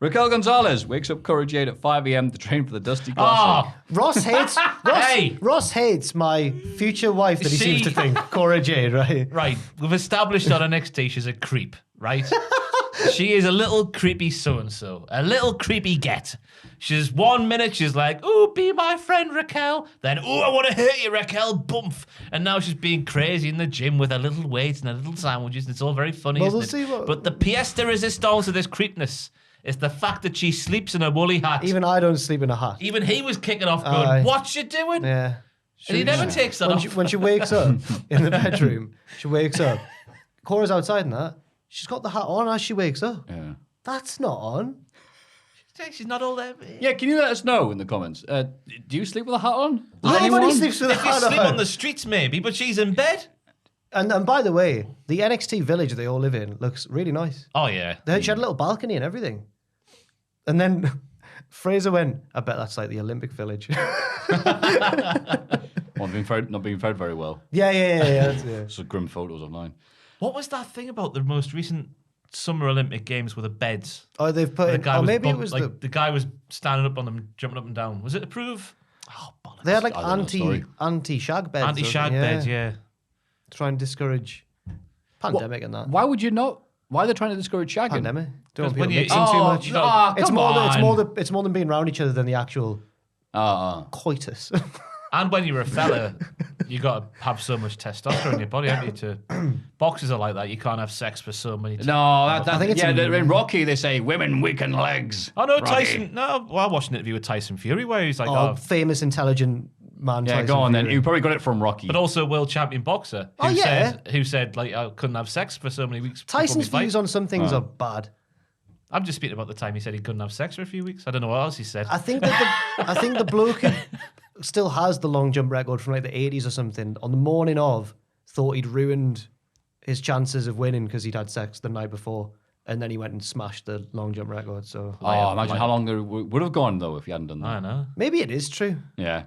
Raquel Gonzalez wakes up Courage 8 at 5 a.m. to train for the Dusty Classic.
Ross hates.
Hey!
Ross hates my future wife that he
She-
seems to think Cora Jade, right?
Right, we've established on NXT she's a creep, right? She is a little creepy so-and-so, a little creepy get. She's 1 minute, she's like, ooh, be my friend, Raquel. Then, ooh, I want to hurt you, Raquel, bump. And now she's being crazy in the gym with her little weights and her little sandwiches, and it's all very funny,
Well,
isn't
we'll
it?
see what-
But the pièce de résistance of this creepness is the fact that she sleeps in a woolly hat.
Even I don't sleep in a hat.
Even he was kicking off going,
Aye.
what you doing?
Yeah.
And he never takes that
When
off.
when she wakes up in the bedroom, she wakes up. Cora's outside and that. She's got the hat on as she wakes up.
Yeah.
That's not on.
She's not all there.
Yeah, can you let us know in the comments? Do you sleep with a hat on? Does
Nobody
anyone?
sleeps with a
If you
hat
sleep
on.
on the streets, maybe, but she's in bed.
And by the way, the NXT village they all live in looks really nice.
Oh, yeah.
She had a little balcony and everything. And then Fraser went, I bet that's like the Olympic village.
Well, not being fed very well.
Yeah.
Some grim photos online.
What was that thing about the most recent Summer Olympic Games with the beds?
Oh, they've put
The
in,
guy was
maybe it
bumped-
was
like the guy was standing up on them, jumping up and down. Was it approve? Oh, bollocks.
they had like
I don't know the story.
anti-shag beds.
Anti-shag beds, yeah.
Try and discourage pandemic and that.
Why would you not? Why are they trying to discourage shagging?
Pandemic. Don't want
When
people
you-
mixing too much.
no,
It's
come
more,
on.
it's more than being around each other than the actual coitus.
And when you're a fella, you got to have so much testosterone in your body, haven't you? Boxers are like that. You can't have sex for so many times.
No,
I think it's
in Rocky they say women weaken legs.
Oh, no,
Rocky.
Tyson. No, well, I watched an interview with Tyson Fury where he's like,
Oh, famous, intelligent man.
Yeah,
Tyson
go on then.
Fury.
You probably got it from Rocky.
but also a world champion boxer
Oh, yeah.
who said like I couldn't have sex for so many weeks. before
Tyson's
my fight.
views on some things are bad.
I'm just speaking about the time he said he couldn't have sex for a few weeks. I don't know what else he said.
I think the bloke who still has the long jump record from like the 80s or something, on the morning of, thought he'd ruined his chances of winning because he'd had sex the night before, and then he went and smashed the long jump record. So
imagine how long it would have gone though if you hadn't done that.
I know.
maybe it is true.
Yeah.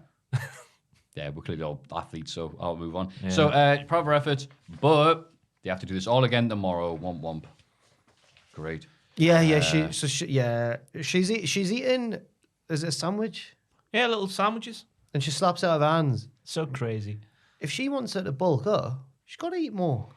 Yeah, we're clearly all athletes, so I'll move on. So, proud of our efforts, but they have to do this all again tomorrow. Womp womp. Great.
Yeah. She's eating. Is it a sandwich?
Yeah, little sandwiches.
And she slaps it out of her hands.
So crazy.
If she wants her to bulk up, she's got to eat more.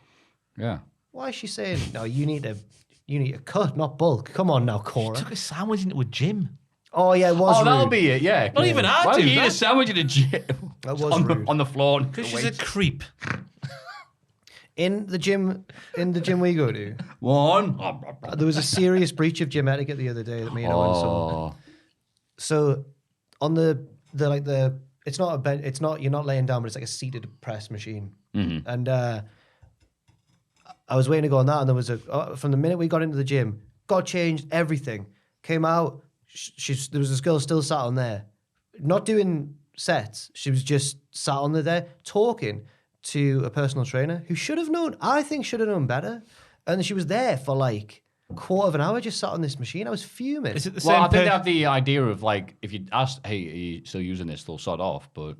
Yeah.
Why is she saying no? You need to cut, not bulk. Come on now, Cora.
Took a sandwich into a gym.
Oh yeah, it was.
Oh, that'll
rude.
be it. Yeah.
Not even I
Why would
do
you eat a
that.
sandwich in a gym?
That was
on
rude.
the floor.
Because she's a creep.
In the gym we go to.
One.
There was a serious breach of gym etiquette the other day that me and Owen saw. So on the it's not a bench, it's not, you're not laying down, but it's like a seated press machine.
Mm-hmm.
And I was waiting to go on that, and there was from the minute we got into the gym, got changed, everything came out. There was this girl still sat on there, not doing sets. She was just sat on there talking to a personal trainer who should have known. I think should have known better. And she was there for like a quarter of an hour, just sat on this machine. I was fuming.
Is it the
Well,
same
I think they
per-
have the idea of like, if you asked, hey, are you still using this? They'll sod off, but...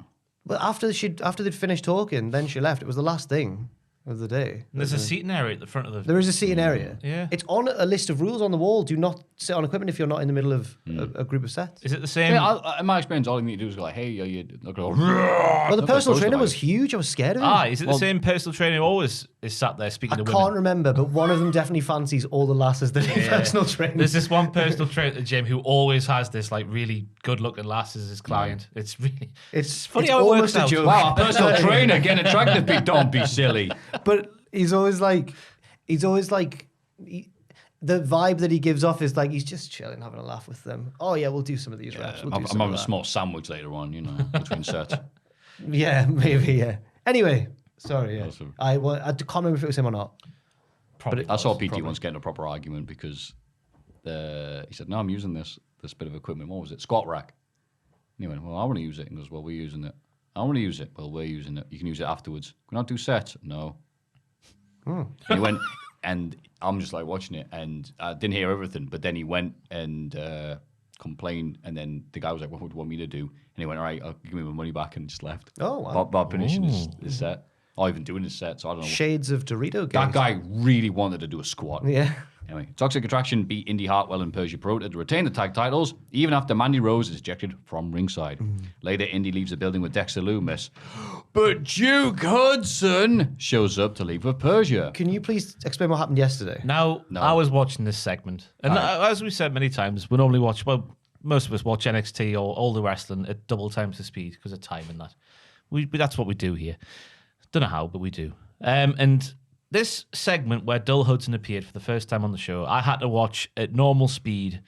But after they'd finished talking, then she left. It was the last thing of the day.
There's a seating area at the front of the...
There is a seating area.
Yeah.
It's on a list of rules on the wall. Do not sit on equipment if you're not in the middle of a group of sets.
Is it the same?
Yeah, in my experience, all you need to do is go like, hey, are you... Not go,
Well, the
Not
personal
supposed to,
trainer was
like.
huge. I was scared of him.
Is it the same personal trainer who always is sat there speaking
I
to
can't
women?
remember, but one of them definitely fancies all the lasses that he personal trainers.
There's this one personal trainer at the gym who always has this like really good-looking lass as his client. It's really...
It's
funny
it's
how it
almost
works
a
out.
joke.
wow, a personal trainer getting attractive people. Don't be silly.
But he's always like, the vibe that he gives off is like he's just chilling, having a laugh with them. Oh yeah, we'll do some of these reps. We'll do
I'm
some
having
of
a
that.
small sandwich later on, between sets.
Yeah, maybe. Yeah. Anyway, sorry. Yeah.
Awesome.
I can't remember if it was him or not.
Probably.
I saw PT
probably.
once getting a proper argument because he said, "No, I'm using this bit of equipment. What was it? Squat rack." And he went, "Well, I want to use it." And he goes, "Well, we're using it." "I want to use it." "Well, we're using it. You can use it afterwards." "Can I do sets?" "No." And he went, and I'm just like watching it, and I didn't hear everything. But then he went and complained, and then the guy was like, "What would you want me to do?" And he went, "All right, I'll give me my money back," and just left.
Oh, wow.
Bob finishing his set, or even doing his set. So I don't know.
Shades of Dorito
That
games.
guy really wanted to do a squat.
Yeah.
Anyway, Toxic Attraction beat Indy Hartwell and Persia Prota to retain the tag titles, even after Mandy Rose is ejected from ringside. Later, Indy leaves the building with Dexter Loomis. But Duke Hudson shows up to leave with Persia.
Can you please explain what happened yesterday?
Now,
No.
I was watching this segment, and as we said many times, we normally watch, well, most of us watch NXT or all the wrestling at double times the speed because of time and that. That's what we do here. Don't know how, but we do. And this segment where Dull Hudson appeared for the first time on the show, I had to watch at normal speed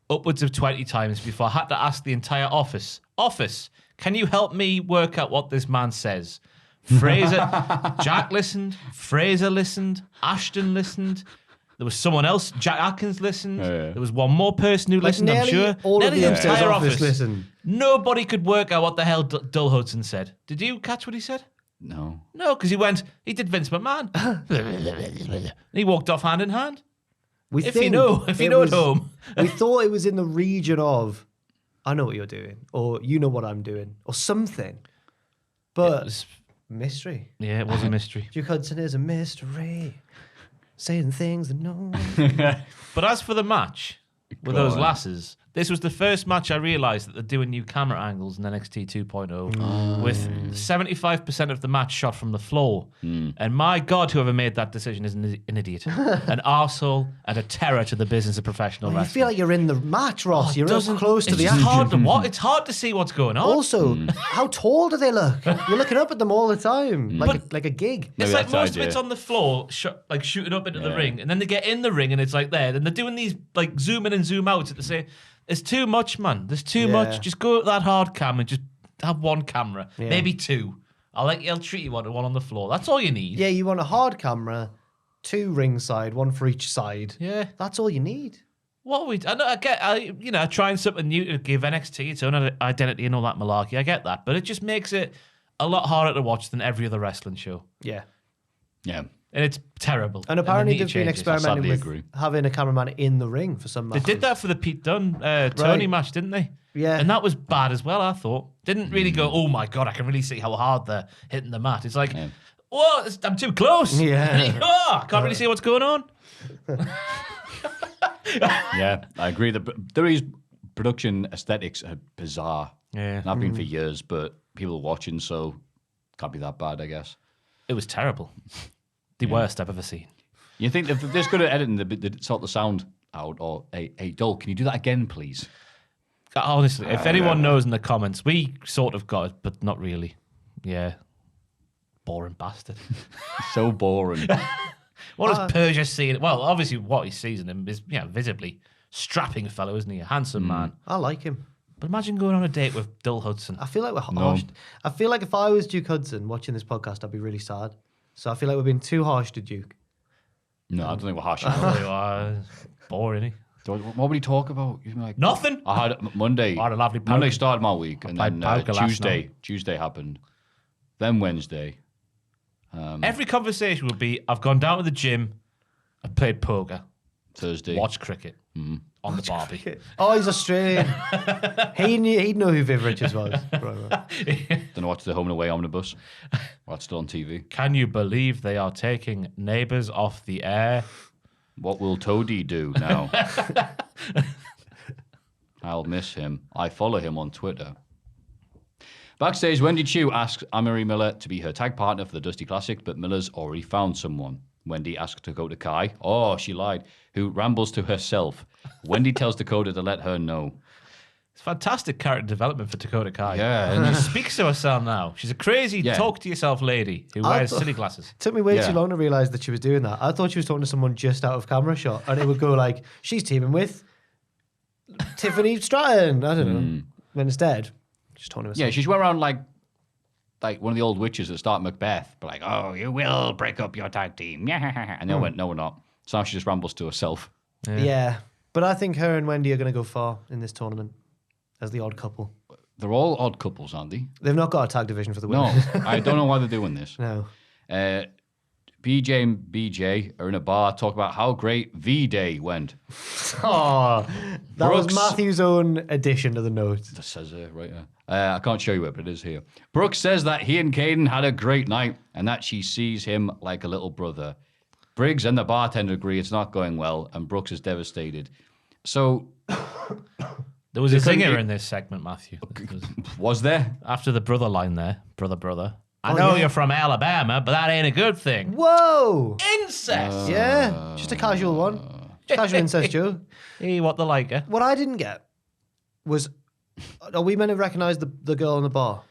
upwards of 20 times before I had to ask the entire office, can you help me work out what this man says? Fraser, Jack listened, Fraser listened, Ashton listened. There was someone else, Jack Atkins listened.
Yeah.
There was one more person who listened, I'm
nearly
sure.
all of
Nearly
the upstairs
entire
office listened.
Nobody could work out what the hell Dull Hudson said. Did you catch what he said?
No.
No, because he did Vince McMahon. And he walked off hand in hand. If you know at home.
We thought it was in the region of, I know what you're doing, or you know what I'm doing, or something. But
It was-
mystery.
Yeah, it was a mystery.
Duke Hudson is a mystery. Saying things that no
But as for the match with
Go
those
on.
lasses, this was the first match I realised that they're doing new camera angles in NXT 2.0 with 75% of the match shot from the floor. And my God, whoever made that decision is an idiot, an arsehole, and a terror to the business of professional
You
wrestling.
feel like you're in the match, Ross. You're up close to
it's
the
just
action.
hard to watch. It's hard to see what's going on.
Also, how tall do they look? You're looking up at them all the time, like a gig.
Maybe
It's like
that's the
most of
idea.
it's on the floor, like shooting up into the
Yeah.
ring, and then they get in the ring and it's like there. Then they're doing these like zoom in and zoom out at the same. It's too much, man. There's too much. Just go at that hard cam and just have one camera, maybe two. I'll treat you one on the floor. That's all you need.
Yeah, you want a hard camera, 2 ringside, 1 for each side.
Yeah.
That's all you need.
What we? Trying something new to give NXT its own identity and all that malarkey. I get that, but it just makes it a lot harder to watch than every other wrestling show,
Yeah.
Yeah.
and it's terrible.
And apparently
they need
they've
to
been
change it.
experimenting
sadly
with
agree.
having a cameraman in the ring for some
They
matches.
did that for the Pete Dunne Tony
Right.
match, didn't they?
Yeah.
And that was bad as well, I thought. Didn't really go, oh my God, I can really see how hard they're hitting the mat. It's like, whoa, I'm too close.
Yeah.
I can't really see what's going on.
Yeah, I agree. There production aesthetics are bizarre.
Yeah.
And I've been for years, but people are watching, so can't be that bad, I guess.
It was terrible. The worst I've ever seen.
You think if they're good at editing, they'd sort the sound out, or hey, Dole, can you do that again, please?
Honestly, if anyone knows in the comments, we sort of got it, but not really. Yeah. Boring bastard.
So boring.
What does Persia see? Well, obviously, what he sees in him is, visibly strapping fellow, isn't he? A handsome man.
I like him.
But imagine going on a date with Dull Hudson.
I feel like we're harsh. I feel like if I was Duke Hudson watching this podcast, I'd be really sad. So I feel like we're being too harsh to Duke.
No, I don't think we're harsh.
Boring, eh?
What would he talk about? You'd be like,
Nothing.
I had Monday.
I had a lovely
Monday
poker.
started my week, and
played
then
poker last
Tuesday happened. Then Wednesday.
Every conversation would be, I've gone down to the gym, I played poker,
Thursday.
watched cricket on the Barbie.
Oh, he's Australian. He'd know who Viv Richards was.
Then I watched the Home and Away omnibus. Watched it on TV.
Can you believe they are taking Neighbours off the air?
What will Toadie do now? I'll miss him. I follow him on Twitter. Backstage, Wendy Chu asks Amory Miller to be her tag partner for the Dusty Classic, but Miller's already found someone. Wendy asks to go to Kai. Oh, she lied. Who rambles to herself. Wendy tells Dakota to let her know.
It's fantastic character development for Dakota Kai.
Yeah,
And she speaks to herself now. She's a crazy talk-to-yourself lady who wears silly glasses.
It took me way too long to realise that she was doing that. I thought she was talking to someone just out of camera shot, and it would go like, she's teaming with Tiffany Stratton. I don't know. But instead, she's talking to herself.
Yeah, she's went around like one of the old witches that start Macbeth, but like, oh, you will break up your tag team. Yeah. And they went, no, we're not. So now she just rambles to herself.
Yeah. But I think her and Wendy are going to go far in this tournament as the odd couple.
They're all odd couples, aren't they?
They've not got a tag division for the
No,
women.
I don't know why they're doing this.
No.
BJ and BJ are in a bar, talk about how great V-Day went.
Oh, that
Brooks.
was Matthew's own addition to the notes.
That says it right there. I can't show you it, but it is here. Brooks says that he and Caden had a great night and that she sees him like a little brother. Briggs and the bartender agree it's not going well, and Brooks is devastated. So...
There was a zinger in this segment, Matthew.
Was there?
After the brother line there, brother. I know you're from Alabama, but that ain't a good thing.
Whoa!
Incest!
Yeah, just a casual one. Casual incest joke.
Hey, what the like,
What I didn't get was, are we meant to recognise the girl in the bar?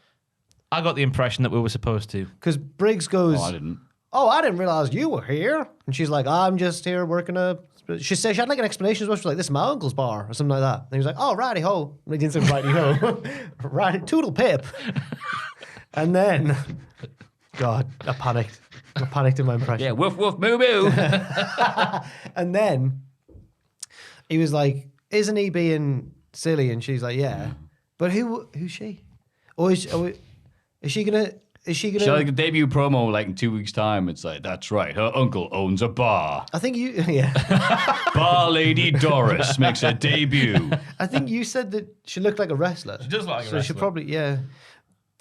I got the impression that we were supposed to.
Because Briggs goes,
Oh, I didn't.
oh, I didn't realise you were here. And she's like, I'm just here working a... She said she had like an explanation as well. She was like, this is my uncle's bar or something like that. And he was like, oh, righty ho. And he didn't say righty ho. Righty, toodle pip. And then, God, I panicked. I panicked in my impression.
Yeah, woof, woof, moo, moo.
And then he was like, isn't he being silly? And she's like, yeah. But who's she? Or is she gonna... Is she gonna?
She like a debut promo like in 2 weeks' time. It's like, that's right, her uncle owns a bar.
I think you, yeah.
Bar Lady Doris makes her debut.
I think you said that she looked like a wrestler.
She does look like a
So she
wrestler.
probably, yeah.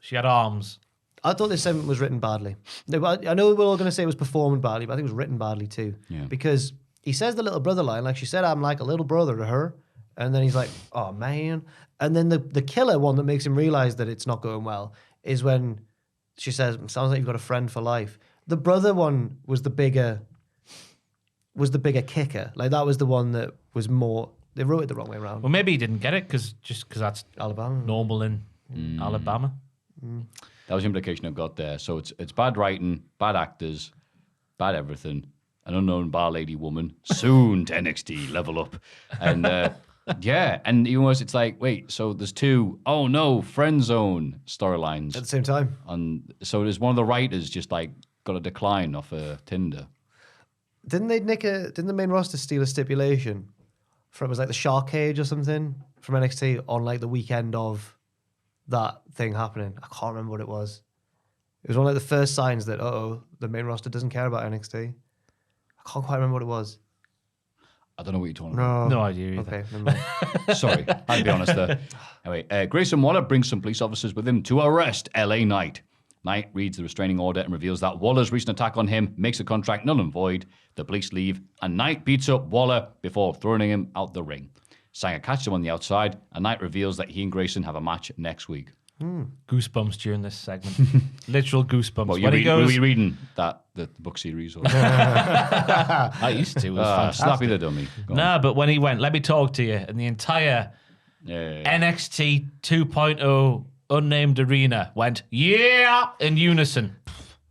She had arms.
I thought this segment was written badly. No, I know we're all going to say it was performed badly, but I think it was written badly too.
Yeah.
Because he says the little brother line, like she said, I'm like a little brother to her. And then he's like, oh man. And then the killer one that makes him realize that it's not going well is when she says, sounds like you've got a friend for life. The brother one was the bigger kicker. Like that was the one that was more, they wrote it the wrong way around.
Well, maybe he didn't get it because that's
Alabama.
normal in Alabama.
That was the implication I got there. So it's bad writing, bad actors, bad everything. An unknown bar lady woman, soon to NXT, level up. And yeah, and even worse, it's like, wait, so there's two, oh no, friend zone storylines.
At the same time.
So there's one of the writers just like got a decline off Tinder.
Didn't the main roster steal a stipulation from, it was like the Shark Cage or something from NXT on like the weekend of that thing happening? I can't remember what it was. It was one of like the first signs that, the main roster doesn't care about NXT. I can't quite remember what it was.
I don't know what you're talking about.
No idea either.
Okay, never mind.
Sorry, I'll be honest there. Anyway, Grayson Waller brings some police officers with him to arrest LA Knight. Knight reads the restraining order and reveals that Waller's recent attack on him makes the contract null and void. The police leave, and Knight beats up Waller before throwing him out the ring. Sanger catches him on the outside, and Knight reveals that he and Grayson have a match next week.
Goosebumps during this segment. Literal goosebumps.
Well,
When he goes,
were you reading the book series? Or...
I used to. It was fantastic.
Slappy the dummy. Go on.
No, but when he went, let me talk to you, and the entire NXT 2.0 unnamed arena went, yeah, in unison.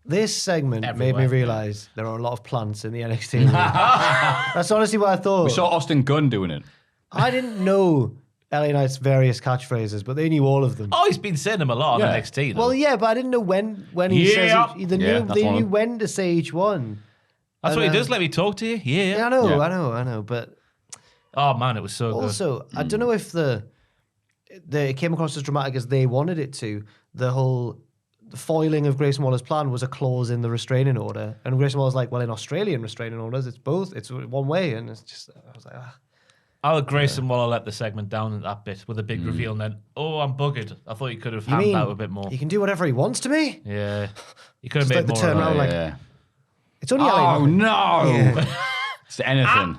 This segment
Everywhere.
made me realise there are a lot of plants in the NXT ring. That's honestly what I thought.
We saw Austin Gunn doing it.
I didn't know LA Knight's various catchphrases, but they knew all of them.
Oh, he's been saying them a lot on
Yeah.
NXT. Though.
Well, yeah, but I didn't know when he says
Yeah.
each, they
Yeah,
knew,
that's
they
one of
knew
them.
when to say each one.
That's what
and,
he does. Let me talk to you. Yeah.
Yeah, I know,
Yeah.
I know. But
Oh man, it was so good.
also, I don't know if it came across as dramatic as they wanted it to. The whole foiling of Grayson Waller's plan was a clause in the restraining order, and Grayson Waller's like, well, in Australian restraining orders, it's both. It's one way, and it's just, I was like,
I'll let Grayson Waller let the segment down at that bit with a big reveal, and then I'm buggered. I thought he could have
you
hammed
mean
out a bit more.
he can do whatever he wants to me?
Yeah, he could have
Just
made
like the
more.
turnaround,
of
like,
Yeah.
It's only LA
Oh
Knight.
no! It's anything.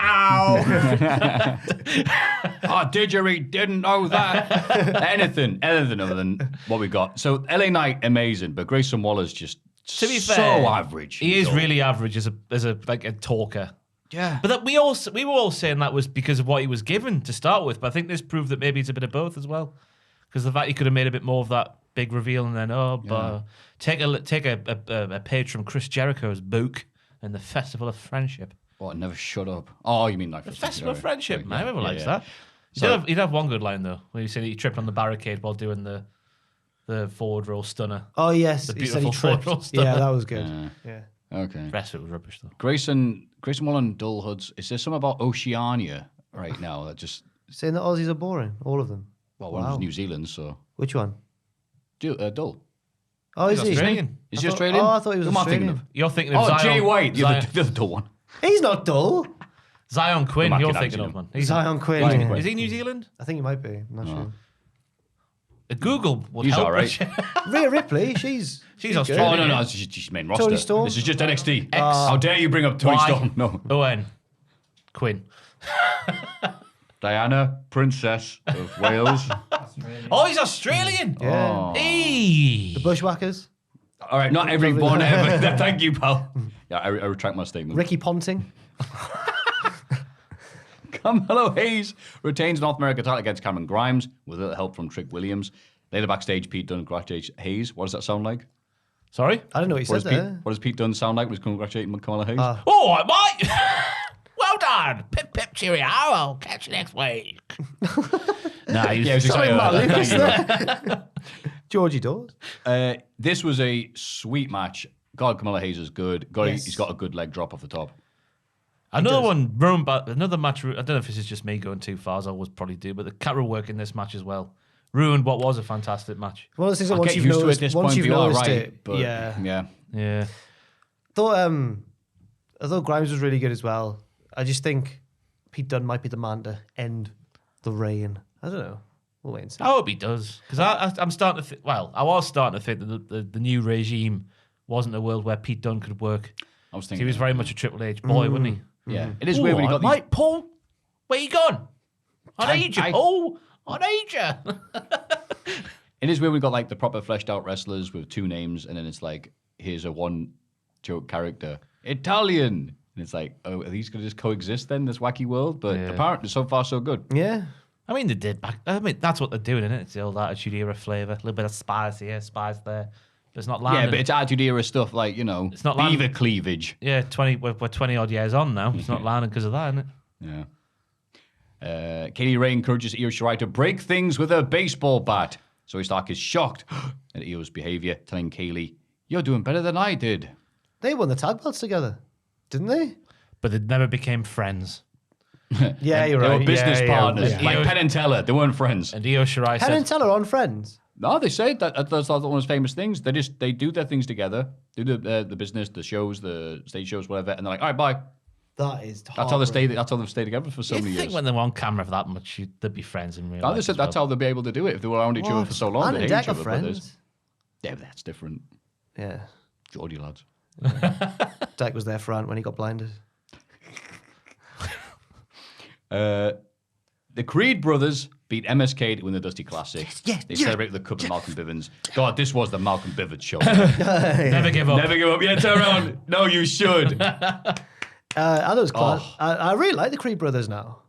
Oh, did you read? Didn't know that. anything other than what we got. So LA Knight, amazing, but Grayson Waller's just
To be
so
fair,
average.
he is really average as a talker.
Yeah.
But that we were all saying that was because of what he was given to start with. But I think this proved that maybe it's a bit of both as well. Because the fact he could have made a bit more of that big reveal and then take a page from Chris Jericho's book and the Festival of Friendship.
What? Never shut up. Oh, you mean like
The Festival of Friendship, man.
Yeah,
Everyone likes
yeah.
that. He'd have one good line though, when he said he tripped on the barricade while doing the forward roll stunner.
Oh yes,
The
he said he
beautiful
tripped.
forward roll stunner.
Yeah, that was good. Yeah.
Okay.
The rest of it was rubbish though.
Grayson Mullen, Dull Hoods. Is there something about Oceania right now that just...
Saying that Aussies are boring, all of them.
Well, one was New Zealand, so...
Which one?
Dull.
Oh, is he?
Australian.
Is he Australian?
Oh, I thought he was
Who am I thinking
Australian.
of?
You're thinking of
Oh,
Zion.
Jay White, the
Zion,
other dull one.
He's not dull.
Zion Quinn,
I'm
you're
recognising
thinking of,
him.
man.
Zion Quinn.
Zion
yeah.
Quinn.
Is he New Zealand?
I think he might be. I'm not sure.
Google would
He's
help.
all right.
Rhea Ripley, she's
She's
good.
Australian.
Oh, no, it's just main roster.
Tony Storm?
This is just NXT. How dare you bring up Tony
Y
Storm? No.
O-N. Quinn.
Diana, Princess of Wales.
Australia.
Oh, he's Australian.
Yeah.
Oh.
Hey.
The Bushwhackers.
All right, not everyone ever. Thank you, pal. Yeah, I retract my statement.
Ricky Ponting.
Carmelo Hayes retains North America title against Cameron Grimes with a little help from Trick Williams. Later backstage, Pete Dunne congratulates Hayes. What does that sound like?
Sorry?
I don't know what he
What
said
does,
there.
what does Pete Dunne sound like when he's congratulating Carmelo Hayes?
Oh, mate. Well done. Pip, pip, cheerio. I'll catch you next week. Nah, he's
yeah, it was
Sorry,
exciting.
Matt Lucas
Thank you.
there. Georgie Dawes.
This was a sweet match. God, Carmelo Hayes is good.
Yes.
He's got a good leg drop off the top.
Another one, another match. I don't know if this is just me going too far, as I always probably do, but the camera work in this match as well ruined what was a fantastic match.
One of those things that
I'll
once
get
you've
used to it at
noticed,
this
once
point,
you've
be all
noticed
right,
it,
but
yeah.
Yeah.
I thought Grimes was really good as well. I just think Pete Dunne might be the man to end the reign. I don't know. We'll wait and see.
I hope he does. Because I'm starting to think, I was starting to think that the new regime wasn't a world where Pete Dunne could work.
I was
He
thinking.
was very much a Triple H boy, wasn't he?
Yeah. It is weird when you got these.
Mate, Paul, where you gone? I need you,
I-
Paul. I need you.
It is weird when we got like the proper fleshed out wrestlers with two names, and then it's like, here's a one joke character, Italian. And it's like, oh, are these going to just coexist then, this wacky world? But apparently, so far, so good.
Yeah.
I mean, they did back. I mean, that's what they're doing, isn't it? It's the old Attitude Era flavour. A little bit of spice here, spice there. But it's not landing.
Yeah, but it's Attitude Era stuff like,
It's not
beaver
landing.
cleavage.
Yeah, we're 20 odd years on now. It's not landing because of that, isn't it?
Yeah. Katie Ray encourages Io Shirai to break things with a baseball bat. Zoe Stark is shocked at Io's behavior, telling Kaylee, "You're doing better than I did."
They won the tag belts together, didn't they?
But they never became friends.
Yeah, you're
They
right.
were business
Yeah,
partners,
yeah.
like
Io-
Penn and Teller. They weren't friends.
And Io Shirai
Penn and
said,
Teller on Friends.
No, they say that that's one of those famous things. They do their things together, do the business, the shows, the stage shows, whatever, and they're like, all right, bye.
That is
That's how they stay. That's how they've stayed together for so
you
many
think
years.
when they were on camera for that much, they'd be friends in real
No,
life.
they said
as
that's
well.
how they'll be able to do it if they were around each other for so long.
Ann
They
and
hate
Deck
each
are
other, but
friends.
yeah, but that's different.
Yeah.
Geordie lads.
Deck was there for Ant when he got blinded.
The Creed brothers beat MSK to win the Dusty Classic.
yes,
They
yes,
celebrated the cup of Malcolm Bivens. God, this was the Malcolm Bivens show.
Never give up.
Never give up. Yeah, turn around. No, you should.
I thought it was class. I really like the Creed brothers now.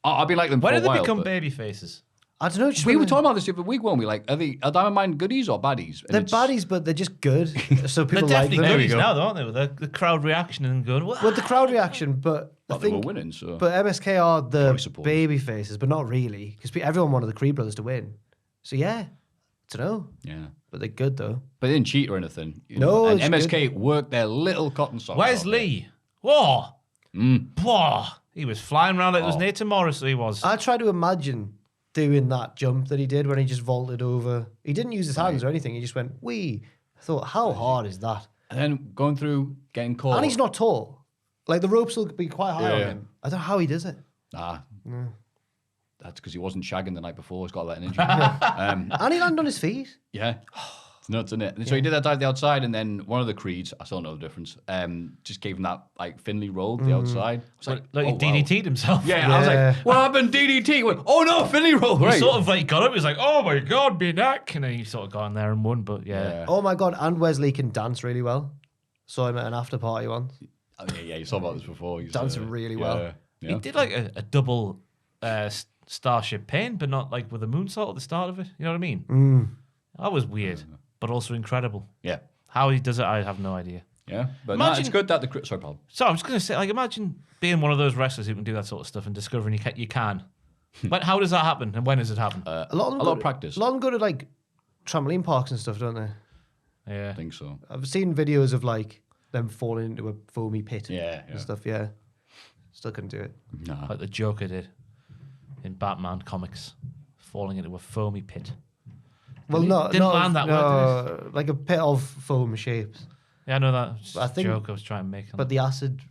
I've been like them for
When
a
did they
while.
become
but-
baby faces?
I don't know. Just
We were
when
talking about this the other week, weren't we? Like, are Diamond Mine goodies or baddies? And
they're
it's-
baddies, but they're just good. So
They're
people like
definitely
them.
goodies
go.
now, though, aren't they? With the crowd reaction and going, "What?"
With the crowd reaction, but I
Well, they were
think,
winning, so.
but MSK are the
Probably supporters.
baby faces, but not really, because everyone wanted the Creed brothers to win. So yeah, I don't know,
yeah.
but they're good though.
But they didn't cheat or anything. You
No,
know? And
it's
MSK worked their little cotton socks.
Where's
off.
Lee? Whoa. Whoa. He was flying around like it was near to Morrissey, he was.
I try to imagine doing that jump that he did when he just vaulted over. He didn't use his hands or anything. He just went wee. I thought, how hard is that?
And then going through, getting caught.
And he's not tall. Like the ropes will be quite high on
Yeah.
him. I don't know how he does it.
That's because he wasn't shagging the night before. He's got that energy.
And he landed on his feet.
Yeah. It's nuts, isn't it? And so he did that dive the outside, and then one of the Creeds, I still know the difference, just gave him that like Finley roll to the outside. I was
Like he
oh, wow.
DDT'd himself.
Yeah, I was
Yeah.
like, what happened, DDT? He went, oh no, Finley roll.
He
Right.
sort of like got up, he was like, "Oh my god, me neck," and then he sort of got in there and won. But yeah,
Yeah.
Oh my God. And Wesley can dance really well. Saw him at an after party once.
Oh, yeah, you saw about this before. He's
dancing really well.
Yeah.
He did like a double Starship Pain, but not like with a moonsault at the start of it. You know what I mean? That was weird, but also incredible.
Yeah.
How he does it, I have no idea.
Yeah, but
Imagine-
it's good that the... Sorry, Paul.
So I was going to say, like, imagine being one of those wrestlers who can do that sort of stuff and discovering you can. But how does that happen, and when does it happen?
A lot of
practice.
A lot of them go to like trampoline parks and stuff, don't they?
Yeah.
I think so.
I've seen videos of like them falling into a foamy pit
Yeah.
and stuff. Yeah, still couldn't do it.
Nah.
Like the Joker did in Batman comics, falling into a foamy pit.
Well,
Didn't
not
land that way, did
like a pit of foam shapes,
Yeah, I know that. It's
I
a
think-
joke I was trying to make.
but the acid.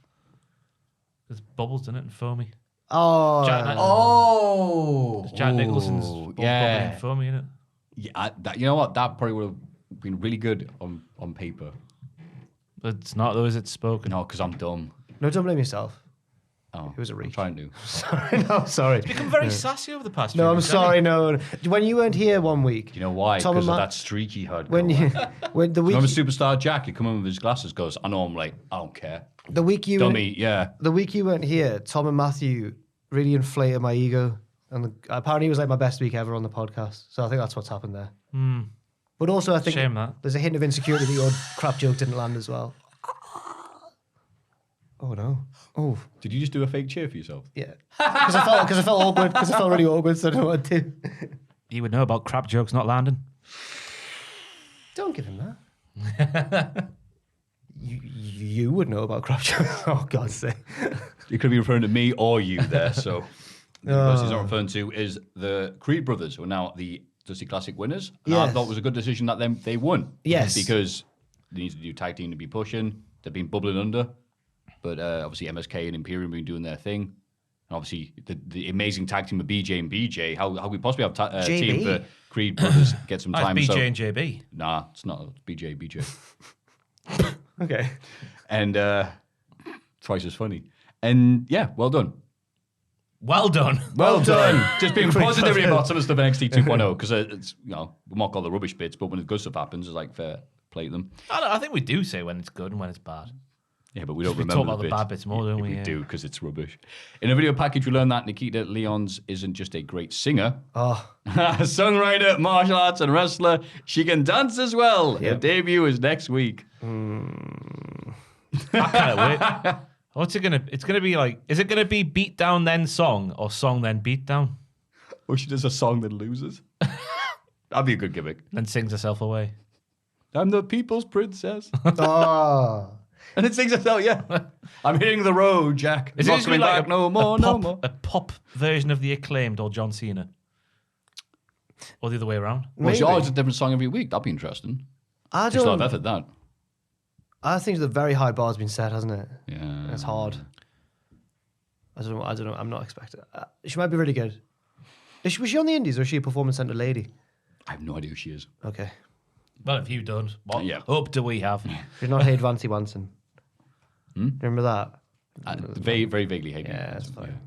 There's bubbles in it and foamy.
Oh,
Jack Nicholson's bubbly
yeah.
and foamy in it.
Yeah, you know what? That probably would have been really good on paper.
But it's not though, is it spoken?
No, because I'm dumb.
no, don't blame yourself.
Oh,
It was a
I'm
reach.
trying to.
Sorry, no, sorry.
Become very sassy over the past
No,
few
I'm
weeks,
sorry. No, when you weren't here one week,
Do you know why?
Tom
Because
and
of
Matt-
that streak he had.
when
going.
you when the week
Remember Superstar Jack? He come in with his glasses, goes, I know, I'm like, I don't care.
the week you
Dummy, yeah.
the week you weren't here, Tom and Maffew really inflated my ego, and apparently it was like my best week ever on the podcast. So I think that's what's happened there. But also, I think
Shame that.
there's a hint of insecurity that your crap joke didn't land as well. Oh no! Oh
Did you just do a fake cheer for yourself?
yeah, because I felt awkward. Because I felt really awkward. So I don't know what to do.
You would know about crap jokes not landing.
Don't give him that. You would know about crap jokes. Oh God's sake!
You could be referring to me or you there. So the person he's not referring to is the Creed brothers, who are now the Dusty Classic winners. And I
Yes.
thought it was a good decision that they won.
Yes.
Because they need to do tag team to be pushing. They've been bubbling under. But obviously MSK and Imperium have been doing their thing. And obviously the amazing tag team of BJ and BJ. How we possibly have a team
JB.
for Creed brothers get some
That's
time.
BJ
so,
and JB.
Nah, it's not. It's BJ.
Okay.
And twice as funny. And yeah, well done.
Well done.
Well done. Just being
Creed
positive
brothers.
about some of the stuff in NXT 2.0 because it's, we mock all the rubbish bits, but when the good stuff happens, it's like fair play to them.
I think we do say when it's good and when it's bad.
Yeah, but we don't
We
remember
talk about the bad bits more, don't we?
We
Yeah.
do because it's rubbish. In a video package, we learned that Nikita Lyons isn't just a great singer,
Oh,
songwriter, martial arts, and wrestler. She can dance as well. Her debut is next week.
I can't wait. What's it gonna? It's gonna be like. Is it gonna be beat down then song or song then beat down?
Or she does a song that loses. That'd be a good gimmick.
Then sings herself away.
I'm the people's princess.
oh.
And it sings herself, yeah. I'm hitting the road, Jack.
Is
Not
it gonna
coming
be like
back no more, no more.
a pop version of the Acclaimed or John Cena, or the other way around?
Well, she
Maybe.
always a different song every week. That'd be interesting.
I
Just a lot
don't.
of effort, that.
I think the very high bar's been set, hasn't it?
Yeah.
It's hard. I don't know. I'm not expecting. She might be really good. Was she on the Indies or is she a performance center lady?
I have no idea who she is.
Okay.
Well, if you done, what
Yeah.
hope do we have?
She's not Hayde Vancy Wanson. Remember that?
Very, very vaguely hating
Yeah,
it.
that's fine.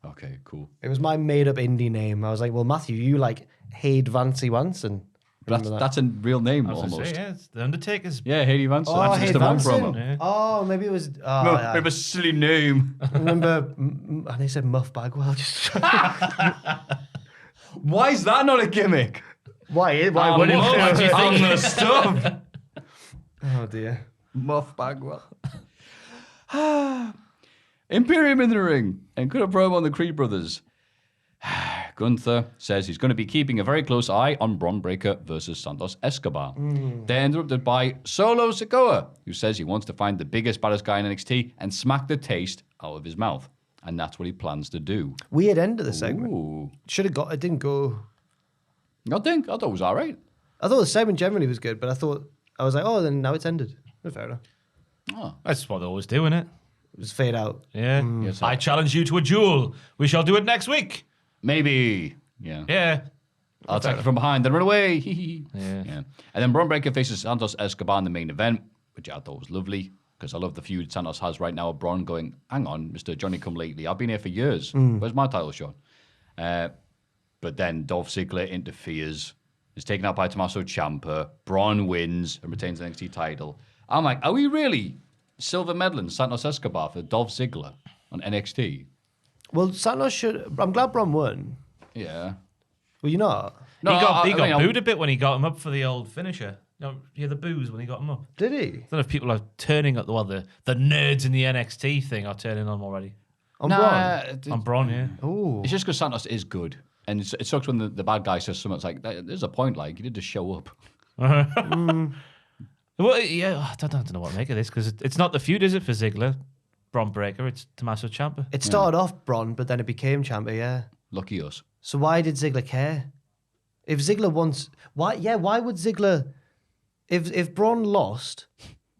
Yeah. Okay, cool.
It was my made-up indie name. I was like, well, Maffew, you like Hayde Vancy Wanson.
But that's a real name
I was gonna
almost.
say, yeah, it's the Undertaker's.
Yeah, Hayley Vance.
Oh,
That's just
Hayde
the one
Vanson.
promo.
Yeah.
Oh, maybe it was. Oh,
No,
yeah.
maybe a silly name.
Remember, and they said Muff Bagwell. Just
Why is that not a gimmick?
why? Why
I'm
would it?
Muff
what do you
on
think?
the stuff.
Oh dear.
Muff Bagwell. Imperium in the ring and could have promo on the Creed brothers. Gunther says he's going to be keeping a very close eye on Bron Breakker versus Santos Escobar. They're interrupted by Solo Sikoa, who says he wants to find the biggest, baddest guy in NXT and smack the taste out of his mouth. And that's what he plans to do.
Weird end of the segment.
Ooh.
Should have got. It didn't go.
I thought it was all right.
I thought the segment generally was good, but I was like, oh, then now it's ended. But fair enough.
Oh.
That's what they always do, innit?
It was fade out.
Yeah.
Yes,
I challenge you to a duel. We shall do it next week.
Maybe. Yeah.
Yeah.
I'll attack you from behind, then run away.
Yeah.
And then Bron Breakker faces Santos Escobar in the main event, which I thought was lovely, because I love the feud Santos has right now with Bron going, hang on, Mr. Johnny Come Lately, I've been here for years. Where's my title shot? But then Dolph Ziggler interferes, is taken out by Tommaso Ciampa, Bron wins and retains the NXT title. I'm like, are we really silver medal in Santos Escobar for Dolph Ziggler on NXT.
Well, Santos should. I'm glad Braun won.
Yeah.
Well, you're not.
No,
he got
I mean,
booed a bit when he got him up for the old finisher. You hear the boos when he got him up.
Did he?
I don't know if people are turning up the nerds in the NXT thing are turning on already.
On Braun?
On Braun, yeah.
Oh.
It's just because Santos is good. And it sucks when the bad guy says something. It's like, there's a point, like, you did just show up.
Well, yeah, I don't know what to make of this because it's not the feud, is it, for Ziggler? Braun Breaker, it's Tommaso Ciampa.
It started off Braun, but then it became Ciampa, yeah.
Lucky us.
So why did Ziggler care? If Ziggler wants... Why would Ziggler... If Braun lost,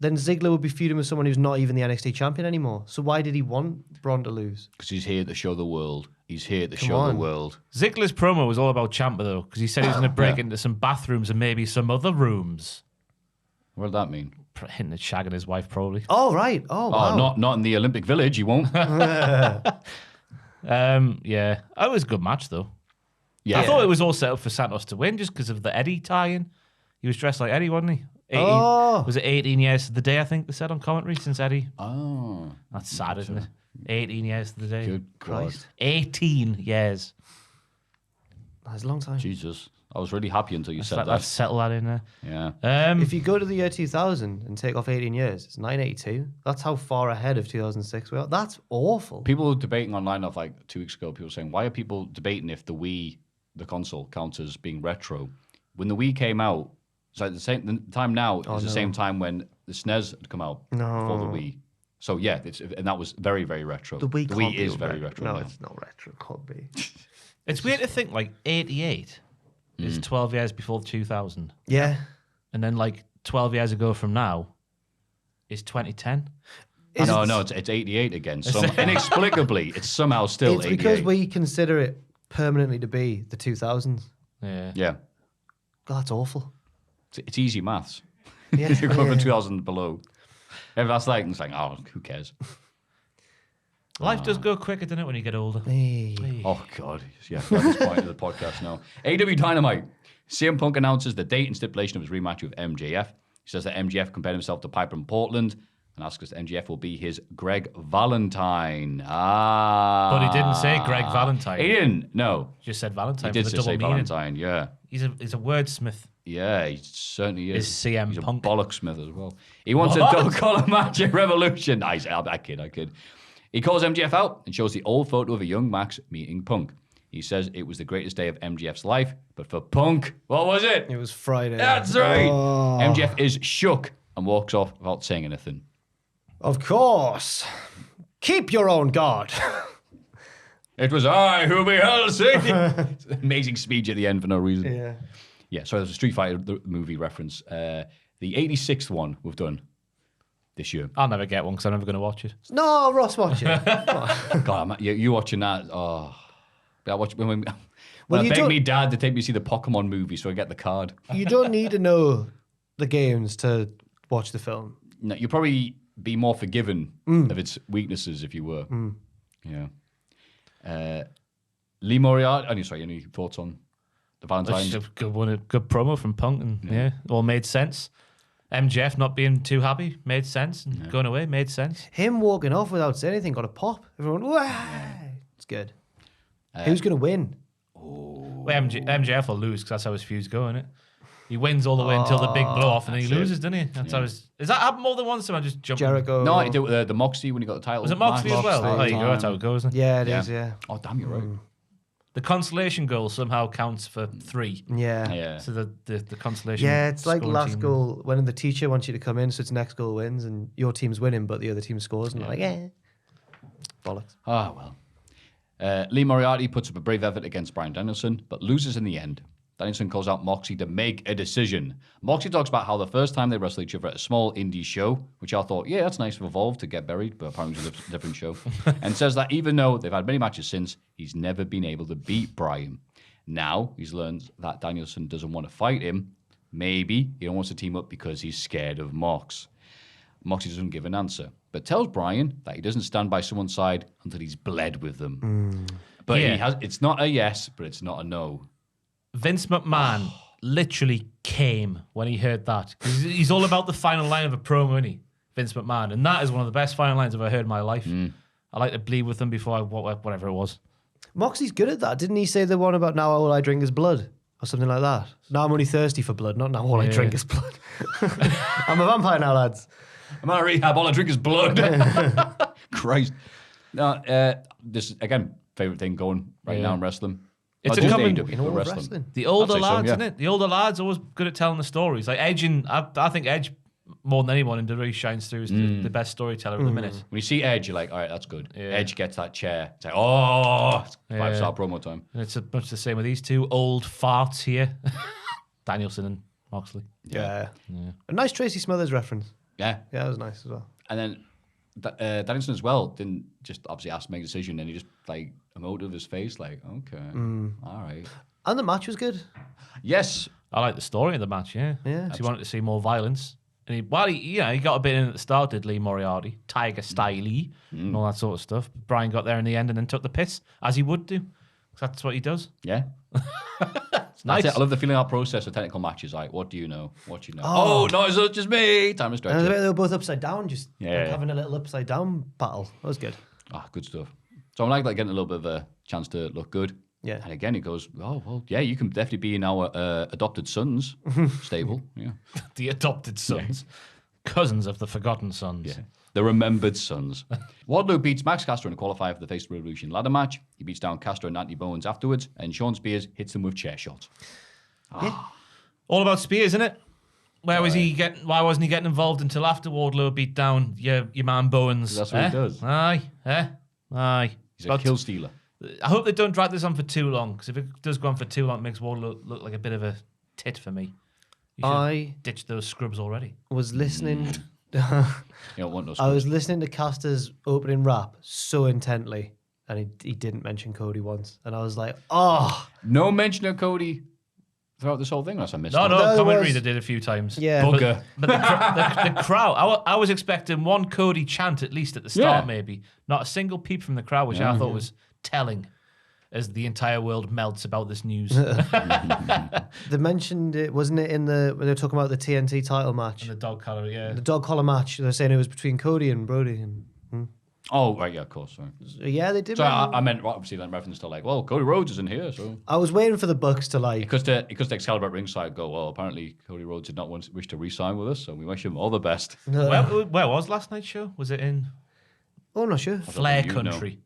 then Ziggler would be feuding with someone who's not even the NXT champion anymore. So why did he want Braun to lose?
Because he's here to show the world. He's here to
Come
show
on.
the world.
Ziggler's promo was all about Ciampa, though, because he said he was going to break into some bathrooms and maybe some other rooms.
What did that mean?
Hinting at shagging his wife, probably.
Oh, right. Oh, wow.
Oh, not in the Olympic Village, he won't.
Yeah. It was a good match, though.
Yeah.
I thought it was all set up for Santos to win just because of the Eddie tie-in. He was dressed like Eddie, wasn't he? 18, Was it 18 years to the day, I think they said on commentary, since Eddie?
Oh.
That's sad, isn't it? 18 years to the day.
Good
Christ.
18 years.
That's a long time.
Jesus. I was really happy until you said
Let's
that.
settle that in there.
Yeah.
If you go to the year 2000 and take off 18 years, it's 982. That's how far ahead of 2006 we are. That's awful.
People were debating online of like 2 weeks ago, people were saying, why are people debating if the Wii, the console, counts as being retro? When the Wii came out, so at the time now is the same time when the SNES had come out before the Wii. So yeah, and that was very, very retro.
The Wii, can't be
is very retro.
No,
now.
it's not retro. It can't be.
It's weird to think like 88 is 12 years before 2000.
Yeah.
And then like 12 years ago from now is 2010.
No, it's 88 again. Inexplicably, it's somehow still
It's
88.
because we consider it permanently to be the 2000s.
Yeah.
Yeah.
God, that's awful.
It's easy maths.
Yeah.
You go from 2000 below. If that's like, it's like, oh, who cares?
Life does go quicker, doesn't it, when you get older?
Hey.
Oh, God. Yeah, we're at this point of the podcast now. AEW Dynamite. CM Punk announces the date and stipulation of his rematch with MJF. He says that MJF compared himself to Piper in Portland and asks us if MJF will be his Greg Valentine.
But he didn't say Greg Valentine.
He didn't, no.
Just said Valentine.
He did
for the
just say
double meaning.
Valentine, yeah.
He's a wordsmith.
Yeah, he certainly is.
Is CM
He's
Punk.
a bollocksmith as well. He wants a dog collar match at Revolution. Nice, I kid. He calls MJF out and shows the old photo of a young Max meeting Punk. He says it was the greatest day of MJF's life, but for Punk, what was it?
It was Friday.
That's right.
Oh.
MJF is shook and walks off without saying anything.
Of course. Keep your own guard.
It was I who beheld It's an amazing speech at the end for no reason.
Yeah.
Yeah, so there's a Street Fighter movie reference. The 86th one we've done this year.
I'll never get one because I'm never going to watch it.
No, Ross, watch it.
God, you watching that? Oh, I watch when
Well,
I
you
beg
don't-
me dad to take me to see the Pokemon movie so I get the card.
You don't need to know the games to watch the film.
No, you'll probably be more forgiven of its weaknesses if you were. Yeah. Lee Moriarty. Sorry, any thoughts on the Valentine's?
A good promo from Punk, and yeah, all made sense. MJF not being too happy made sense, and going away made sense.
Him walking off without saying anything got a pop. Everyone, wah! It's good. Who's going to win?
Well, MJF will lose because that's how his feud's go, isn't it? He wins all the way until the big blow off, and then he loses, doesn't he? That's how his. Has that happened more than once? So I just jumped.
Jericho.
No, he did with the Moxley when he got the title.
Was it Moxley as well?
Moxley.
There you go. That's how it goes. Isn't it?
Yeah, it is. Yeah.
Oh, damn, you're right.
The consolation goal somehow counts for 3.
Yeah.
Yeah.
So the consolation.
Yeah, it's like
scoring
last
team.
goal when the teacher wants you to come in, so it's next goal wins, and your team's winning, but the other team scores, and you're like, yeah, bollocks.
Ah, well. Lee Moriarty puts up a brave effort against Bryan Danielson, but loses in the end. Danielson calls out Moxley to make a decision. Moxley talks about how the first time they wrestled each other at a small indie show, which I thought, yeah, that's nice of Evolve to get buried, but apparently it's a different show, and says that even though they've had many matches since, he's never been able to beat Bryan. Now he's learned that Danielson doesn't want to fight him. Maybe he don't wants to team up because he's scared of Mox. Moxley doesn't give an answer, but tells Bryan that he doesn't stand by someone's side until he's bled with them. But
Yeah.
it's not a yes, but it's not a no.
Vince McMahon literally came when he heard that. 'Cause he's all about the final line of a promo, isn't he? Vince McMahon. And that is one of the best final lines I've ever heard in my life. I like to bleed with them before I, whatever it was.
Moxley's good at that. Didn't he say the one about now all I drink is blood? Or something like that. Now I'm only thirsty for blood, not now all I drink is blood. I'm a vampire now, lads.
I'm out of rehab, all I drink is blood. Christ. No, this, again, favourite thing going right now in wrestling.
It's
Not
a
just
common
AEW,
in
but
all
wrestling.
wrestling.
The older
I'd say so,
lads,
yeah.
isn't it? The older lads always good at telling the stories. Like Edge, and I think Edge, more than anyone in WWE, shines through as the best storyteller at the minute.
When you see Edge, you're like, all right, that's good.
Yeah.
Edge gets that chair. It's like, oh, it's 5-star promo time.
And it's much the same with these two old farts here. Danielson and Moxley.
Yeah. A nice Tracy Smothers reference.
Yeah.
Yeah, that was nice as well.
And then Danielson as well didn't just obviously ask to make a decision, and he just like emoted his face, like, okay, all right.
And the match was good.
Yes.
I like the story of the match, yeah.
Yeah.
So he wanted to see more violence. And he got a bit in at the start, did Lee Moriarty, Tiger Styley, and all that sort of stuff. But Brian got there in the end and then took the piss, as he would do. 'Cause that's what he does.
Yeah.
It's nice.
That's it. I love the feeling of process of technical matches. Like, what do you know? What do you know? Oh, no, it's not just me. Time to stretch
And
it.
they were both upside down, just
Yeah.
having a little upside down battle. That was good.
Ah, good stuff. So I'm like getting a little bit of a chance to look good.
Yeah.
And again, he goes, oh, well, yeah, you can definitely be in our adopted sons stable. Yeah.
The adopted sons. Cousins of the forgotten sons.
Yeah. The remembered sons. Wardlow beats Max Caster in a qualifier for the Face of Revolution ladder match. He beats down Caster and Anthony Bowens afterwards, and Sean Spears hits them with chair shots.
All about Spears, isn't it? Why wasn't he getting involved until after Wardlow beat down your man Bowens?
That's what he does.
Aye.
He's a kill stealer.
I hope they don't drag this on for too long, because if it does go on for too long, it makes Wardlow look like a bit of a tit for me. You should
I
ditch those scrubs already.
was listening.
You don't want those.
I was listening to Caster's opening rap so intently, and he didn't mention Cody once, and I was like, oh,
No mention of Cody throughout this whole thing, unless I missed
No,
it.
No, there
commentary
was-
they did a few times.
yeah.
Bugger.
But the crowd, I was expecting one Cody chant at least at the start,
Yeah.
maybe. Not a single peep from the crowd, which I thought was telling as the entire world melts about this news.
They mentioned it, wasn't it, in when they were talking about the TNT title match,
The dog collar, yeah.
the dog collar match. They were saying it was between Cody and Brody, and
Oh, right, yeah, of course. Sorry.
yeah, they did.
So I meant, obviously, in reference to like, well, Cody Rhodes isn't here, so.
I was waiting for the Bucks to like.
Because the Excalibur at ringside go, well, apparently Cody Rhodes did not wish to re-sign with us, so we wish him all the best.
Where was last night's show? Was it in
Oh, not sure.
Flair
you know.
country?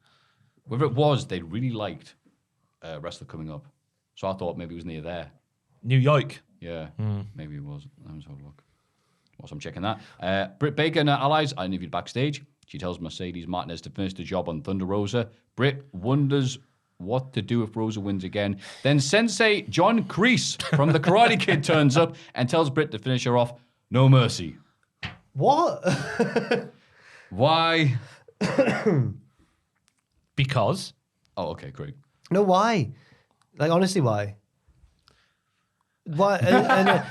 Whoever it was, they really liked a wrestler coming up. So I thought maybe it was near there.
New York.
Yeah, maybe it was. Let's have a look. Whilst I'm checking that. Britt Baker and her allies are interviewed backstage. She tells Mercedes Martinez to finish the job on Thunder Rosa. Britt wonders what to do if Rosa wins again. Then Sensei John Kreese from the Karate Kid turns up and tells Britt to finish her off. No mercy.
What?
Why?
Because
Oh, okay, great.
No, why? Like, honestly, why? Why?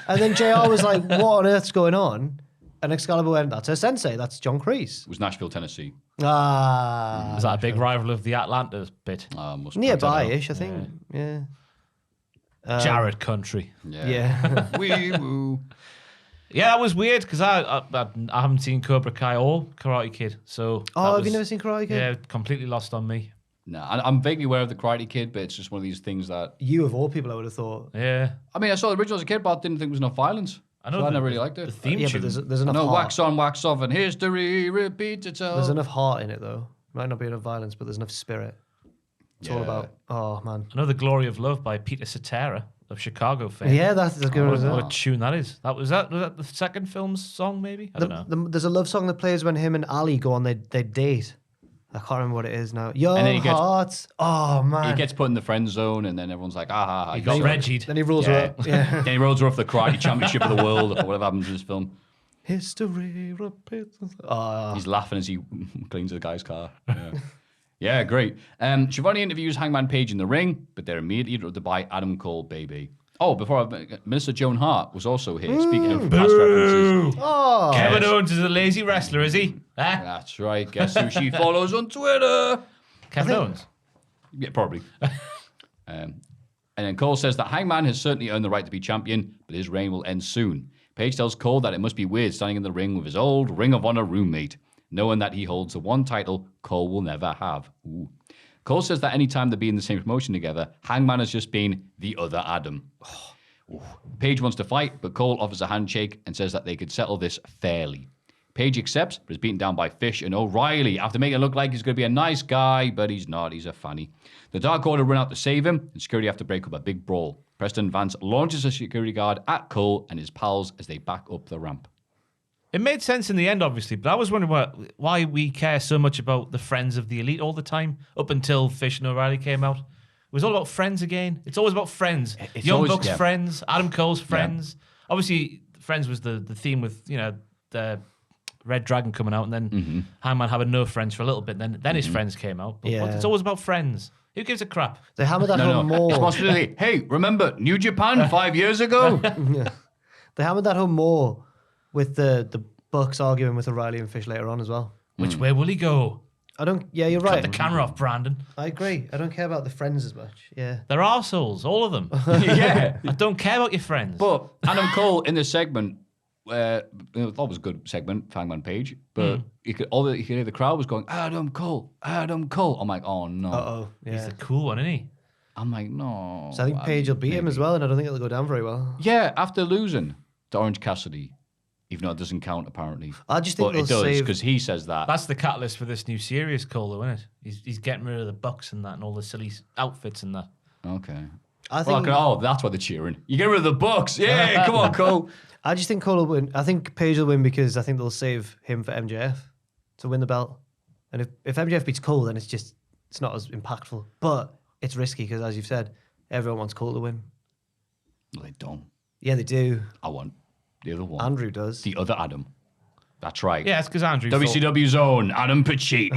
And then JR was like, what on earth's going on? And Excalibur went, that's her sensei. That's John Kreese.
It was Nashville, Tennessee.
Ah.
was that a big rival of the Atlanta bit?
Must
Nearby-ish, I think. Yeah.
Jared country.
Yeah.
Wee woo.
Yeah, that was weird because I haven't seen Cobra Kai or Karate Kid, so
Oh, have you never seen Karate Kid?
Yeah, completely lost on me.
No, I'm vaguely aware of the Karate Kid, but it's just one of these things that
You, of all people, I would have thought.
Yeah,
I mean, I saw the original as a kid, but I didn't think there was enough violence.
I know.
So I never really liked it.
The theme
Yeah,
tune.
but there's
I
enough
know,
heart.
wax on, wax off, and history repeats itself.
There's enough heart in it, though. Might not be enough violence, but there's enough spirit. It's all
Yeah.
about, oh, man.
I know The Glory of Love by Peter Cetera of Chicago fame.
Yeah, that's as good as
What
that.
a tune that is. Was that the second film's song, maybe? I don't know.
There's a love song that plays when him and Ali go on their date. I can't remember what it is now. Your
And then he gets-
hearts. Oh, man.
He gets put in the friend zone, and then everyone's like, ah, ha, ha.
He got Reggie'd.
Then he rolls
Yeah.
her up. Yeah.
Then he rolls her off the karate championship of the world, or whatever happens in this film.
History repeats. Oh,
He's laughing as he cleans the guy's car. Yeah, yeah, great. Shivani interviews Hangman Page in the ring, but they're immediately interrupted by Adam Cole, baby. Oh, Minister Joan Hart was also here. Speaking of past references.
oh.
Kevin Owens is a lazy wrestler, is he? Huh?
That's right. Guess who she follows on Twitter?
Kevin Owens.
Yeah, probably. And then Cole says that Hangman has certainly earned the right to be champion, but his reign will end soon. Paige tells Cole that it must be weird standing in the ring with his old Ring of Honor roommate, knowing that he holds the one title Cole will never have. Ooh. Cole says that anytime they be in the same promotion together, Hangman has just been the other Adam. Paige wants to fight, but Cole offers a handshake and says that they could settle this fairly. Paige accepts, but is beaten down by Fish and O'Reilly after making it look like he's going to be a nice guy, but he's not. He's a fanny. The Dark Order run out to save him, and security have to break up a big brawl. Preston Vance launches a security guard at Cole and his pals as they back up the ramp.
It made sense in the end, obviously, but I was wondering why we care so much about the friends of the elite all the time, up until Fish and O'Reilly came out. It was all about friends again. It's always about friends.
It's
Young
always,
Bucks
yeah.
friends, Adam Cole's friends. Obviously, friends was the theme with, the Red Dragon coming out, and then Hangman having no friends for a little bit, then his friends came out. But it's always about friends. Who gives a crap?
They hammered that home more.
Responsibility. Hey, remember New Japan 5 years ago?
They hammered that home more with the Bucks arguing with O'Reilly and Fish later on as well.
Which way will he go?
Yeah, you're right.
Cut the camera off, Brandon.
I agree. I don't care about the friends as much. Yeah.
They're arseholes, all of them.
Yeah.
I don't care about your friends.
But Adam Cole in this segment, that was a good segment, Hangman Page, but you could hear the crowd was going, Adam Cole. I'm like, oh no.
Uh-oh. Yeah.
He's the cool one, isn't he?
I'm like, no.
So I think Paige will beat him as well, and I don't think it'll go down very well.
Yeah, after losing to Orange Cassidy, even though it doesn't count apparently.
I just think
but it
they'll
does
save...
because he says that.
That's the catalyst for this new series, Cole, though, isn't it? He's getting rid of the Bucks and that, and all the silly outfits and that.
Okay.
I think...
that's why they're cheering. You get rid of the Bucks. Yeah, come on, Cole.
I just think Cole will win. I think Paige will win because I think they'll save him for MJF to win the belt. And if MJF beats Cole, then it's not as impactful. But it's risky because, as you've said, everyone wants Cole to win.
No, they don't.
Yeah, they do.
I want the other one.
Andrew does.
The other Adam. That's right.
Yeah, it's because Andrew
WCW's own Adam Pacitti.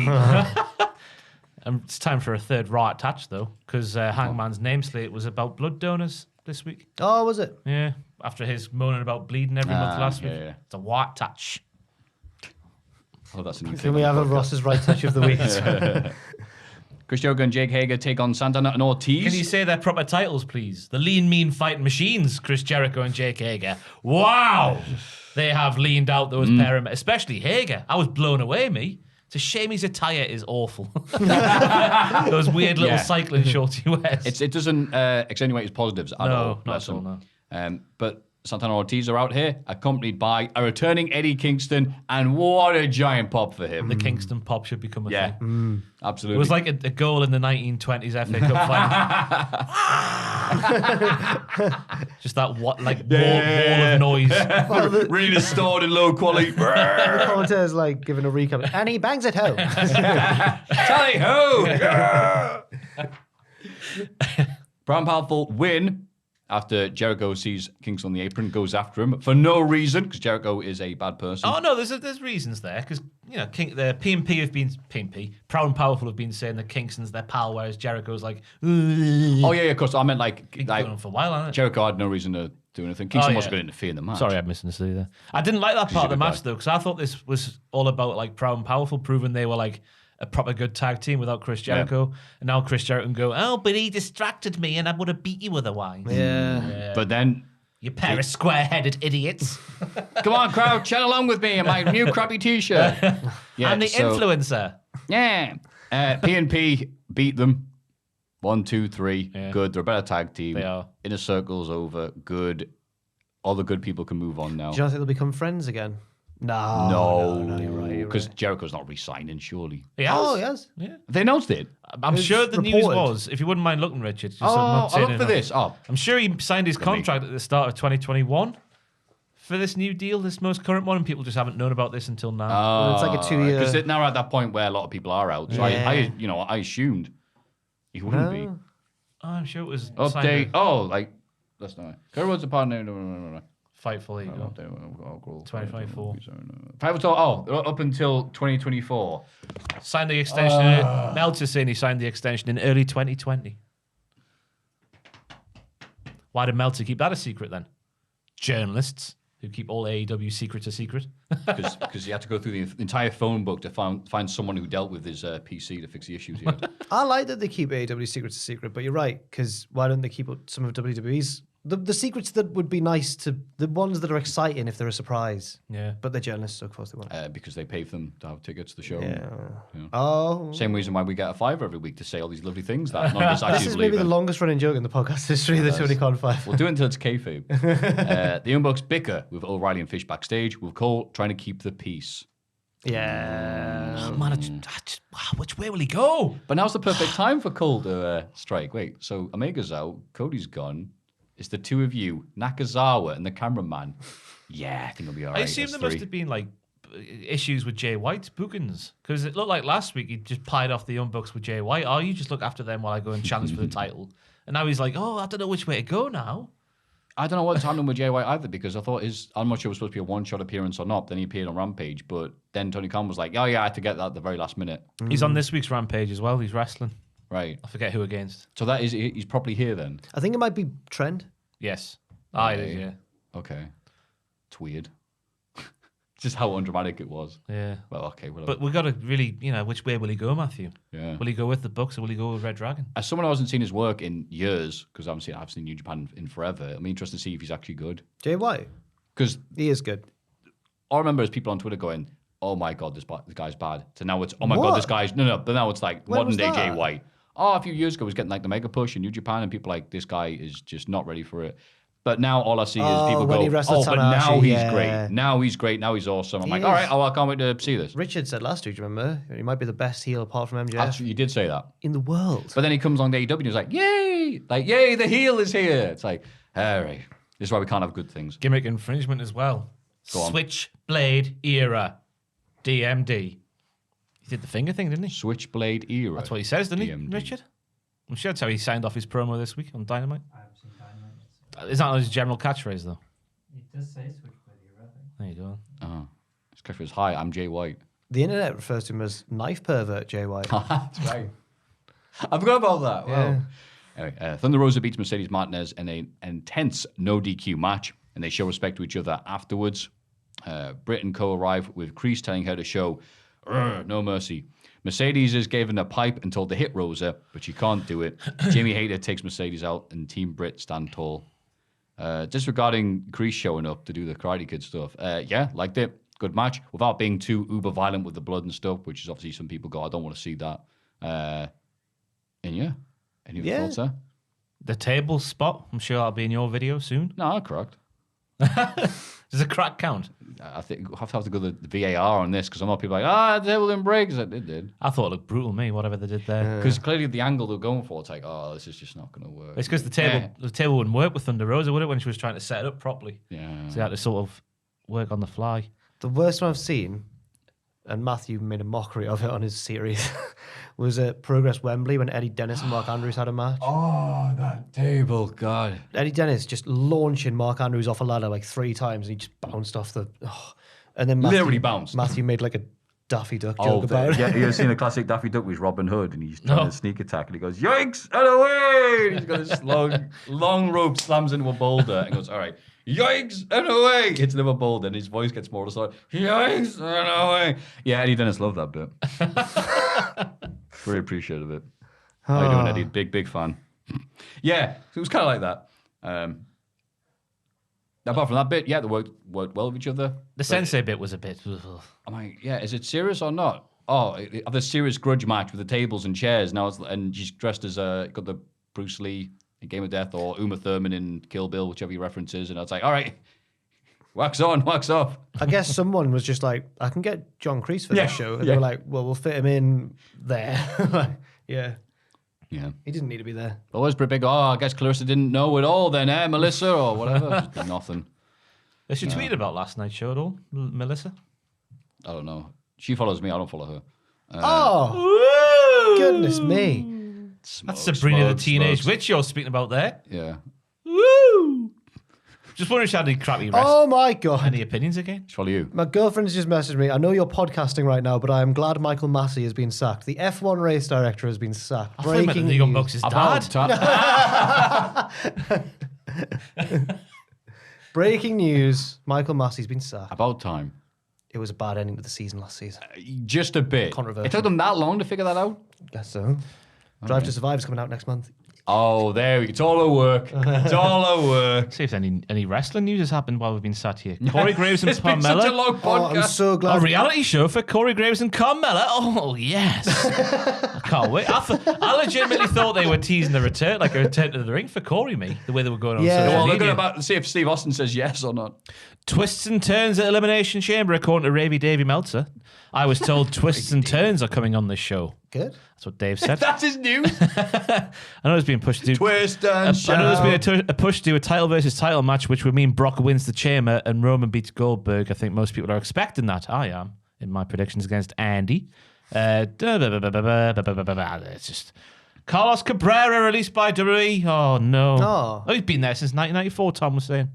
It's time for a third Raw attach, though, because Hangman's name slate was about blood donors this week.
Oh, was it?
Yeah, after his moaning about bleeding every month last week.
Yeah.
It's a white touch.
Oh, that's a new
Can
thing
we
on
have
the
a
podcast.
Ross's right touch of the week?
Chris Jericho and Jake Hager take on Santana and Ortiz.
Can you say their proper titles, please? The Lean Mean Fighting Machines, Chris Jericho and Jake Hager. Wow! They have leaned out those pair of... Especially Hager. I was blown away, me. It's a shame his attire is awful. Those weird little cycling shorts he wears.
It doesn't extenuate his positives at all.
No, not
bless
at all,
him.
no.
But Santana and Ortiz are out here, accompanied by a returning Eddie Kingston, and what a giant pop for him.
The Kingston pop should become a thing.
Absolutely.
It was like a goal in the 1920s FA Cup final. Just that wall of noise.
really distorted and low quality.
The commentator's like giving a recap. And he bangs it home.
Tally ho! Brown Powerful win after Jericho sees Kingston on the apron, goes after him for no reason, because Jericho is a bad person.
Oh no, there's reasons there, because the P&P have been Proud and Powerful have been saying that Kingston's their pal, whereas Jericho's like,
Oh yeah, of course. I meant like
going on for a while, hasn't it?
Jericho had no reason to do anything. Kingston wasn't going to interfere in the match.
Sorry, I misunderstood you there. I didn't like that part of the
you're a good
match though, because I thought this was all about like Proud and Powerful proving they were like a proper good tag team without Chris Jericho. And now Chris Jericho can go, oh, but he distracted me and I would have beat you otherwise.
Yeah.
But then,
You pair of square-headed idiots.
come on, crowd, chat along with me in my new crappy T-shirt. Yeah,
I'm the influencer.
Yeah. P&P beat them. 1, 2, 3.
Yeah.
Good. They're a better tag team.
They are.
Inner Circle's over. Good. All the good people can move on now.
Do you not think they'll become friends again? No, you're right.
Because Jericho's not re-signing, surely.
He has.
Oh, yes.
Yeah.
Have they announced it?
I'm
It's
sure the news
reported.
was, if you wouldn't mind looking, Richard. Just I'm
Oh,
not
I'll
saying
look for
enough.
this. Oh,
I'm sure he signed his contract at the start of 2021 for this new deal, this most current one, and people just haven't known about this until now.
Well, it's like a 2-year...
Because now we're at that point where a lot of people are out. So
Yeah.
I assumed he wouldn't be.
No.
Oh, I'm sure it was
Update.
signed
Oh, like that's not. Cody Rhodes a partner. No.
Fightful. There you go. 2024.
Up until 2024.
Signed the extension. Meltzer saying he signed the extension in early 2020. Why did Meltzer keep that a secret then? Journalists who keep all AEW secrets a secret.
Because he had to go through the entire phone book to find someone who dealt with his PC to fix the issues he had.
I like that they keep AEW secrets a secret, but you're right, because why don't they keep some of WWE's The secrets that would be nice to the ones that are exciting if they're a surprise.
Yeah.
But they're journalists, so of course they won't.
Because they pay for them to have tickets to the show.
Yeah.
Yeah.
Oh.
Same reason why we get a $5 every week to say all these lovely things that none of us actually
This is
believe
maybe the
in.
longest running joke in the podcast history, the Tony Khan 5.
We'll do it until it's kayfabe. The Young Bucks bicker with O'Reilly and Fish backstage, with Cole trying to keep the peace.
Yeah.
Oh, man, which way will he go?
But now's the perfect time for Cole to strike. Wait, so Omega's out, Cody's gone. It's the two of you, Nakazawa and the cameraman. Yeah, I think it'll be all right.
I assume there must have been like issues with Jay White's bookings because it looked like last week he just pied off the Young Bucks with Jay White. Oh, you just look after them while I go and challenge for the title. And now he's like, oh, I don't know which way to go now.
I don't know what's happening with Jay White either because I thought I'm not sure it was supposed to be a one-shot appearance or not. Then he appeared on Rampage, but then Tony Khan was like, oh yeah, I had to get that at the very last minute.
He's on this week's Rampage as well. He's wrestling.
Right.
I forget who against.
So he's probably here then.
I think it might be Trent.
Yes.
Okay.
Yeah.
Okay. It's weird. Just how undramatic it was.
Yeah.
Well, okay, whatever.
But we got to really, which way will he go, Maffew?
Yeah.
Will he go with the Bucks or will he go with Red Dragon?
As someone who hasn't seen his work in years, because I've seen New Japan in forever, I'm interested to see if he's actually good.
Jay White.
Because
He is good.
all I remember is people on Twitter going, "Oh my god, this guy's bad." To now it's, "Oh my god,
What?
this guy's no." But now it's like
When
modern
was
day Jay
that?
White. Oh, a few years ago, he was getting like the mega push in New Japan, and people like this guy is just not ready for it. But now all I see is people
when
go,
he wrestled
"Oh, but now
Tanahashi,
he's
yeah.
great. Now he's great. Now he's awesome." I'm
He
like,
is.
"All right, I can't wait to see this."
Richard said last week, do you remember? He might be the best heel apart from MJF
Actually, you did say that.
in the world.
But then he comes on the AEW and he's like, "Yay! Like, yay, the heel is here." It's like, all right, this is why we can't have good things.
Gimmick infringement as well.
Go on.
Switchblade era. DMD. He did the finger thing, didn't he?
Switchblade era.
That's what he says, didn't he,
DMD.
Richard? I'm sure that's how he signed off his promo this week on Dynamite.
I haven't seen Dynamite.
Is that his general catchphrase, though?
It does say Switchblade era, I think.
There you go.
Oh, his catchphrase was, "Hi, I'm Jay White."
The internet refers to him as knife pervert Jay White.
That's right. I forgot about that. Wow.
Yeah.
Anyway, Thunder Rosa beats Mercedes Martinez in an intense no DQ match, and they show respect to each other afterwards. Britt and Co arrive with Kreese telling her to show no mercy. Mercedes is given a pipe and told to hit Rosa, but she can't do it. Jamie Hayter takes Mercedes out, and Team Britt stand tall. Disregarding Kreese showing up to do the Karate Kid stuff. Yeah, liked it. Good match without being too uber violent with the blood and stuff, which is obviously some people go, "I don't want to see that." And yeah, any other
Yeah.
thoughts there?
The table spot. I'm sure that'll be in your video soon.
No, correct.
Does a crack count?
I think we'll have to go the VAR on this because I'm not people like, the table didn't break. It did.
I thought it looked brutal, me, whatever they did there.
Because clearly the angle they're going for, it's like, oh, this is just not going to work.
It's because the table wouldn't work with Thunder Rosa, would it, when she was trying to set it up properly?
Yeah.
So they had to sort of work on the fly.
The worst one I've seen, and Maffew made a mockery of it on his series, was at Progress Wembley when Eddie Dennis and Mark Andrews had a match.
Oh, that table, God.
Eddie Dennis just launching Mark Andrews off a ladder like 3 times and he just bounced off the... And then Matthew,
Literally bounced.
Matthew made like a Daffy Duck joke about it.
Yeah, you've seen the classic Daffy Duck with Robin Hood and he's trying to sneak attack and he goes, "Yikes, and away!" And he's got this long rope, slams into a boulder and goes, "All right, yikes, and away!" Hits another boulder and his voice gets more to the side, "Yikes, and away!" Yeah, Eddie Dennis loved that bit. Very appreciative of it. How you doing, Eddie? Big fan. Yeah, it was kind of like that. Apart from that bit, yeah, they worked well with each other.
The Sensei bit was a bit...
I'm like, yeah, is it serious or not? Oh, of the serious grudge match with the tables and chairs. Now it's and she's dressed as got the Bruce Lee in Game of Death or Uma Thurman in Kill Bill, whichever your reference is. And I was like, all right, wax on, wax off.
I guess someone was just like, I can get John Kreese for this show. And they were like, well, we'll fit him in there. Like, yeah.
Yeah.
He didn't need to be there.
Always pretty big. Oh, I guess Clarissa didn't know it all then, Melissa, or whatever. Just did nothing.
Has she tweeted about last night's show at all, Melissa?
I don't know. She follows me. I don't follow her.
Oh, goodness me.
That's Sabrina the Teenage Witch you're speaking about there.
Yeah.
Woo! Just wondering if she had any crappy
Oh my God.
any opinions again?
Just follow you.
My girlfriend's just messaged me. I know you're podcasting right now, but I am glad Michael Massey has been sacked. The F1 race director has been sacked.
I thought you meant the Young Bucks' dad.
Breaking news. Michael Massey's been sacked.
About time.
It was a bad ending to the season last season.
Just a bit.
Controversial.
It took them that long to figure that out?
Guess so. Drive to Survive is coming out next month.
Oh, there we go. It's all a work. It's all a work.
See if any wrestling news has happened while we've been sat here. Corey Graves and
It's been such a
Carmella.
long podcast.
I'm so glad.
A reality show for Corey Graves and Carmella. Oh, yes. I can't wait. I legitimately thought they were teasing a return to the ring for Corey, me, the way they were going on
Yeah.
social
Well, they're
media.
going to see if Steve Austin says yes or not.
Twists and turns at Elimination Chamber, according to Ravy Davey Meltzer. I was told twists and turns are coming on this show.
Good.
That's what Dave said.
That's his news.
I know it's being pushed to
Twist and
I know
shout.
there's been a push to do a title versus title match, which would mean Brock wins the Chamber and Roman beats Goldberg. I think most people are expecting that. I am in my predictions against Andy. It's just Carlos Cabrera released by WWE. Oh no!
Oh.
He's been there since 1994. Tom was saying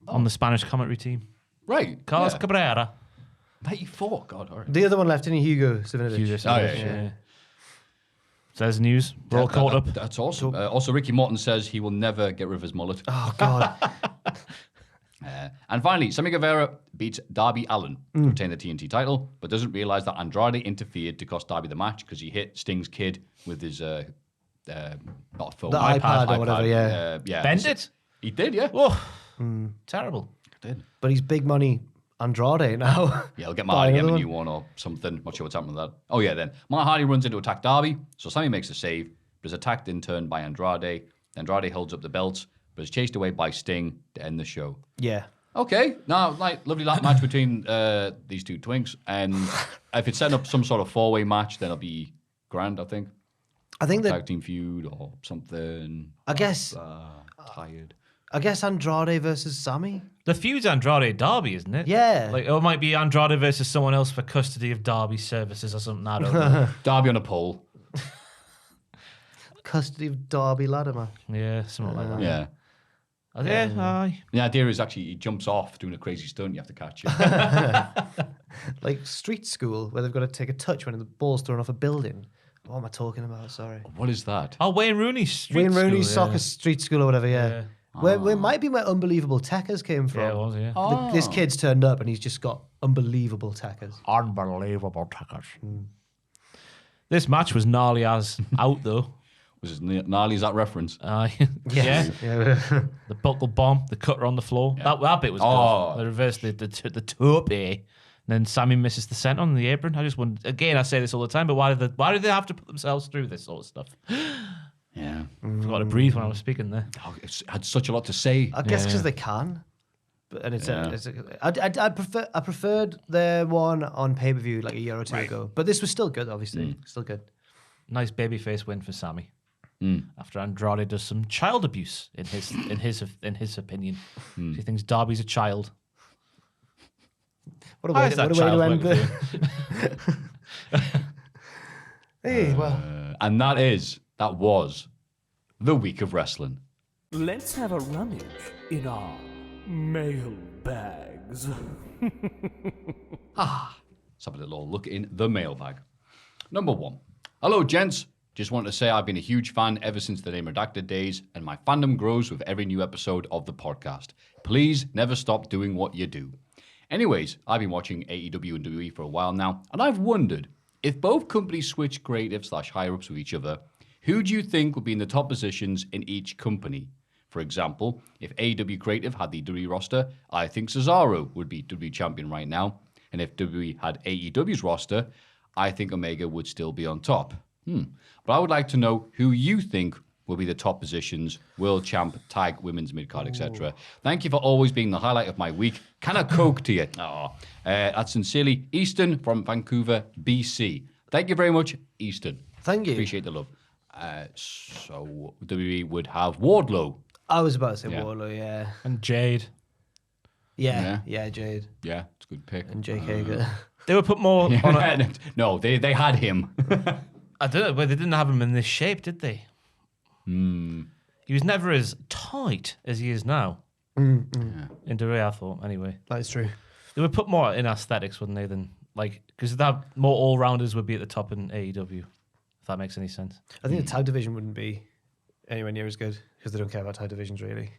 on the Spanish commentary team.
Right.
Carlos
yeah.
Cabrera.
94. God, all right.
The other one left, didn't he? Hugo Savinovich.
Oh, yeah.
So there's news. We're all caught up.
That's awesome. Also, Ricky Morton says he will never get rid of his mullet.
Oh God.
And finally, Sammy Guevara beats Darby Allin to retain the TNT title, but doesn't realize that Andrade interfered to cost Darby the match because he hit Sting's kid with his not a phone,
The iPad or whatever, yeah.
yeah.
Bend it.
He did, yeah.
Oh, terrible.
Did.
But he's big money Andrade now.
Yeah, he'll get
Buy
Marty, get him a
another
new one or something. Not sure what's happening with that. Oh, yeah, then. Matt Hardy runs in to attack Darby, so Sammy makes a save, but is attacked in turn by Andrade. Andrade holds up the belt, but is chased away by Sting to end the show.
Yeah.
Okay, now, lovely match between these two twinks, and if it's setting up some sort of four-way match, then it'll be grand, I think.
I think that
Tag team feud or something.
I guess
Tired.
Andrade versus Sammy.
The feud's Andrade Darby, isn't it?
Yeah.
Like, it might be Andrade versus someone else for custody of Darby's services or something. I don't know.
Darby on a pole.
Custody of Darby ladder match.
Yeah, something like that.
Yeah.
Yeah, aye.
The idea is actually he jumps off doing a crazy stunt. You have to catch him.
Like street school where they've got to take a touch when the ball's thrown off a building. What am I talking about? Sorry.
What is that?
Oh, Wayne Rooney's street
Wayne Rooney's
school,
soccer street school or whatever, yeah. Where it might be where Unbelievable Techers came from.
Yeah, it was, yeah.
This kid's turned up and he's just got unbelievable Techers.
Unbelievable tackers. This match was gnarly as out, though.
Was it gnarly as that reference?
Yeah.
Yeah.
The buckle bomb, the cutter on the floor. That bit was good. They reversed the tope. And then Sammy misses the center on the apron. I just wondered, again, I say this all the time, but why did they have to put themselves through this sort of stuff?
Yeah.
Forgot to breathe when I was speaking there.
Oh, it had such a lot to say.
I guess because they can. But, and I preferred their one on pay-per-view like a year or two ago. But this was still good, obviously. Still good.
Nice babyface win for Sammy. After Andrade does some child abuse in his opinion. He thinks Darby's a child.
What a
How
way,
is that
what a way to
child
end
working
the... Hey, well...
And that was the week of wrestling.
Let's have a rummage in our mailbags.
Let's have a little look in the mailbag. Number 1. Hello, gents. Just want to say I've been a huge fan ever since the Name Redacted days, and my fandom grows with every new episode of the podcast. Please never stop doing what you do. Anyways, I've been watching AEW and WWE for a while now, and I've wondered, if both companies switch creative / higher-ups with each other, who do you think would be in the top positions in each company? For example, if AEW Creative had the WWE roster, I think Cesaro would be WWE champion right now. And if WWE had AEW's roster, I think Omega would still be on top. But I would like to know who you think will be the top positions, world champ, tag, women's midcard, etc. Thank you for always being the highlight of my week. Can I coke to you? That's sincerely Easton from Vancouver, BC. Thank you very much, Easton.
Thank you.
Appreciate the love. So WWE would have Wardlow.
I was about to say Wardlow, yeah.
And Jade.
Yeah, Jade.
Yeah, it's a good pick.
And Jake Hager.
They would put more on a,
No, they had him.
I don't know, but they didn't have him in this shape, did they? He was never as tight as he is now. In WWE, I thought, anyway.
That's true.
They would put more in aesthetics, wouldn't they, than, like, because that more all-rounders would be at the top in AEW, if that makes any sense.
I think the tag division wouldn't be anywhere near as good because they don't care about tag divisions, really.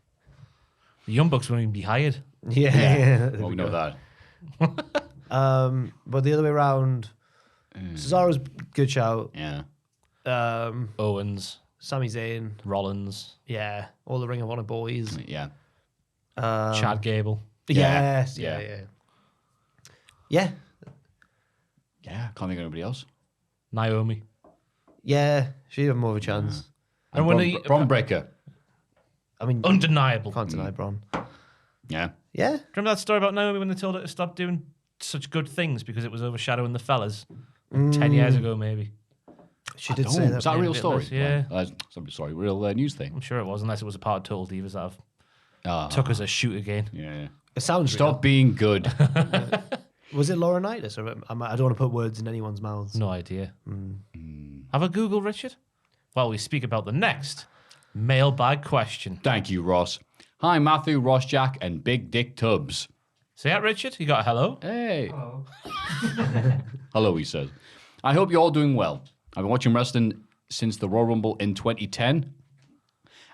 The Young Bucks wouldn't even be hired.
Yeah.
Well, we know that.
But the other way around, Cesaro's good shout.
Yeah.
Owens.
Sami Zayn.
Rollins.
Yeah. All the Ring of Honor boys.
Yeah.
Chad Gable.
Yes.
Yeah.
Yeah.
Yeah, can't think of anybody else.
Naomi.
Yeah. She'd have more of a chance.
And Braun Breaker.
I mean,
Undeniable.
can't deny Braun.
Yeah.
Yeah.
Remember that story about Naomi when they told her to stop doing such good things because it was overshadowing the fellas? 10 years ago, maybe.
She did say that.
Is that a real story?
Yeah.
Real news thing.
I'm sure it was, unless it was a part of Total Divas that have took us a shoot again.
Yeah.
It sounds
Stop being good.
Was it Laurinaitis? Or I don't want to put words in anyone's mouths.
No idea. Have a Google, Richard? While we speak about the next mailbag question.
Thank you, Ross. Hi, Maffew, Ross, Jack, and Big Dick Tubbs.
Say that, Richard. You got a hello?
Hey.
Hello.
Hello, he says. I hope you're all doing well. I've been watching wrestling since the Royal Rumble in 2010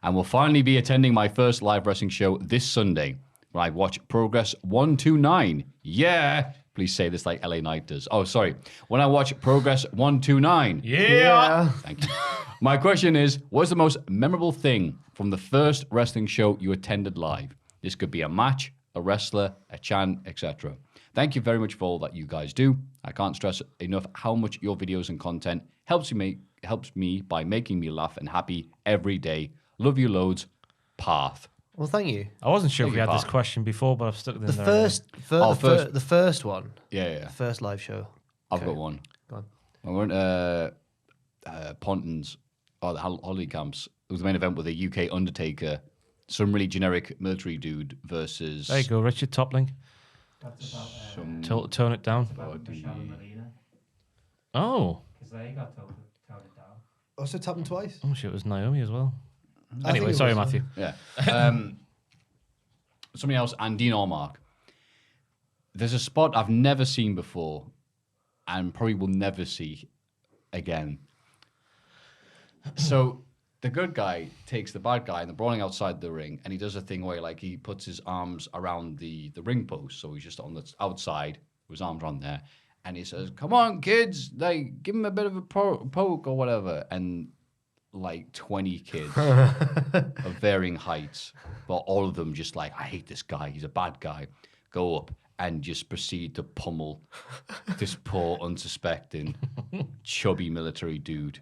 and will finally be attending my first live wrestling show this Sunday where I watch Progress 129. Yeah. Please say this like LA Knight does. Oh, sorry. When I watch Progress 129.
Yeah.
Thank you. My question is, what's the most memorable thing from the first wrestling show you attended live? This could be a match, a wrestler, a chant, etc. Thank you very much for all that you guys do. I can't stress enough how much your videos and content helps me by making me laugh and happy every day. Love you loads. Path.
Well, thank you.
I wasn't sure if we
Beg
had
your
this question before, but I've stuck it in
The
there.
the first one.
Yeah.
The first live show.
I've got one.
Go on.
I went Pontins, or the holiday camps. It was the main event with a UK Undertaker, some really generic military dude versus...
There you go, Richard. Top link.
That's about
Tone it down.
about Michelle and Melina.
Oh.
Because they got told it down.
Also tapped him twice.
Oh, shit, it was Naomi as well.
I
Anyway,
think it
sorry,
was,
Maffew.
Yeah. Something else, and Dean Allmark. There's a spot I've never seen before and probably will never see again. So the good guy takes the bad guy and they're brawling outside the ring, and he does a thing where like he puts his arms around the ring post, so he's just on the outside with his arms around there, and he says, "Come on, kids, like give him a bit of a poke or whatever," and like 20 kids of varying heights, but all of them just like, "I hate this guy, he's a bad guy," go up and just proceed to pummel this poor, unsuspecting, chubby military dude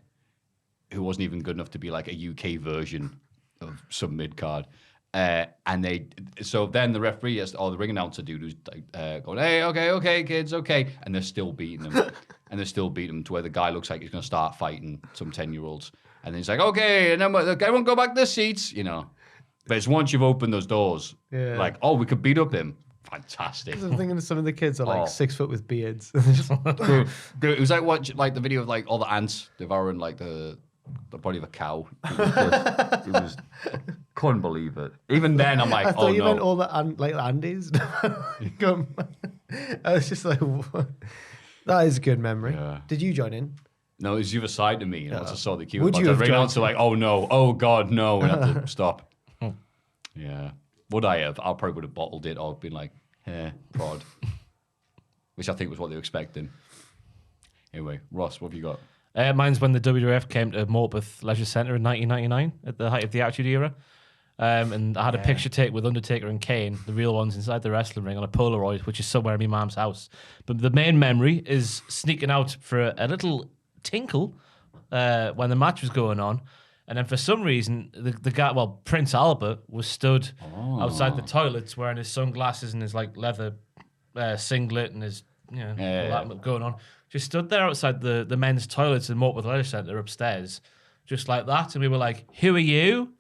who wasn't even good enough to be like a UK version of some mid-card. So then the referee, or the ring announcer dude who's like, going, "Hey, okay, kids, okay." And they're still beating him. And they're still beating him to where the guy looks like he's going to start fighting some 10-year-olds. And then he's like, "Okay, and then everyone go back to their seats," you know. But it's once you've opened those doors, like, "Oh, we could beat up him." Fantastic.
I'm thinking some of the kids are like 6 foot with beards.
It was like the video of like all the ants devouring like the body of a cow. It was couldn't believe it. Even then, I'm like,
I thought
"Oh
you
no!"
meant all the like the Andes. I was just like, what? That is a good memory.
Yeah.
Did you join in?
No, it was the other side of me. And once I saw the queue,
Would you
the
have
ring
joined?
announcer like, "Oh no, oh god, no," and I had to stop. Yeah, would I have? I probably would have bottled it or been like, prod, which I think was what they were expecting. Anyway, Ross, what have you got?
Mine's when the WWF came to Morpeth Leisure Centre in 1999 at the height of the Attitude Era. And I had a picture take with Undertaker and Kane, the real ones, inside the wrestling ring on a Polaroid, which is somewhere in my mum's house. But the main memory is sneaking out for a little tinkle when the match was going on. And then for some reason, the guy, Prince Albert, was stood outside the toilets wearing his sunglasses and his like leather singlet and his, all that going on. Just stood there outside the men's toilets in Morpeth Leisure Centre upstairs, just like that. And we were like, "Who are you?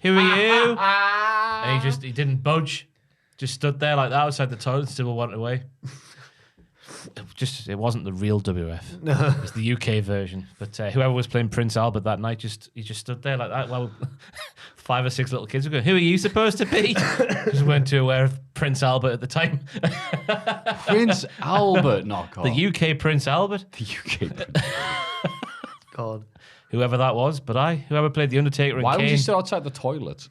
Who are you?" And he didn't budge. Just stood there like that outside the toilet, still wanted away. It wasn't the real WF. No. It's the UK version. But whoever was playing Prince Albert that night, he just stood there like that. Well, 5 or 6 little kids were going, "Who are you supposed to be?" Just weren't too aware of Prince Albert at the time.
Prince Albert, not God.
The UK Prince Albert.
The UK.
God.
Whoever that was, but whoever played the Undertaker and
Why
Kane.
was he still outside the toilet?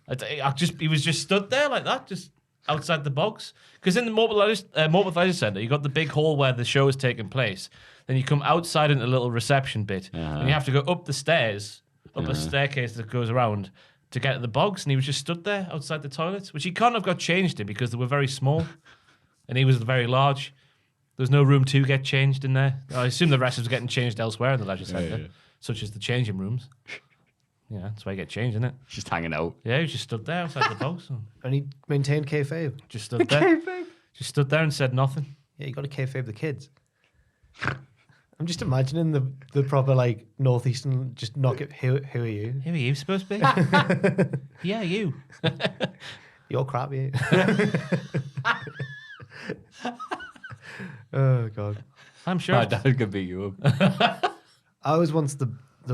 He was just stood there like that, just outside the box. Because in the Morpeth Leisure Centre, you got the big hall where the show is taking place. Then you come outside into a little reception bit, and you have to go up the stairs up a staircase that goes around to get to the bogs, and he was just stood there outside the toilets, which he can't have got changed in because they were very small, and he was very large. There was no room to get changed in there. I assume the wrestlers were getting changed elsewhere in the leisure centre, such as the changing rooms. Yeah, that's why you get changed, isn't it?
Just hanging out.
Yeah, he just stood there outside the bogs.
And he maintained kayfabe.
Just stood there. Just stood there and said nothing.
Yeah, you got to kayfabe the kids. I'm just imagining the proper like northeastern just knock it. Who are you?
Who are you supposed to be? Yeah, you.
You're crap, you. Oh god.
I'm sure.
My dad could beat you up.
I was once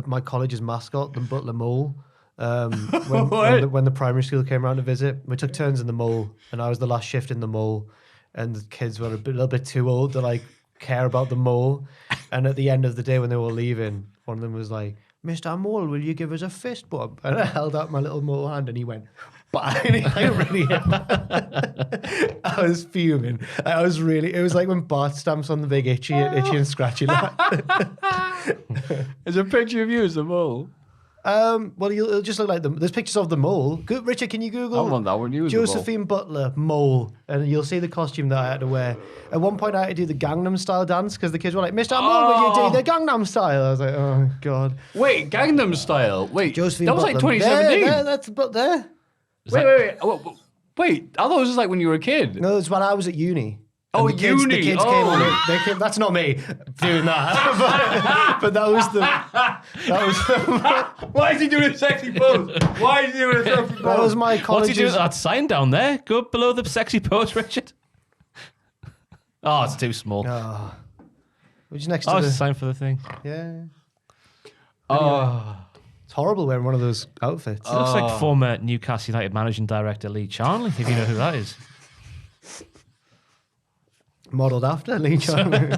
my college's mascot, the Butler Mole. When the primary school came around to visit, we took turns in the mole, and I was the last shift in the mole, and the kids were a little bit too old to like care about the mole. And at the end of the day, when they were leaving, one of them was like, "Mr. Mole, will you give us a fist bump?" And I held out my little mole hand, and he went, bang! I was fuming. It was like when Bart stamps on the big itchy and scratchy.
There's a picture of you as a mole.
Well, it'll just look like there's pictures of the mole. Richard, can you Google?
I want that one.
Josephine Butler mole, and you'll see the costume that I had to wear. At one point, I had to do the Gangnam Style dance because the kids were like, "Mr. Mole, will you do the Gangnam Style?" I was like, "Oh god."
Wait, Gangnam Style. Wait,
Josephine
that was
Butler.
like 2017.
There, that's but there.
Wait. I thought it was just like when you were a kid.
No, it's when I was at uni.
Oh,
And the kids
uni.
came on. That's not me doing that. but that was
Why is he doing a sexy pose? Why is he doing a sexy pose?
that was my
What's he
college's.
doing with that sign down there? Go below the sexy pose, Richard. Oh, it's too small.
Oh. Which is next
Oh,
to
it's a
the
sign for the thing.
yeah.
Oh,
It's horrible wearing one of those outfits.
It looks like former Newcastle United managing director Lee Charnley, if you know who that is.
Modelled after Lee Charnley.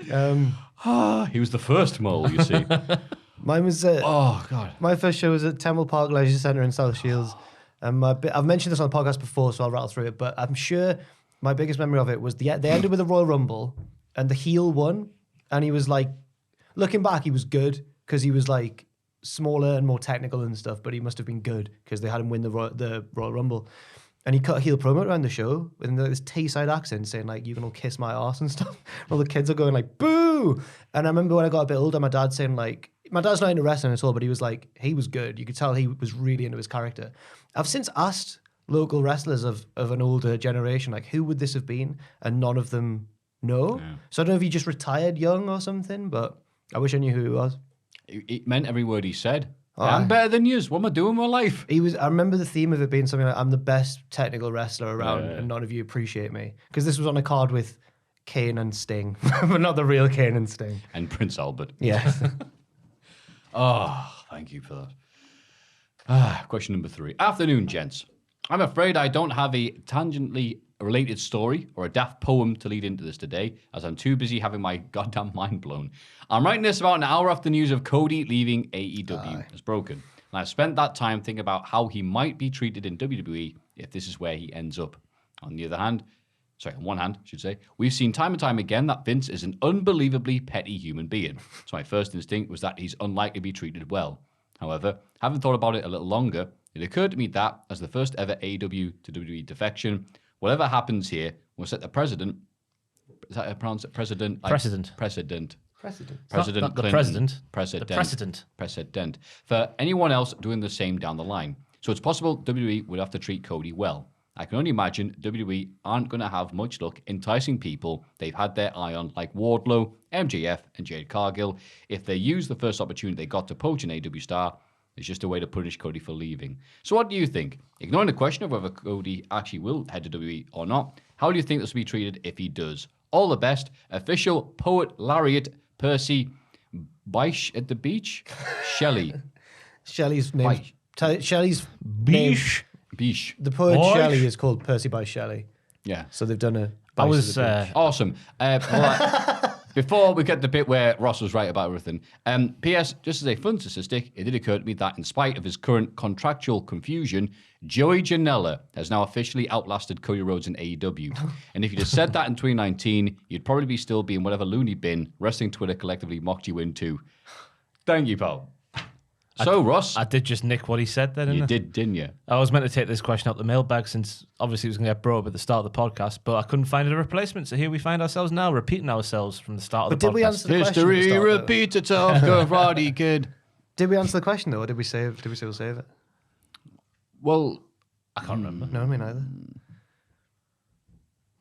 he was the first mole, you see.
Mine was.
Oh God.
My first show was at Temple Park Leisure Centre in South Shields. And I've mentioned this on the podcast before, so I'll rattle through it. But I'm sure my biggest memory of it was they ended with a Royal Rumble, and the heel won. And he was like, looking back, he was good because he was like smaller and more technical and stuff. But he must have been good because they had him win the Royal Rumble. And he cut a heel promo around the show with this Teesside accent saying like, "You can all kiss my ass" and stuff. And all the kids are going like, "Boo!" And I remember when I got a bit older, my dad saying like, my dad's not into wrestling at all, but he was like, he was good. You could tell he was really into his character. I've since asked local wrestlers of an older generation, like, who would this have been? And none of them know. Yeah. So I don't know if he just retired young or something, but I wish I knew who he was.
It meant every word he said. I'm better than you. What am I doing with my life?
I remember the theme of it being something like, "I'm the best technical wrestler around, and none of you appreciate me." Because this was on a card with Kane and Sting, but not the real Kane and Sting.
And Prince Albert.
Yes.
Oh, thank you for that. Question number 3. Afternoon, gents. I'm afraid I don't have a tangentially related story or a daft poem to lead into this today, as I'm too busy having my goddamn mind blown. I'm writing this about an hour after news of Cody leaving AEW as broken. And I've spent that time thinking about how he might be treated in WWE if this is where he ends up. On one hand, we've seen time and time again that Vince is an unbelievably petty human being. So my first instinct was that he's unlikely to be treated well. However, having thought about it a little longer, it occurred to me that, as the first ever AEW to WWE defection, whatever happens here will set the precedent. Is that how I pronounce it? Precedent.
Precedent.
President.
President not the president.
Precedent.
The precedent.
Precedent. For anyone else doing the same down the line. So it's possible WWE would have to treat Cody well. I can only imagine WWE aren't going to have much luck enticing people they've had their eye on, like Wardlow, MJF, and Jade Cargill, if they use the first opportunity they got to poach an AEW star. It's just a way to punish Cody for leaving. So what do you think? Ignoring the question of whether Cody actually will head to WWE or not, how do you think this will be treated if he does? All the best. Official Poet Laureate Percy Bysshe at the beach? Shelley.
Shelley's name. Shelley's
Beach.
Beach.
The poet Shelley is called Percy by Shelley.
Yeah.
So they've done a...
That was...
awesome. Before we get the bit where Ross was right about everything, P.S., just as a fun statistic, it did occur to me that in spite of his current contractual confusion, Joey Janela has now officially outlasted Cody Rhodes in AEW. And if you'd have said that in 2019, you'd probably still be in whatever loony bin wrestling Twitter collectively mocked you into. Thank you, pal. So, Ross,
I did just nick what he said then.
you didn't you?
I was meant to take this question out the mailbag since obviously it was going to get brought up at the start of the podcast, but I couldn't find a replacement. So here we find ourselves now, repeating ourselves from the start of the podcast.
Did we answer the question? at the
History
start, though?
repeats itself, Karate Kid.
Did we answer the question though, or did we say we'll save it?
Well,
I can't remember.
No, me neither.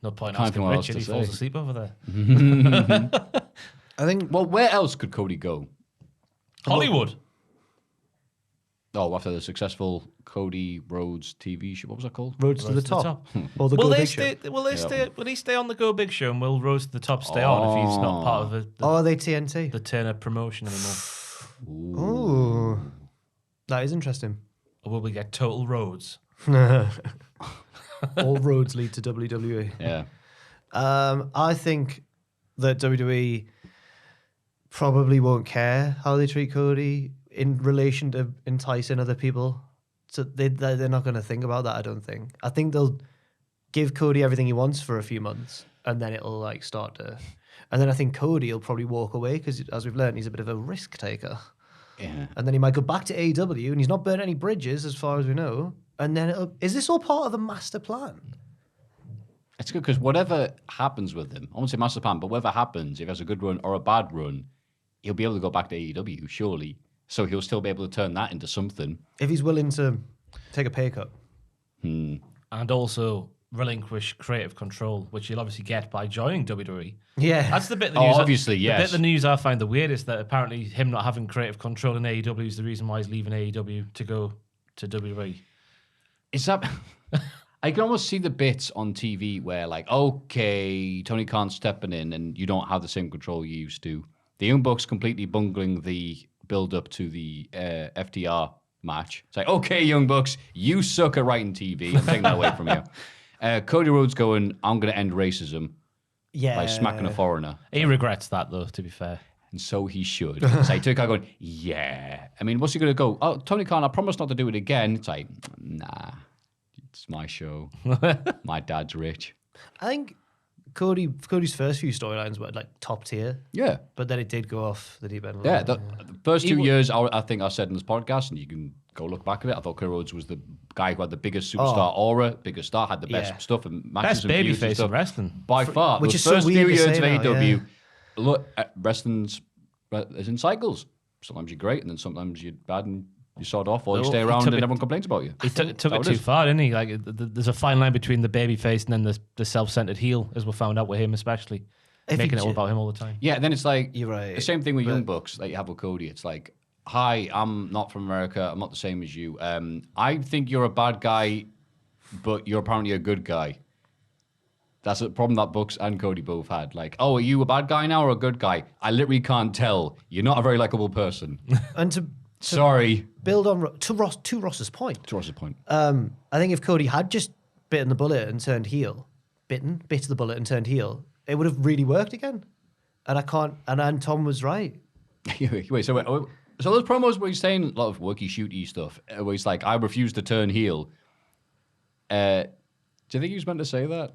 No point
Can't
asking
think what else
Richard.
to
He falls
say.
asleep over there.
I think.
well, where else could Cody go?
Hollywood.
Oh, after the successful Cody Rhodes TV show, what was that called?
Roads to the top. Or the
Will
Go
they
Big
stay?
Show.
Will he stay on the Go Big Show, and will Rose to the Top stay on if he's not part of the
Oh, are they TNT?
Turner promotion anymore?
Ooh. That is interesting.
Or will we get Total Rhodes?
All roads lead to WWE.
Yeah.
I think that WWE probably won't care how they treat Cody in relation to enticing other people. So they're not going to think about that, I don't think. I think they'll give Cody everything he wants for a few months, and then it'll like start to... And then I think Cody will probably walk away because, as we've learned, he's a bit of a risk taker.
Yeah.
And then he might go back to AEW, and he's not burnt any bridges as far as we know. And then is this all part of the master plan?
It's good because whatever happens with him, I won't say master plan, but whatever happens, if he has a good run or a bad run, he'll be able to go back to AEW, surely. So he'll still be able to turn that into something.
If he's willing to take a pay cut.
And also relinquish creative control, which you'll obviously get by joining WWE.
Yeah.
That's the bit of the
Oh,
news.
obviously,
The
yes.
bit of the news I find the weirdest that apparently him not having creative control in AEW is the reason why he's leaving AEW to go to WWE.
Is that... I can almost see the bits on TV where, like, okay, Tony Khan's stepping in and you don't have the same control you used to. The Young Bucks completely bungling the build-up to the FTR match. It's like, okay, Young Bucks, you suck at writing TV. I'm taking that away from you. Cody Rhodes going, I'm going to end racism by smacking a foreigner.
He regrets that, though, to be fair.
And so he should. It's like, Tony Khan going, yeah. I mean, what's he going to go? Oh, Tony Khan, I promise not to do it again. It's like, nah, it's my show. My dad's rich.
I think Cody's first few storylines were like top tier.
Yeah.
But then it did go off the deep end.
Yeah, the first 2 years, I think I said in this podcast, and you can go look back at it, I thought Cody Rhodes was the guy who had the biggest superstar aura, biggest star, had the best stuff, and matches
Best
and views and
babyface in
stuff.
wrestling.
By far.
which
Those
is so
first few
weird to
years of
say now,
AEW,
yeah.
look, wrestling's is in cycles. Sometimes you're great, and then sometimes you're bad, and you sod off, or you
Well,
stay
he
around
took
and
it-
everyone complains about you.
He took it
How it
too
is.
far, didn't he? Like, there's a fine line between the babyface and then the self-centered heel, as we found out with him, especially.
If
Making
he
it all
j-
about him all the time.
Yeah, then it's like
You're right,
the same thing with
but-
Young Bucks that you have with Cody. It's like, hi, I'm not from America. I'm not the same as you. I think you're a bad guy, but you're apparently a good guy. That's a problem that Bucks and Cody both had. Like, oh, are you a bad guy now or a good guy? I literally can't tell. You're not a very likable person.
And to
Sorry.
build on to Ross's point,
To Ross's point.
I think if Cody had just bitten the bullet and turned heel, bit the bullet and turned heel, it would have really worked again. And I can't. And Tom was right.
Wait, so those promos where he's saying a lot of worky, shooty stuff, where he's like, I refuse to turn heel. Do you think he was meant to say that?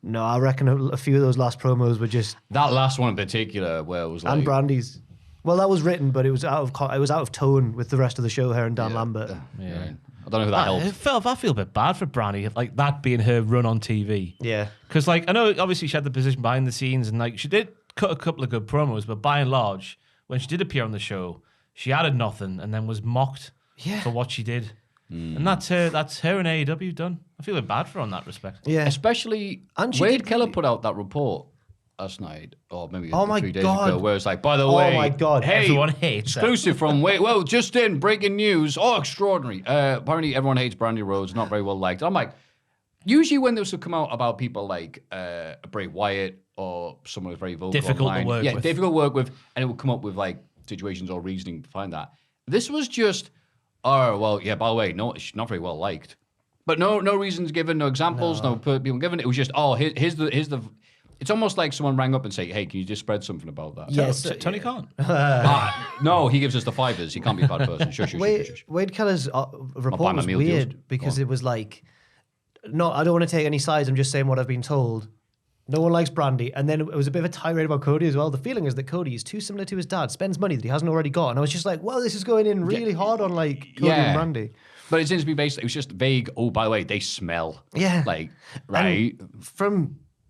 No, I reckon a few of those last promos were just
That last one in particular, where it was like...
and Brandy's. Well, that was written, but it was out of tone with the rest of the show. Her and Dan Lambert.
Yeah. I don't know if that helped.
I feel a bit bad for Brandy, like that being her run on TV.
Yeah.
Because, like, I know obviously she had the position behind the scenes and, like, she did cut a couple of good promos, but by and large, when she did appear on the show, she added nothing and then was mocked for what she did. And that's her and AEW done. I feel a bit bad for her on that respect.
Yeah.
Especially
And she
Wade
did
Keller
really-
put out that report last night, or maybe
Oh my
3 days
God.
ago, where it's like, by the
Oh
way,
my God.
hey,
Everyone hates her.
exclusive from Wade. Well, just in, breaking news. Oh, extraordinary. Apparently everyone hates Brandy Rhodes, not very well liked. I'm like, usually when this would come out about people like Bray Wyatt or someone who's very vocal
Difficult to
online,
work with.
difficult to work with, and it would come up with like situations or reasoning behind that. This was just, oh, well, yeah, by the way, no, she's not very well liked. But no reasons given, no examples, no people given. It was just, oh, here's the. It's almost like someone rang up and say, hey, can you just spread something about that?
Yes.
Tony Khan.
No, he gives us the fivers. He can't be a bad person. Shush.
Wade Keller's
buy
report
my
was
meal
weird
deals.
because
Go on.
it was like, no, I don't want to take any sides. I'm just saying what I've been told. No one likes Brandy. And then it was a bit of a tirade about Cody as well. The feeling is that Cody is too similar to his dad, spends money that he hasn't already got. And I was just like, well, this is going in really hard on like Cody and Brandy.
But it seems to be based, it was just vague. Oh, by the way, they smell.
Yeah.
Like, right.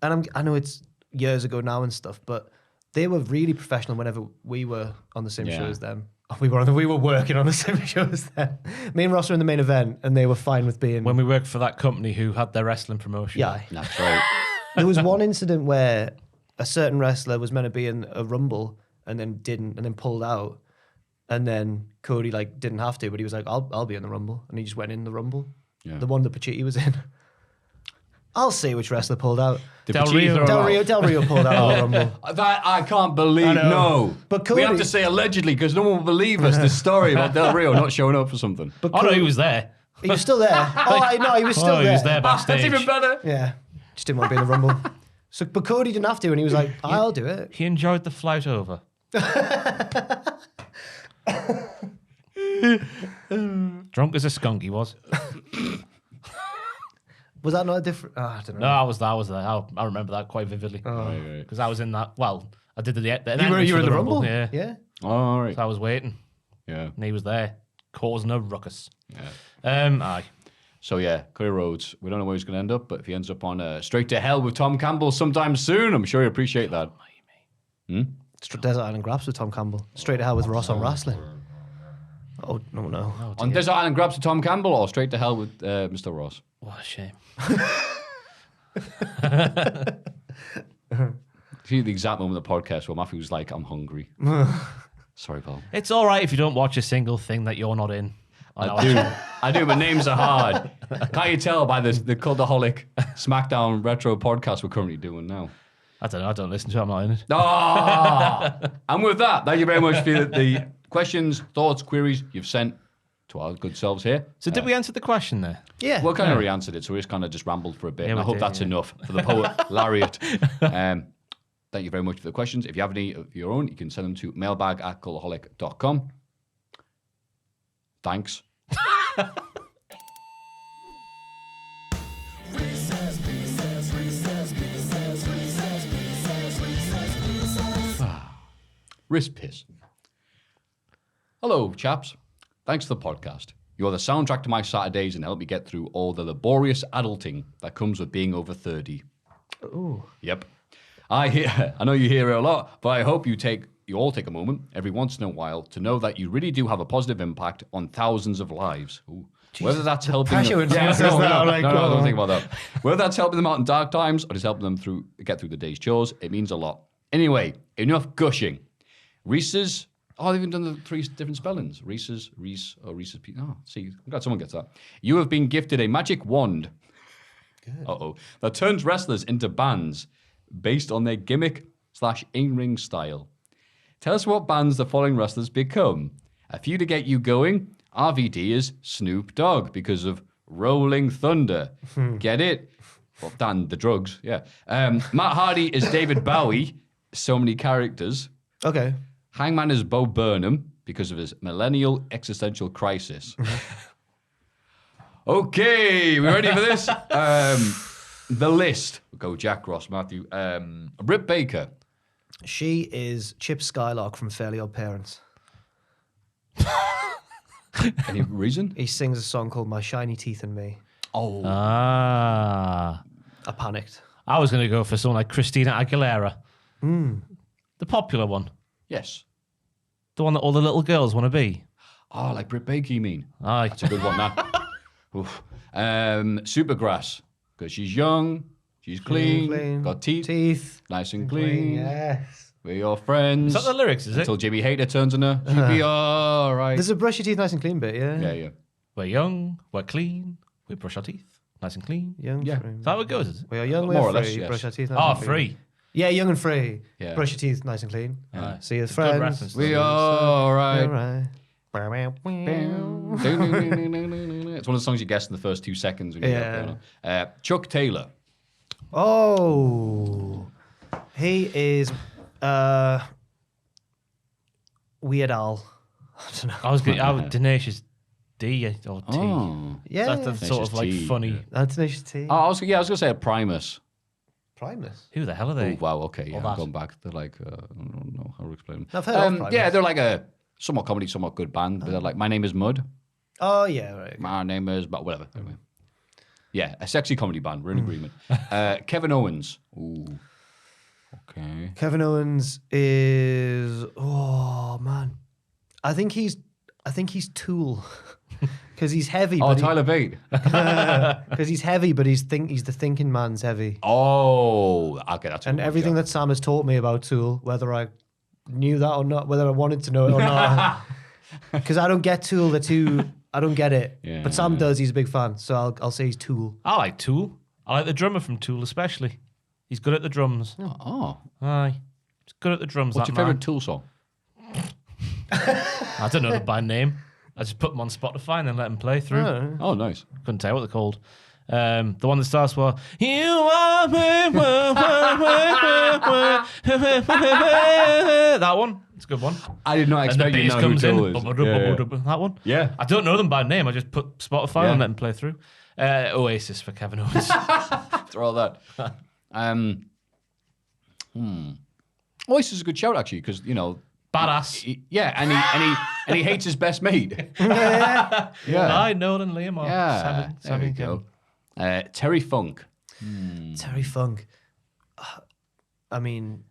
I know it's years ago now and stuff, but they were really professional whenever we were on the same show as them. We were working on the same show as them. Me and Ross were in the main event, and they were fine with being...
When we worked for that company who had their wrestling promotion.
Yeah.
That's right.
There was one incident where a certain wrestler was meant to be in a Rumble and then didn't, and then pulled out. And then Cody like didn't have to, but he was like, I'll be in the Rumble. And he just went in the Rumble. Yeah. The one that Pacitti was in. I'll see which wrestler pulled out.
Del Rio
pulled out of the Rumble.
That I can't believe. No. But Cody, we have to say allegedly because no one will believe us this story about Del Rio not showing up for something.
But Cody, no, he was there.
He was still there. No, he was still there.
He was there backstage.
That's even better.
Yeah. Just didn't want to be in the Rumble. But Cody didn't have to, and he was like, I'll do it.
He enjoyed the flight over. Drunk as a skunk he was.
Was that not a different... I don't know.
No, I was there. I remember that quite vividly. Because I was in that... Well, I did the
you were in the Rumble?
Yeah.
Yeah.
Oh, all right.
So I was waiting.
Yeah.
And he was there, causing a ruckus.
Yeah.
Aye.
So yeah, Cody Rhodes. We don't know where he's going to end up, but if he ends up on Straight to Hell with Tom Campbell sometime soon, I'm sure you appreciate that.
Desert Island Graps with Tom Campbell. Straight to Hell with Ross on Wrestling. Oh, no.
On Desert Island Grabs with Tom Campbell or Straight to Hell with Mr. Ross?
What a shame.
See the exact moment of the podcast where Maffew was like, I'm hungry. Sorry, pal.
It's all right if you don't watch a single thing that you're not in.
I do. My names are hard. Can't you tell by the Cultaholic SmackDown retro podcast we're currently doing now?
I don't know. I don't listen to it. I'm not in it.
And with that, thank you very much for the questions, thoughts, queries you've sent to our good selves here.
So did we answer the question there?
Yeah.
Well, kind of re-answered it, so we just kind of just rambled for a bit.
Yeah,
and I hope
did,
that's enough for the poet laureate. Thank you very much for the questions. If you have any of your own, you can send them to mailbag@cultaholic.com. Thanks. Wrist piss. Hello, chaps. Thanks for the podcast. You're the soundtrack to my Saturdays and help me get through all the laborious adulting that comes with being over 30.
Ooh.
Yep. I know you hear it a lot, but I hope you all take a moment every once in a while to know that you really do have a positive impact on thousands of lives. Ooh. Whether that's helping them, don't think about that. Whether that's helping them out in dark times or just helping them get through the day's chores, it means a lot. Anyway, enough gushing. Reese's. Oh, they've even done the 3 different spellings. Reese's, Reese, or Reese's. See, I'm glad someone gets that. You have been gifted a magic wand. Good. That turns wrestlers into bands based on their gimmick/in-ring style. Tell us what bands the following wrestlers become. A few to get you going. RVD is Snoop Dogg because of Rolling Thunder. Get it? Well, Dan, the drugs, yeah. Matt Hardy is David Bowie. So many characters.
Okay.
Hangman is Bo Burnham because of his millennial existential crisis. Okay, we ready for this? The list. We'll go Jack Ross, Matthew. Britt Baker.
She is Chip Skylark from Fairly Odd Parents.
Any reason?
He sings a song called My Shiny Teeth and Me.
Oh.
I
panicked.
I was going to go for someone like Christina Aguilera. The popular one.
Yes.
The one that all the little girls want to be.
Oh, like Britt Baker, you mean?
Aye.
That's a good one, that. Oof. Supergrass, because she's young, she's clean, got teeth, nice and clean.
Yes.
We're your friends.
Is that the lyrics, is it?
Until Jimmy Hater turns on her, she'll be all right.
There's a brush your teeth nice and clean bit, yeah?
Yeah.
We're young, we're clean, we brush our teeth, nice and clean.
Young,
yeah.
free.
Is that how it goes, is it?
We are young,
more
we're
or less,
free,
yes.
brush our teeth nice and clean.
Free.
Yeah, young and free.
Yeah.
Brush your teeth nice and clean.
Yeah.
See you as
Good
friends.
reference.
We all right.
All right.
It's one of the songs you guess in the first 2 seconds. When you get there. Chuck Taylor.
Oh. He is Weird Al. I don't know.
I was Tenacious D or T.
Oh.
Yeah.
That's sort of like
T,
funny.
Tenacious T.
I was going to say a Primus.
Primus.
Who the hell are
Oh,
they?
wow, okay. Yeah,
Or
I'm
that.
going back. They're like, I don't know how to explain them.
I've heard of Primus.
Yeah, they're like a somewhat comedy, somewhat good band. But they're like, My Name is Mud.
Oh, yeah, right.
My name is, but whatever. Anyway. Yeah, a sexy comedy band. We're in agreement. Kevin Owens. Ooh. Okay.
Kevin Owens is... Oh, man. I think he's Tool. Because he's heavy.
Oh,
but
Tyler Bate.
Because he's heavy, but he's the thinking man's heavy.
Oh, okay, that's a
And
good
everything
shout.
that Sam has taught me about Tool, whether I knew that or not, whether I wanted to know it or not, because I don't get Tool. I don't get it.
Yeah.
But Sam does. He's a big fan, so I'll say he's Tool.
I like Tool. I like the drummer from Tool especially. He's good at the drums.
Oh.
Aye. He's good at the drums.
What's
that
your favourite
man.
Tool song?
I don't know the band name. I just put them on Spotify and then let them play through.
Oh, nice.
Couldn't tell you what they're called. The one that starts with "You are that one. It's a good one.
I did not
And the
expect you
bass
to know who
comes in.
Tool is.
That one.
Yeah.
I don't know them by name. I just put Spotify
Yeah.
and let them play through. Oasis for Kevin Owens.
Throw all that. Oasis is a good shout, actually, because,
Badass.
And he hates his best mate.
I know and Liam are
Yeah, there we
Kevin.
go. Terry Funk.
Terry Funk. I mean,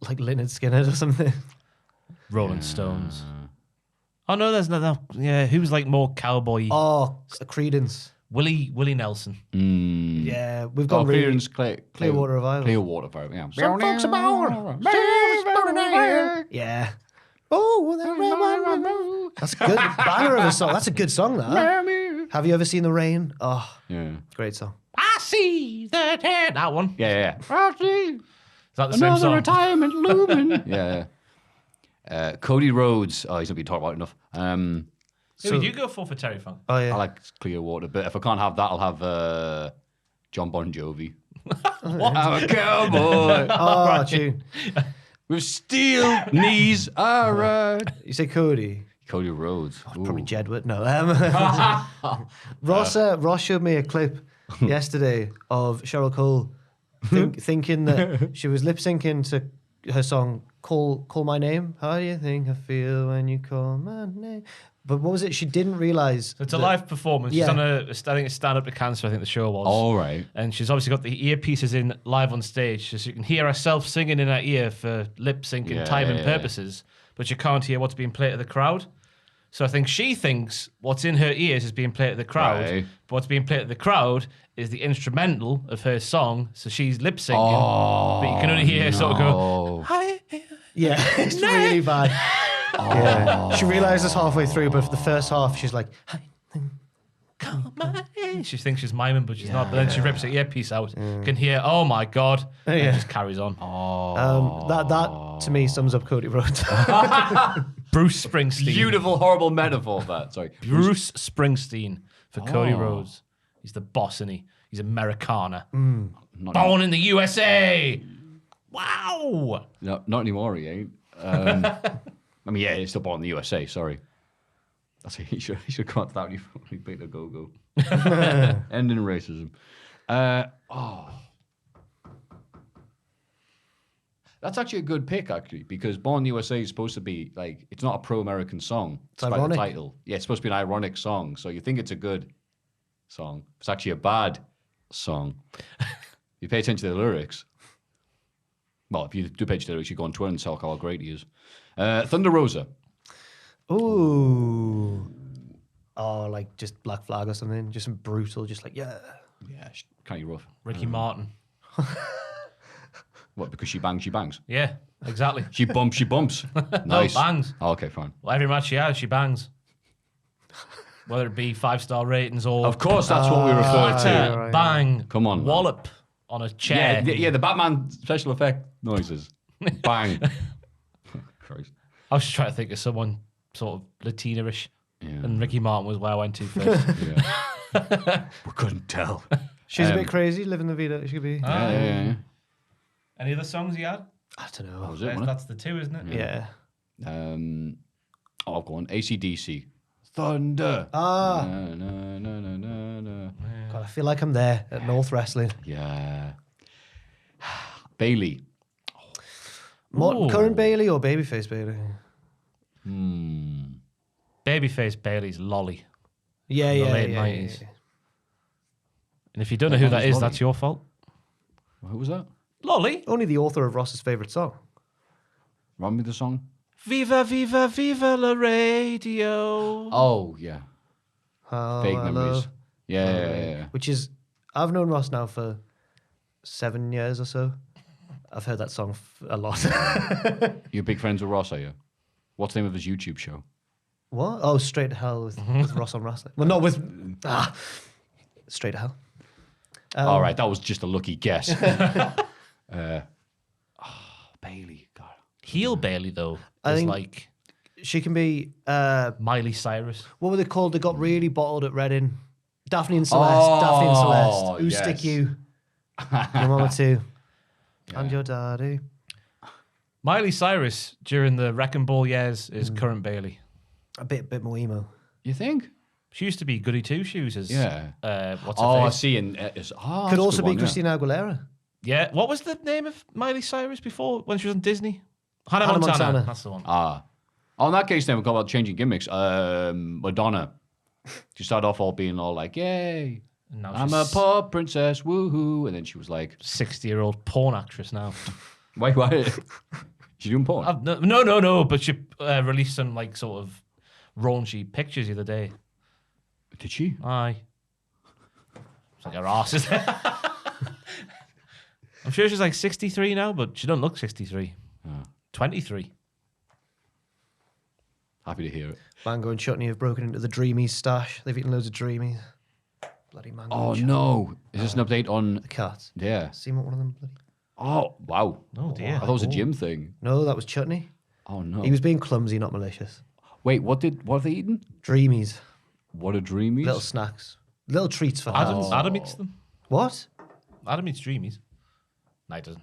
like Lynyrd Skynyrd or something.
Rolling Stones. Oh no, there's no. Yeah, who's like more cowboy?
Oh, Creedence.
Willie Nelson.
Yeah, we've got
Clearance,
Clearwater Revival.
Clearwater Revival, yeah.
Some folks about. Yeah. Oh, that's a good banger of a song. That's a good song, that. Have you ever seen The Rain? Oh,
Yeah.
great song.
I see that head. That one.
Yeah.
Is that the same song?
retirement looming. Yeah. Cody Rhodes. Oh, he's not been talked about enough.
Who would you go for Terry Funk?
Oh, yeah.
I like Clearwater, but if I can't have that, I'll have John Bon Jovi.
What?
I'm a cowboy
Oh, tune.
with steel knees. All right.
You say Cody?
Cody Rhodes.
Probably
Ooh.
Jedward. No. Ross showed me a clip yesterday of Cheryl Cole thinking that she was lip syncing to her song "Call My Name." How do you think I feel when you call my name? But what was it? She didn't realize.
It's a live performance. She's
Yeah.
on I think it's Stand Up to Cancer, I think the show was.
All right.
And she's obviously got the earpieces in live on stage, so you can hear herself singing in her ear for lip sync and timing purposes, but you can't hear what's being played to the crowd. So I think she thinks what's in her ears is being played to the crowd,
Right.
but what's being played to the crowd is the instrumental of her song. So she's lip syncing, but you can only hear her sort of go, "Hi."
Yeah, it's really bad. Yeah. She realizes halfway through, but for the first half, she's like,
"Call my name." She thinks she's miming, but she's not. But then she rips her earpiece out. Can hear, "Oh my god!" And
Yeah.
just carries on.
that to me sums up Cody Rhodes.
Bruce Springsteen.
Beautiful, horrible metaphor of that. Sorry.
Bruce Springsteen for Cody Rhodes. He's the boss, isn't he? He's Americana.
Not,
Born in the USA. Wow.
not anymore, he ain't. I mean, yeah, he's still born in the USA, sorry. That's he should come out to that when he beat the go-go. Ending racism. That's actually a good pick, actually, because Born in the USA is supposed to be, like, it's not a pro-American song. Despite
ironic.
the title. Yeah, it's supposed to be an ironic song, so you think it's a good song. It's actually a bad song. You pay attention to the lyrics. Well, if you do pay attention to the lyrics, you go on Twitter and tell how great he is. Thunder Rosa.
Ooh. Oh, like just Black Flag or something. Just brutal, just like, yeah.
Yeah, kind of rough.
Ricky Martin.
What, because she bangs, she bangs?
Yeah, exactly.
She bumps, she bumps.
No,
Nice.
bangs.
Oh, okay, fine.
Well, every match she has, she bangs. Whether it be 5-star ratings or
Of course, that's what we refer to.
right.
bang,
Come on, man.
wallop on a chair.
The Batman special effect noises. Bang. Christ.
I was just trying to think of someone sort of Latina-ish,
Yeah.
and Ricky Martin was where I went to first.
Yeah. We couldn't tell.
She's a bit crazy, living the vida. She could be.
Yeah.
Any other songs you had?
I don't know.
That was it, wasn't it?
That's the two, isn't it?
Yeah.
I'll go on. AC/DC. Thunder.
Ah.
Na, na, na, na, na, na.
God, I feel like I'm there at North Wrestling.
Yeah. Bailey.
Current Bailey or babyface Bailey?
Babyface Bailey's Lolly.
Yeah,
the
yeah,
late
yeah,
90s.
yeah.
And if you don't know who that is,
Lolly?
that's your fault.
Who was that?
Lolly.
Only the author of Ross's favourite song.
Run me the song.
Viva, viva, viva la radio.
Oh, yeah.
How
Vague
I
memories.
love-
Yeah.
Which is, I've known Ross now for 7 years or so. I've heard that song a lot.
You're big friends with Ross, are you? What's the name of his YouTube show?
What? Oh, Straight to Hell with Ross on Wrestling. Well, not with... Straight to Hell.
All right, that was just a lucky guess. Bailey. God.
Heel Bailey, though,
I
is
think-
like
She can be...
Miley Cyrus.
what were they called? They got really bottled at Reading. Daphne and Celeste. Daphne and Celeste. Who
yes.
stick you? Your mama too. And your daddy.
Miley Cyrus during the Wrecking Ball years is current Bailey.
A bit more emo.
You think?
She used to be Goody Two Shoes as what's her
I
face?
see. And
Could also be Christina Aguilera.
Yeah, what was the name of Miley Cyrus before when she was on Disney? Hannah
Hannah
Montana.
Montana.
That's the one.
Oh, in that case, then we talk about changing gimmicks. Madonna. She started off all being all like, "Yay,
And now
I'm a
she's
pop princess, woohoo!" And then she was like,
60-year-old porn actress now.
"Why? She doing porn?"
No. But she released some like sort of raunchy pictures the other day.
Did she?
Aye. It's like her arse is there. I'm sure she's like 63 now, but she don't look 63. 23.
Happy to hear it.
Mango and Chutney have broken into the Dreamies stash. They've eaten loads of Dreamies. Bloody Mango
Oh
and Chutney.
no! Is this an update on?
The cat.
Yeah.
See what one of them bloody...
Oh wow!
Oh dear.
I thought it was a gym thing.
No, that was Chutney.
Oh no!
He was being clumsy, not malicious.
Wait, what have they eaten?
Dreamies.
What a dreamies!
Little snacks. Little treats for
Adam,
cats.
Adam eats them.
What?
Adam eats Dreamies. No, he doesn't.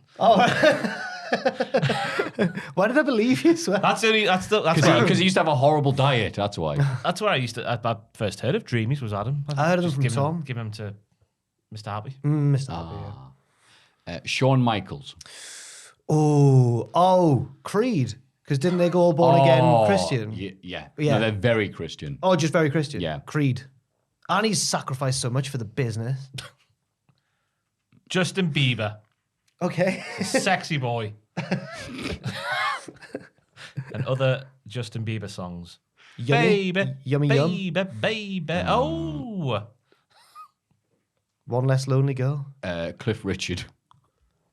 Why did I believe you? Swear?
That's only. That's where
Because he used to have a horrible diet. That's why.
that's where I used to. I first heard of Dreamies was Adam.
I heard of them
Just
from
give
Tom.
Give him to Mr. Happy.
Mr. Happy, yeah.
Shawn Michaels.
Oh, Creed. Because didn't they go all born again Christian?
Yeah.
Yeah.
No, they're very Christian.
Oh, just very Christian.
Yeah.
Creed. And he's sacrificed so much for the business.
Justin Bieber,
Okay.
sexy boy, and other Justin Bieber songs.
Yummy.
Baby,
Yummy yum.
baby. Oh,
One less lonely girl.
Cliff Richard.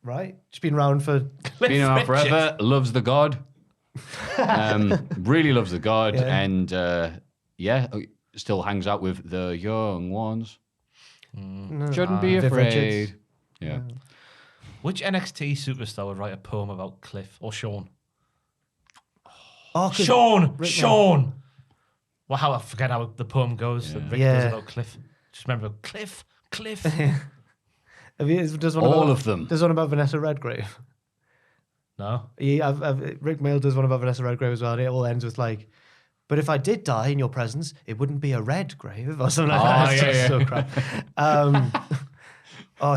Right. She's been around for...
Been around forever. Loves the God. Really loves the God.
Yeah.
And still hangs out with the young ones.
No.
Shouldn't be
Viv
afraid.
Richards.
Yeah.
which NXT superstar would write a poem about Cliff or Sean?
Oh, 'cause
Sean. Well, I forget how the poem goes that Rick does about Cliff. Just remember Cliff.
Does one
All
about,
of them.
Does one about Vanessa Redgrave?
No.
Rick Mail does one about Vanessa Redgrave as well. And it all ends with like, but if I did die in your presence, it wouldn't be a red grave or something like that. It's just so crap.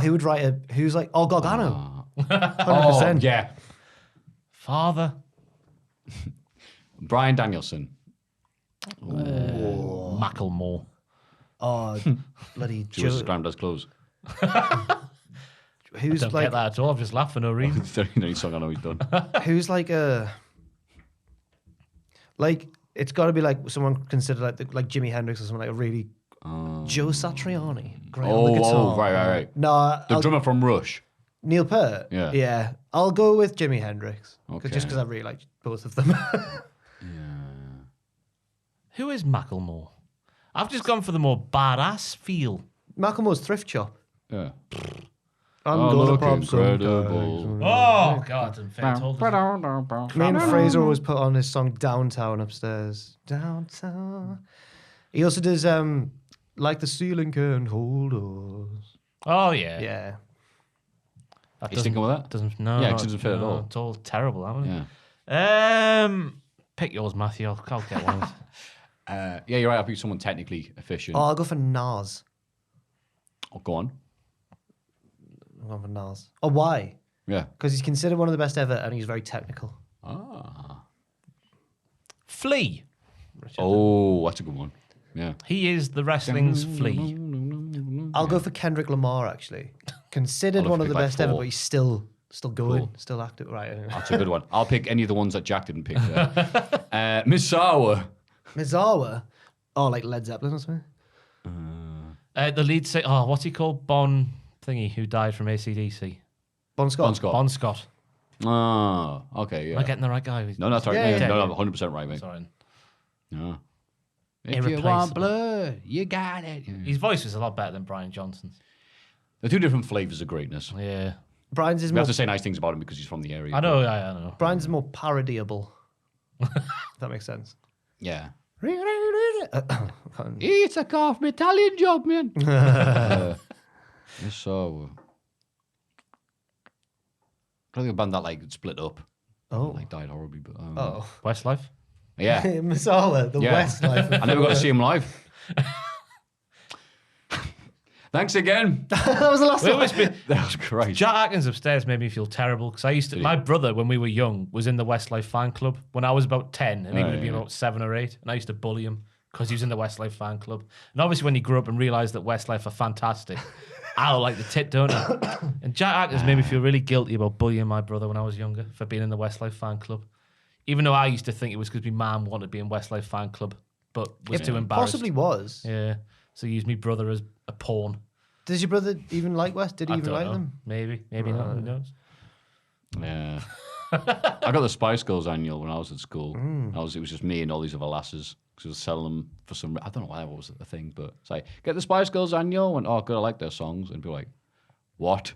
Who would write who's like, Gargano. 100%.
Oh, yeah.
Father.
Bryan Danielson.
Macklemore.
Oh, bloody
Justice
Joe.
Granddad's clothes.
Who's
Don't
like,
get that at all. I've just laughed for no reason.
It's the only song I know he's done.
who's like it's got to be like someone considered like Jimi Hendrix or something, like a really Joe Satriani. Great on the guitar.
Right.
No,
The drummer from Rush.
Neil Peart.
Yeah.
I'll go with Jimi Hendrix.
Okay.
Just because I really like both of them.
Who is Macklemore? I've just gone for the more badass feel.
Macklemore's Thrift Shop.
Yeah.
I'm
Oh,
gonna
look
pop some
incredible.
Oh, God. Unfair told us.
Me and Fraser always put on his song Downtown upstairs. Downtown. He also does Like the Ceiling Can Hold Us.
Oh, yeah.
Yeah.
That
You sticking with that?
Doesn't, no.
Yeah, 'cause it doesn't fit at all.
It's all terrible, haven't it?
Yeah.
Pick yours, Matthew. I'll get one.
Yeah, you're right. I'll be someone technically efficient.
Oh, I'll go for Nas.
Oh, go on.
I'm going for Nas. Oh, why?
Yeah.
Because he's considered one of the best ever, and he's very technical.
Ah.
Flea.
Oh, that's a good one. Yeah.
He is the wrestling's Flea.
I'll go for Kendrick Lamar, actually. Considered
I'll
one of
pick
the
like
best ever,
4.
but he's still going,
Cool.
still active. Right. Anyway.
That's a good one. I'll pick any of the ones that Jack didn't pick there. Misawa.
Mizawa. Oh, like Led Zeppelin or something?
The lead singer, what's he called? Bon thingy, who died from AC/DC.
Bon Scott.
Bon Scott.
Bon Scott.
Ah, okay, yeah.
Am I getting the right guy?
No, that's right.
Yeah, yeah.
No, 100% right, mate.
Sorry.
No. If you
Irreplaceable.
want blood, you got it. Yeah.
His voice was a lot better than Brian Johnson's.
They're 2 different flavors of greatness.
Yeah.
Brian's is
We
more,
have to say nice things about him because he's from the area.
I know, I know.
Brian's is more parodiable. If that makes sense.
Yeah.
Can't-
It's a car from Italian job, man. So, I think a band that like split up.
Oh.
Like died horribly, but
Westlife?
yeah.
Mizawa, the
Yeah.
Westlife.
I never got to see him live. Thanks again.
That was the last
We
one.
always been,
That was great.
Jack Atkins upstairs made me feel terrible because I used to. My brother, when we were young, was in the Westlife fan club when I was about 10, and he would have been about 7 or 8, and I used to bully him because he was in the Westlife fan club. And obviously, when he grew up and realised that Westlife are fantastic, I like the tit, don't I? And Jack Atkins made me feel really guilty about bullying my brother when I was younger for being in the Westlife fan club, even though I used to think it was because my mum wanted to be in Westlife fan club, but was too embarrassed.
Possibly was.
Yeah, so he used me brother as a pawn.
Does your brother even like West? Did he
I
even
don't
like
know.
them?
Maybe not. Who knows?
Yeah. I got the Spice Girls annual when I was at school. It was just me and all these other lasses because I was selling them for some. I don't know why that was a thing, but it's like, get the Spice Girls annual. And good, I like their songs. And be like, what?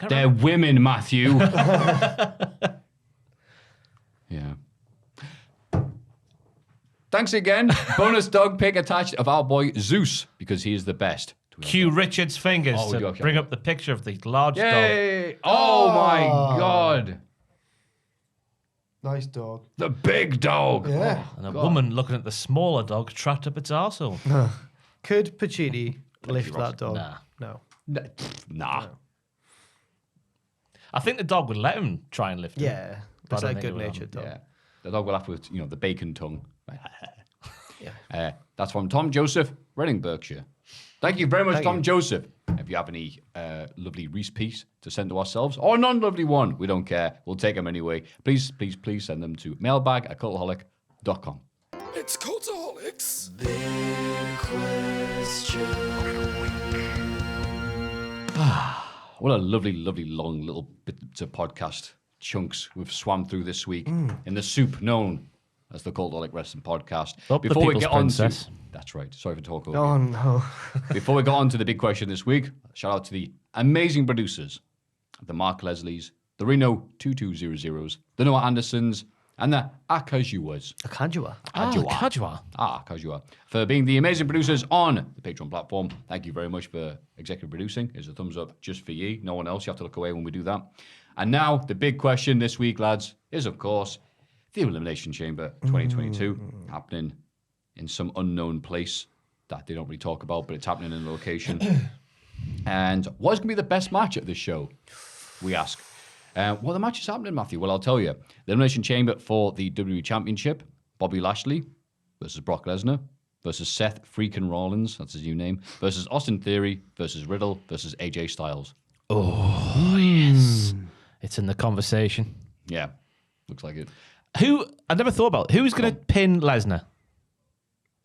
They're women, Maffew. Yeah. Thanks again. Bonus dog pick attached of our boy Zeus because he is the best.
Cue Richard's fingers
Oh, we do
to
have-
bring up the picture of the large dog.
Yay! Oh my God.
Nice dog.
The big dog.
Yeah.
And a woman looking at the smaller dog trapped up its arsehole.
Could Pacini lift that dog?
Nah.
No.
Nah.
I think the dog would let him try and lift it.
Yeah.
But
It's
I
a
don't think it would
good-natured dog.
Yeah. The dog will laugh with, the bacon tongue. That's from Tom Joseph, Reading, Berkshire. Thank you very much,
Thank
Tom
you.
Joseph. If you have any lovely Reese piece to send to ourselves, or a non-lovely one, we don't care. We'll take them anyway. Please send them to mailbag@cultaholic.com.
It's Cultaholics.
What a lovely, lovely, long little bits of podcast chunks we've swam through this week in the soup known as the Cultaholic Wrestling Podcast.
Oh, the People's Princess.
That's right. Sorry for talking.
Oh, no.
Before we get on to the big question this week, shout out to the amazing producers, the Mark Leslies, the Reno 2200s, the Noah Andersons, and the Akajuas.
Akajua.
Kajwa.
For being the amazing producers on the Patreon platform. Thank you very much for executive producing. It's a thumbs up just for you. No one else. You have to look away when we do that. And now, the big question this week, lads, is, of course, the Elimination Chamber 2022 happening in some unknown place that they don't really talk about, but it's happening in a location. And what's going to be the best match at this show, we ask. Well, the match is happening, Maffew. Well, I'll tell you. The Elimination Chamber for the WWE Championship, Bobby Lashley versus Brock Lesnar versus Seth freaking Rollins, that's his new name, versus Austin Theory versus Riddle versus AJ Styles.
Oh, yes. It's in the conversation.
Yeah, looks like it.
I never thought about who's going to pin Lesnar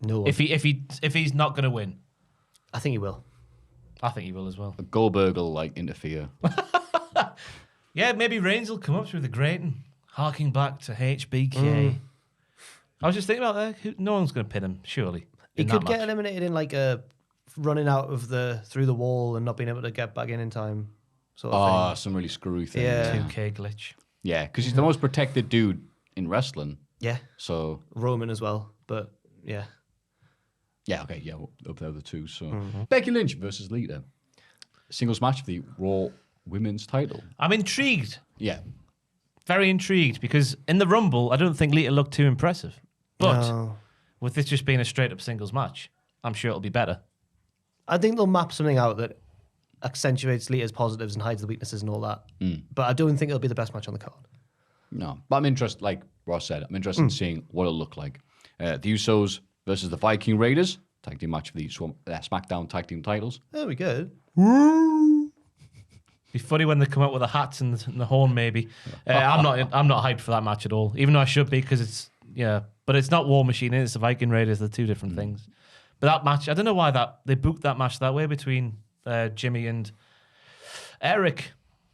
No one.
if he's not going to win.
I think he will.
I think he will as well.
Goldberg will, interfere.
Yeah, maybe Reigns will come up through the grating, harking back to HBK. I was just thinking about that. No one's going to pin him, surely.
He
in
could
that
get
match.
eliminated in a running out of through the wall and not being able to get back in time sort of thing.
Some really screwy thing.
Yeah.
2K glitch.
Yeah, because he's the most protected dude in wrestling.
Yeah.
So,
Roman as well, but yeah.
yeah, okay, yeah, up there the two. So, Becky Lynch versus Lita. Singles match for the Raw Women's title.
I'm intrigued.
Yeah.
Very intrigued because in the Rumble, I don't think Lita looked too impressive. But
No.
with this just being a straight up singles match, I'm sure it'll be better.
I think they'll map something out that accentuates Lita's positives and hides the weaknesses and all that. But I don't think it'll be the best match on the card.
No, but I'm interested, like Ross said, I'm interested in seeing what it'll look like. The Usos versus the Viking Raiders, tag team match for the SmackDown tag team titles.
There we go.
Be funny when they come out with the hats and the horn, maybe. I'm not hyped for that match at all, even though I should be because it's but it's not War Machine. It's the Viking Raiders. They're two different things. But that match, I don't know why they booked that match that way between Jimmy and Eric.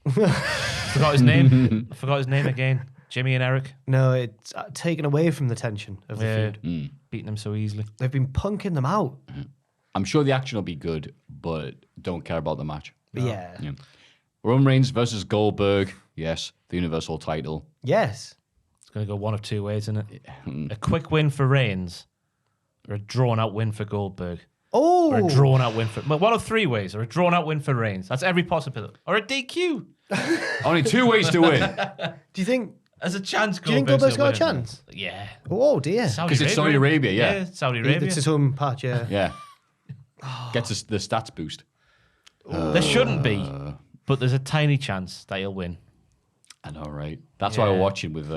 Forgot his name. I forgot his name again. Jimmy and Eric.
No, it's taken away from the tension of the feud.
Beating them so easily.
They've been punking them out.
I'm sure the action will be good, but don't care about the match.
Yeah.
Roman Reigns versus Goldberg. Yes, the Universal title.
Yes.
It's going to go one of two ways, isn't it? A quick win for Reigns, or a drawn-out win for Goldberg.
Oh.
Or a drawn-out win for... Well, one of three ways. Or a drawn-out win for Reigns. That's every possibility. Or a DQ.
Only 2 ways to win.
Do you think...
There's a chance
Do you think Goldberg's got a chance?
Yeah.
Oh, dear.
Because it's Saudi Arabia, yeah.
Saudi Arabia.
It's his home patch, yeah.
Yeah. Gets us the stats boost.
There shouldn't be, but there's a tiny chance that he'll win.
I know, right? That's why we're watching with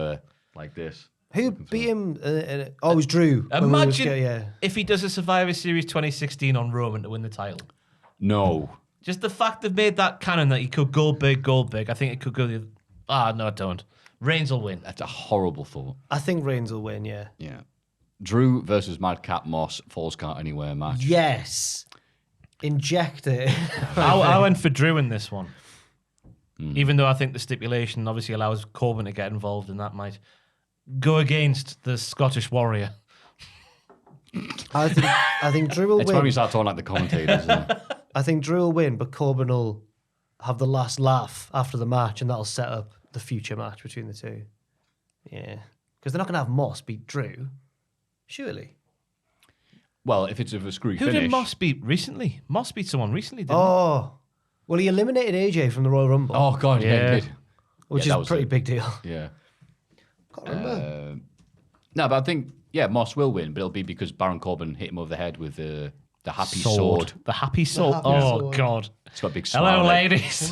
like this.
Who beat him? It was Drew.
Imagine if he does a Survivor Series 2016 on Roman to win the title.
No.
Just the fact they've made that canon that he could Goldberg. I think it could go the other... no, I don't. Reigns will win.
That's a horrible thought.
I think Reigns will win, yeah.
Yeah. Drew versus Madcap Moss, Falls Count Anywhere match.
Yes. Inject it.
I went for Drew in this one. Even though I think the stipulation obviously allows Corbin to get involved, and that might go against the Scottish Warrior.
I think Drew will
It's
win.
when we start talking like the commentators. Isn't it?
I think Drew will win, but Corbin will have the last laugh after the match, and that'll set up the future match between the two. Yeah. Because they're not going to have Moss beat Drew. Surely.
Well, if it's a screwy
Who
finish.
did Moss beat recently? Moss beat someone recently, didn't
Oh. Well, he eliminated AJ from the Royal Rumble,
Oh, God, yeah, he did.
which
that
is a
was
pretty
it.
big deal.
Yeah.
Can't remember.
No, but I think, Moss will win, but it'll be because Baron Corbin hit him over the head with the happy sword.
The happy sword.
happy
Oh,
sword.
God.
It's got a big smile.
Hello,
like,
ladies.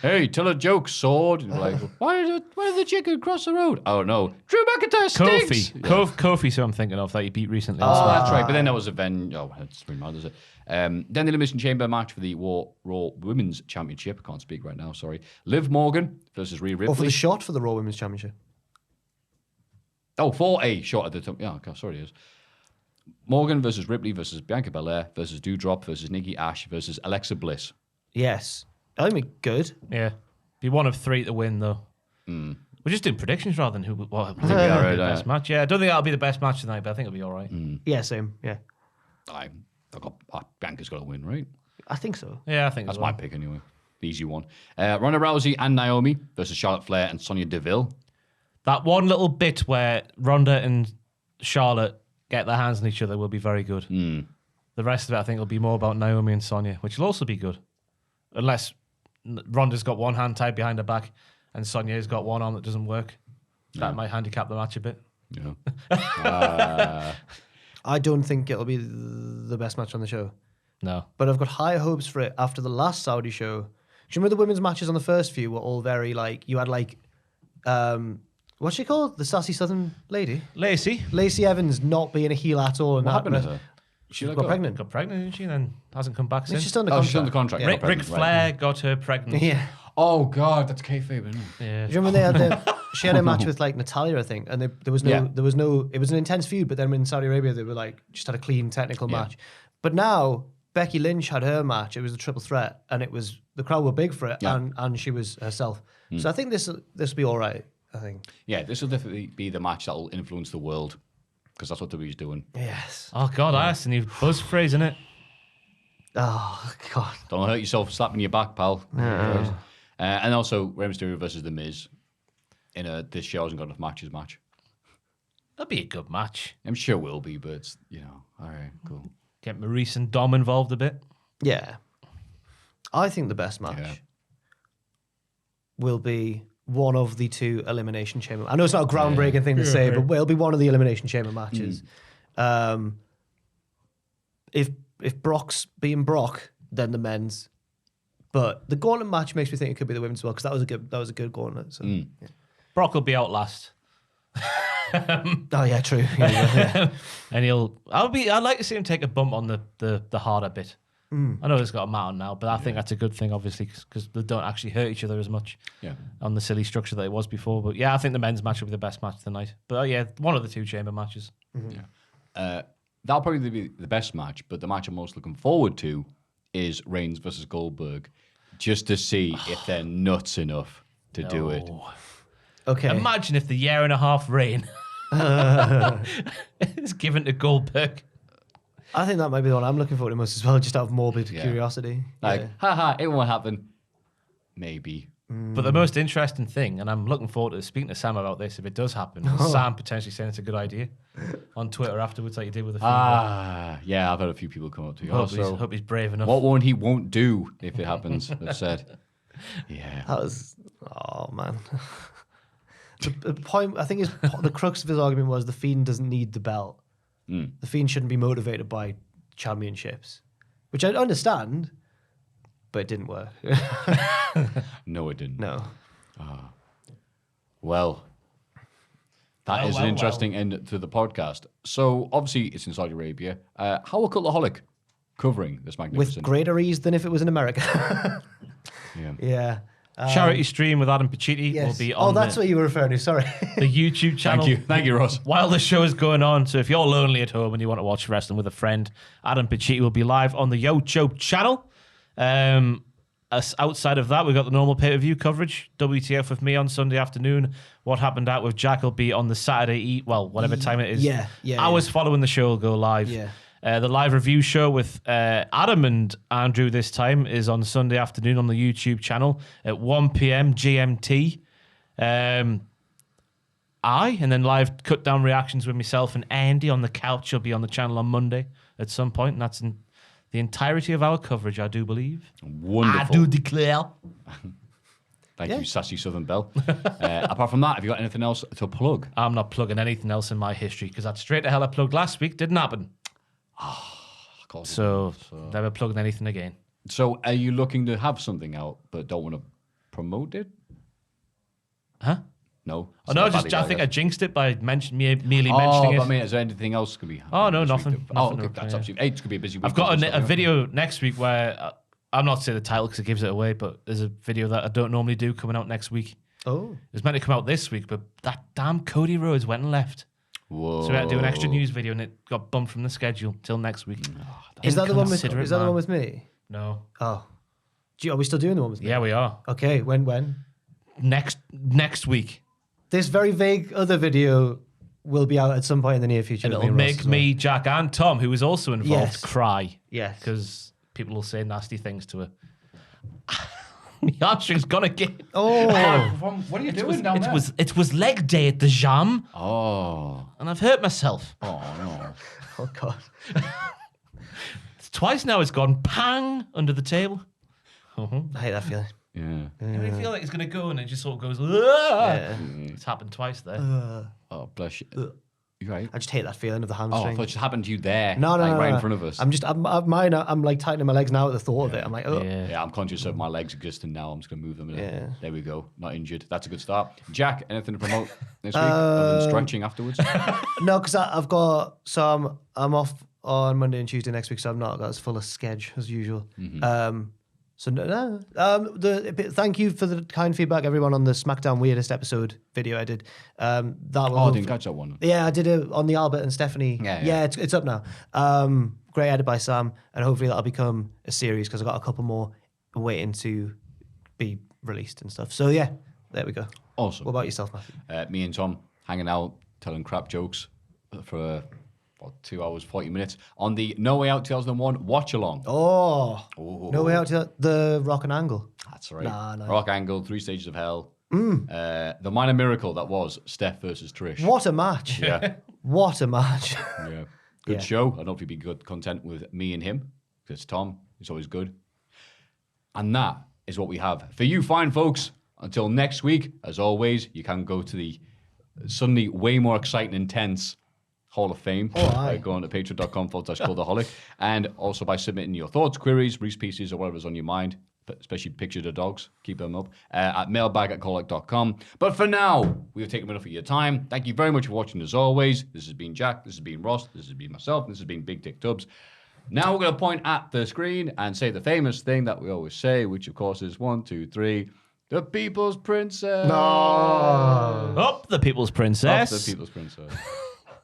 Hey, tell a joke, sword. And you're like, why did the chicken cross the road? Oh, no. Drew McIntyre stinks.
Kofi, who I'm thinking of that he beat recently.
Oh, that's right. But then that was a that's really mad, is it? Then the Elimination Chamber match for the Raw Women's Championship. I can't speak right now, sorry. Liv Morgan versus Rhea Ripley.
Or for the shot for the Raw Women's Championship.
Oh, for a shot at the top. Yeah, okay, sorry, it is. Morgan versus Ripley versus Bianca Belair versus Doudrop versus Nikki Ash versus Alexa Bliss.
Yes. I think good.
Yeah. Be one of three to win, though. We're just doing predictions rather than who will be
right,
the best match. Yeah, I don't think that'll be the best match tonight, but I think it'll be all right.
Yeah, same. Yeah.
Bianca's got to win, right?
I think so.
Yeah, I think
That's
as well.
my pick anyway. The easy one. Ronda Rousey and Naomi versus Charlotte Flair and Sonya Deville.
That one little bit where Ronda and Charlotte get their hands on each other will be very good. The rest of it, I think, will be more about Naomi and Sonya, which will also be good. Unless Ronda's got one hand tied behind her back and Sonya's got one arm that doesn't work. That might handicap the match a bit.
Yeah.
I don't think it'll be the best match on the show.
No.
But I've got high hopes for it after the last Saudi show. Do you remember the women's matches on the first few were all very like, you had like, what's she called? The sassy southern lady?
Lacey
Lacey Evans not being a heel at all.
What happened to her?
She got pregnant.
got pregnant, didn't she? Then hasn't come back
It's
since.
just under
Oh,
contract.
she's on the contract.
Ric
Pregnant,
Flair got her pregnant.
Yeah.
Oh, God, that's kayfabe, isn't it?
Yeah.
Do you remember they had she had a match with like Natalia, I think, and there was no, it was an intense feud, but then in Saudi Arabia they were like just had a clean technical match. But now Becky Lynch had her match. It was a triple threat, and it was the crowd were big for it, and she was herself. So I think this will be all right. I think.
Yeah, this will definitely be the match that will influence the world because that's what WWE's doing.
Yes.
Oh, God, that's a new buzz phrase, isn't it?
Oh God.
Don't hurt yourself slapping your back, pal. And also Rey Mysterio versus The Miz in a this show hasn't got enough matches match.
That'd be a good match.
I'm sure it will be, but it's, all right, cool.
Get Maurice and Dom involved a bit.
Yeah. I think the best match will be one of the two Elimination Chamber. I know it's not a groundbreaking thing to say, but it'll be one of the Elimination Chamber matches. If Brock's being Brock, then the men's But the gauntlet match makes me think it could be the women's as well, because that was a good gauntlet. So. Yeah.
Brock will be out last.
Oh yeah, true. Yeah.
And I'd like to see him take a bump on the harder bit. I know he's got a mat on now, but I think that's a good thing, obviously, because they don't actually hurt each other as much on the silly structure that it was before. But yeah, I think the men's match will be the best match tonight. But yeah, one of the 2 chamber matches.
That'll probably be the best match, but the match I'm most looking forward to is Reigns versus Goldberg, just to see if they're nuts enough to do it.
Okay.
Imagine if the 1.5 year reign is given to Goldberg.
I think that might be the one I'm looking forward to most as well, just out of morbid curiosity.
Haha, it won't happen. Maybe.
But the most interesting thing, and I'm looking forward to speaking to Sam about this if it does happen, is Sam potentially saying it's a good idea on Twitter afterwards, like you did with the
yeah, I've had a few people come up to me.
Hope he's brave enough.
What one he won't do if it happens, they've said. Yeah.
That was, oh man. The point, I think the crux of his argument was the Fiend doesn't need the belt. The Fiend shouldn't be motivated by championships, which I understand, but it didn't work.
No, it didn't.
No.
Well, that is an interesting end to the podcast. So, obviously, it's in Saudi Arabia. How are Cultaholic covering this magnificent...
With greater ease than if it was in America. Yeah.
Charity stream with Adam Pacitti will be on
that's what you were referring to, sorry.
the YouTube channel.
Thank you, Ross.
While the show is going on, so if you're lonely at home and you want to watch wrestling with a friend, Adam Pacitti will be live on the YouTube channel. Outside of that, we've got the normal pay-per-view coverage. WTF with me on Sunday afternoon. What Happened Out with Jack will be on the Saturday, whatever time it is. Hours following the show will go live.
Yeah.
The live review show with Adam and Andrew this time is on Sunday afternoon on the YouTube channel at 1 p.m. GMT. And then live cut-down reactions with myself and Andy on the couch will be on the channel on Monday at some point, and that's in the entirety of our coverage, I do believe.
Wonderful.
I do declare.
Thank you, Sassy Southern Belle. Apart from that, have you got anything else to plug?
I'm not plugging anything else in my history because that straight to hell I plugged last week didn't happen. So never plugging anything again.
So are you looking to have something out but don't want to promote it?
Huh?
No.
Oh, no, I think I jinxed it by merely mentioning it.
I mean, is there anything else could be?
Oh, no, nothing.
Okay, that's absolutely. It's going to be a busy week.
I've got a video next week where I'm not saying the title because it gives it away, but there's a video that I don't normally do coming out next week.
Oh.
It was meant to come out this week, but that damn Cody Rhodes went and left.
Whoa.
So we had to do an extra news video and it got bumped from the schedule till next week.
Is that the one with me?
No.
Oh. Are we still doing the one with me?
Yeah, we are.
Okay, when?
Next week.
This very vague other video will be out at some point in the near future.
And it'll make me, Jack, and Tom, who was also involved, cry.
Yes.
Because people will say nasty things to her. My hamstring's gone again.
Oh.
What are you doing down there?
It was leg day at the Jam.
Oh.
And I've hurt myself.
Oh, no.
Oh, God.
Twice now it's gone pang under the table.
I hate that feeling.
Yeah.
I feel like it's going to go and it just sort of goes, yeah. It's happened twice there.
Oh, bless you. You're right.
I just hate that feeling of the
Oh,
hamstring.
I thought it just happened to you there.
No,
right in front of us.
I'm like tightening my legs now at the thought of it. I'm like, oh.
Yeah, I'm conscious of my legs existing now. I'm just going to move them. There we go. Not injured. That's a good start. Jack, anything to promote this week other than stretching afterwards?
No, because I'm off on Monday and Tuesday next week, so I've not got as full a schedule as usual. So no. Thank you for the kind feedback, everyone, on the SmackDown Weirdest episode video I did. I
didn't catch that one.
Yeah, I did it on the Albert and Stephanie. Yeah, it's up now. Great edit by Sam, and hopefully that'll become a series because I've got a couple more waiting to be released and stuff. So yeah, there we go.
Awesome.
What about yourself, Maffew?
Me and Tom hanging out, telling crap jokes for 2 hours, 40 minutes on the No Way Out 2001 watch along.
Oh. No Way Out to the Rock and Angle.
That's right.
Nah.
Rock Angle, 3 Stages of Hell. The minor miracle that was Steph versus Trish.
What a match.
Yeah.
What a match.
Yeah. Good show. I don't know if you'd be good content with me and him, because Tom is always good. And that is what we have for you fine folks. Until next week, as always, you can go to the suddenly way more exciting, intense Hall of Fame. Go on to patreon.com/Cultaholic. And also by submitting your thoughts, queries, Reese pieces, or whatever's on your mind. especially pictures of dogs. Keep them up. At mailbag@cultaholic.com. But for now, we have taken enough of your time. Thank you very much for watching as always. This has been Jack. This has been Ross. This has been myself. This has been Big Dick Tubbs. Now we're going to point at the screen and say the famous thing that we always say, which of course is 1, 2, 3. The People's Princess.
No.
Up the People's Princess.
Up the People's Princess.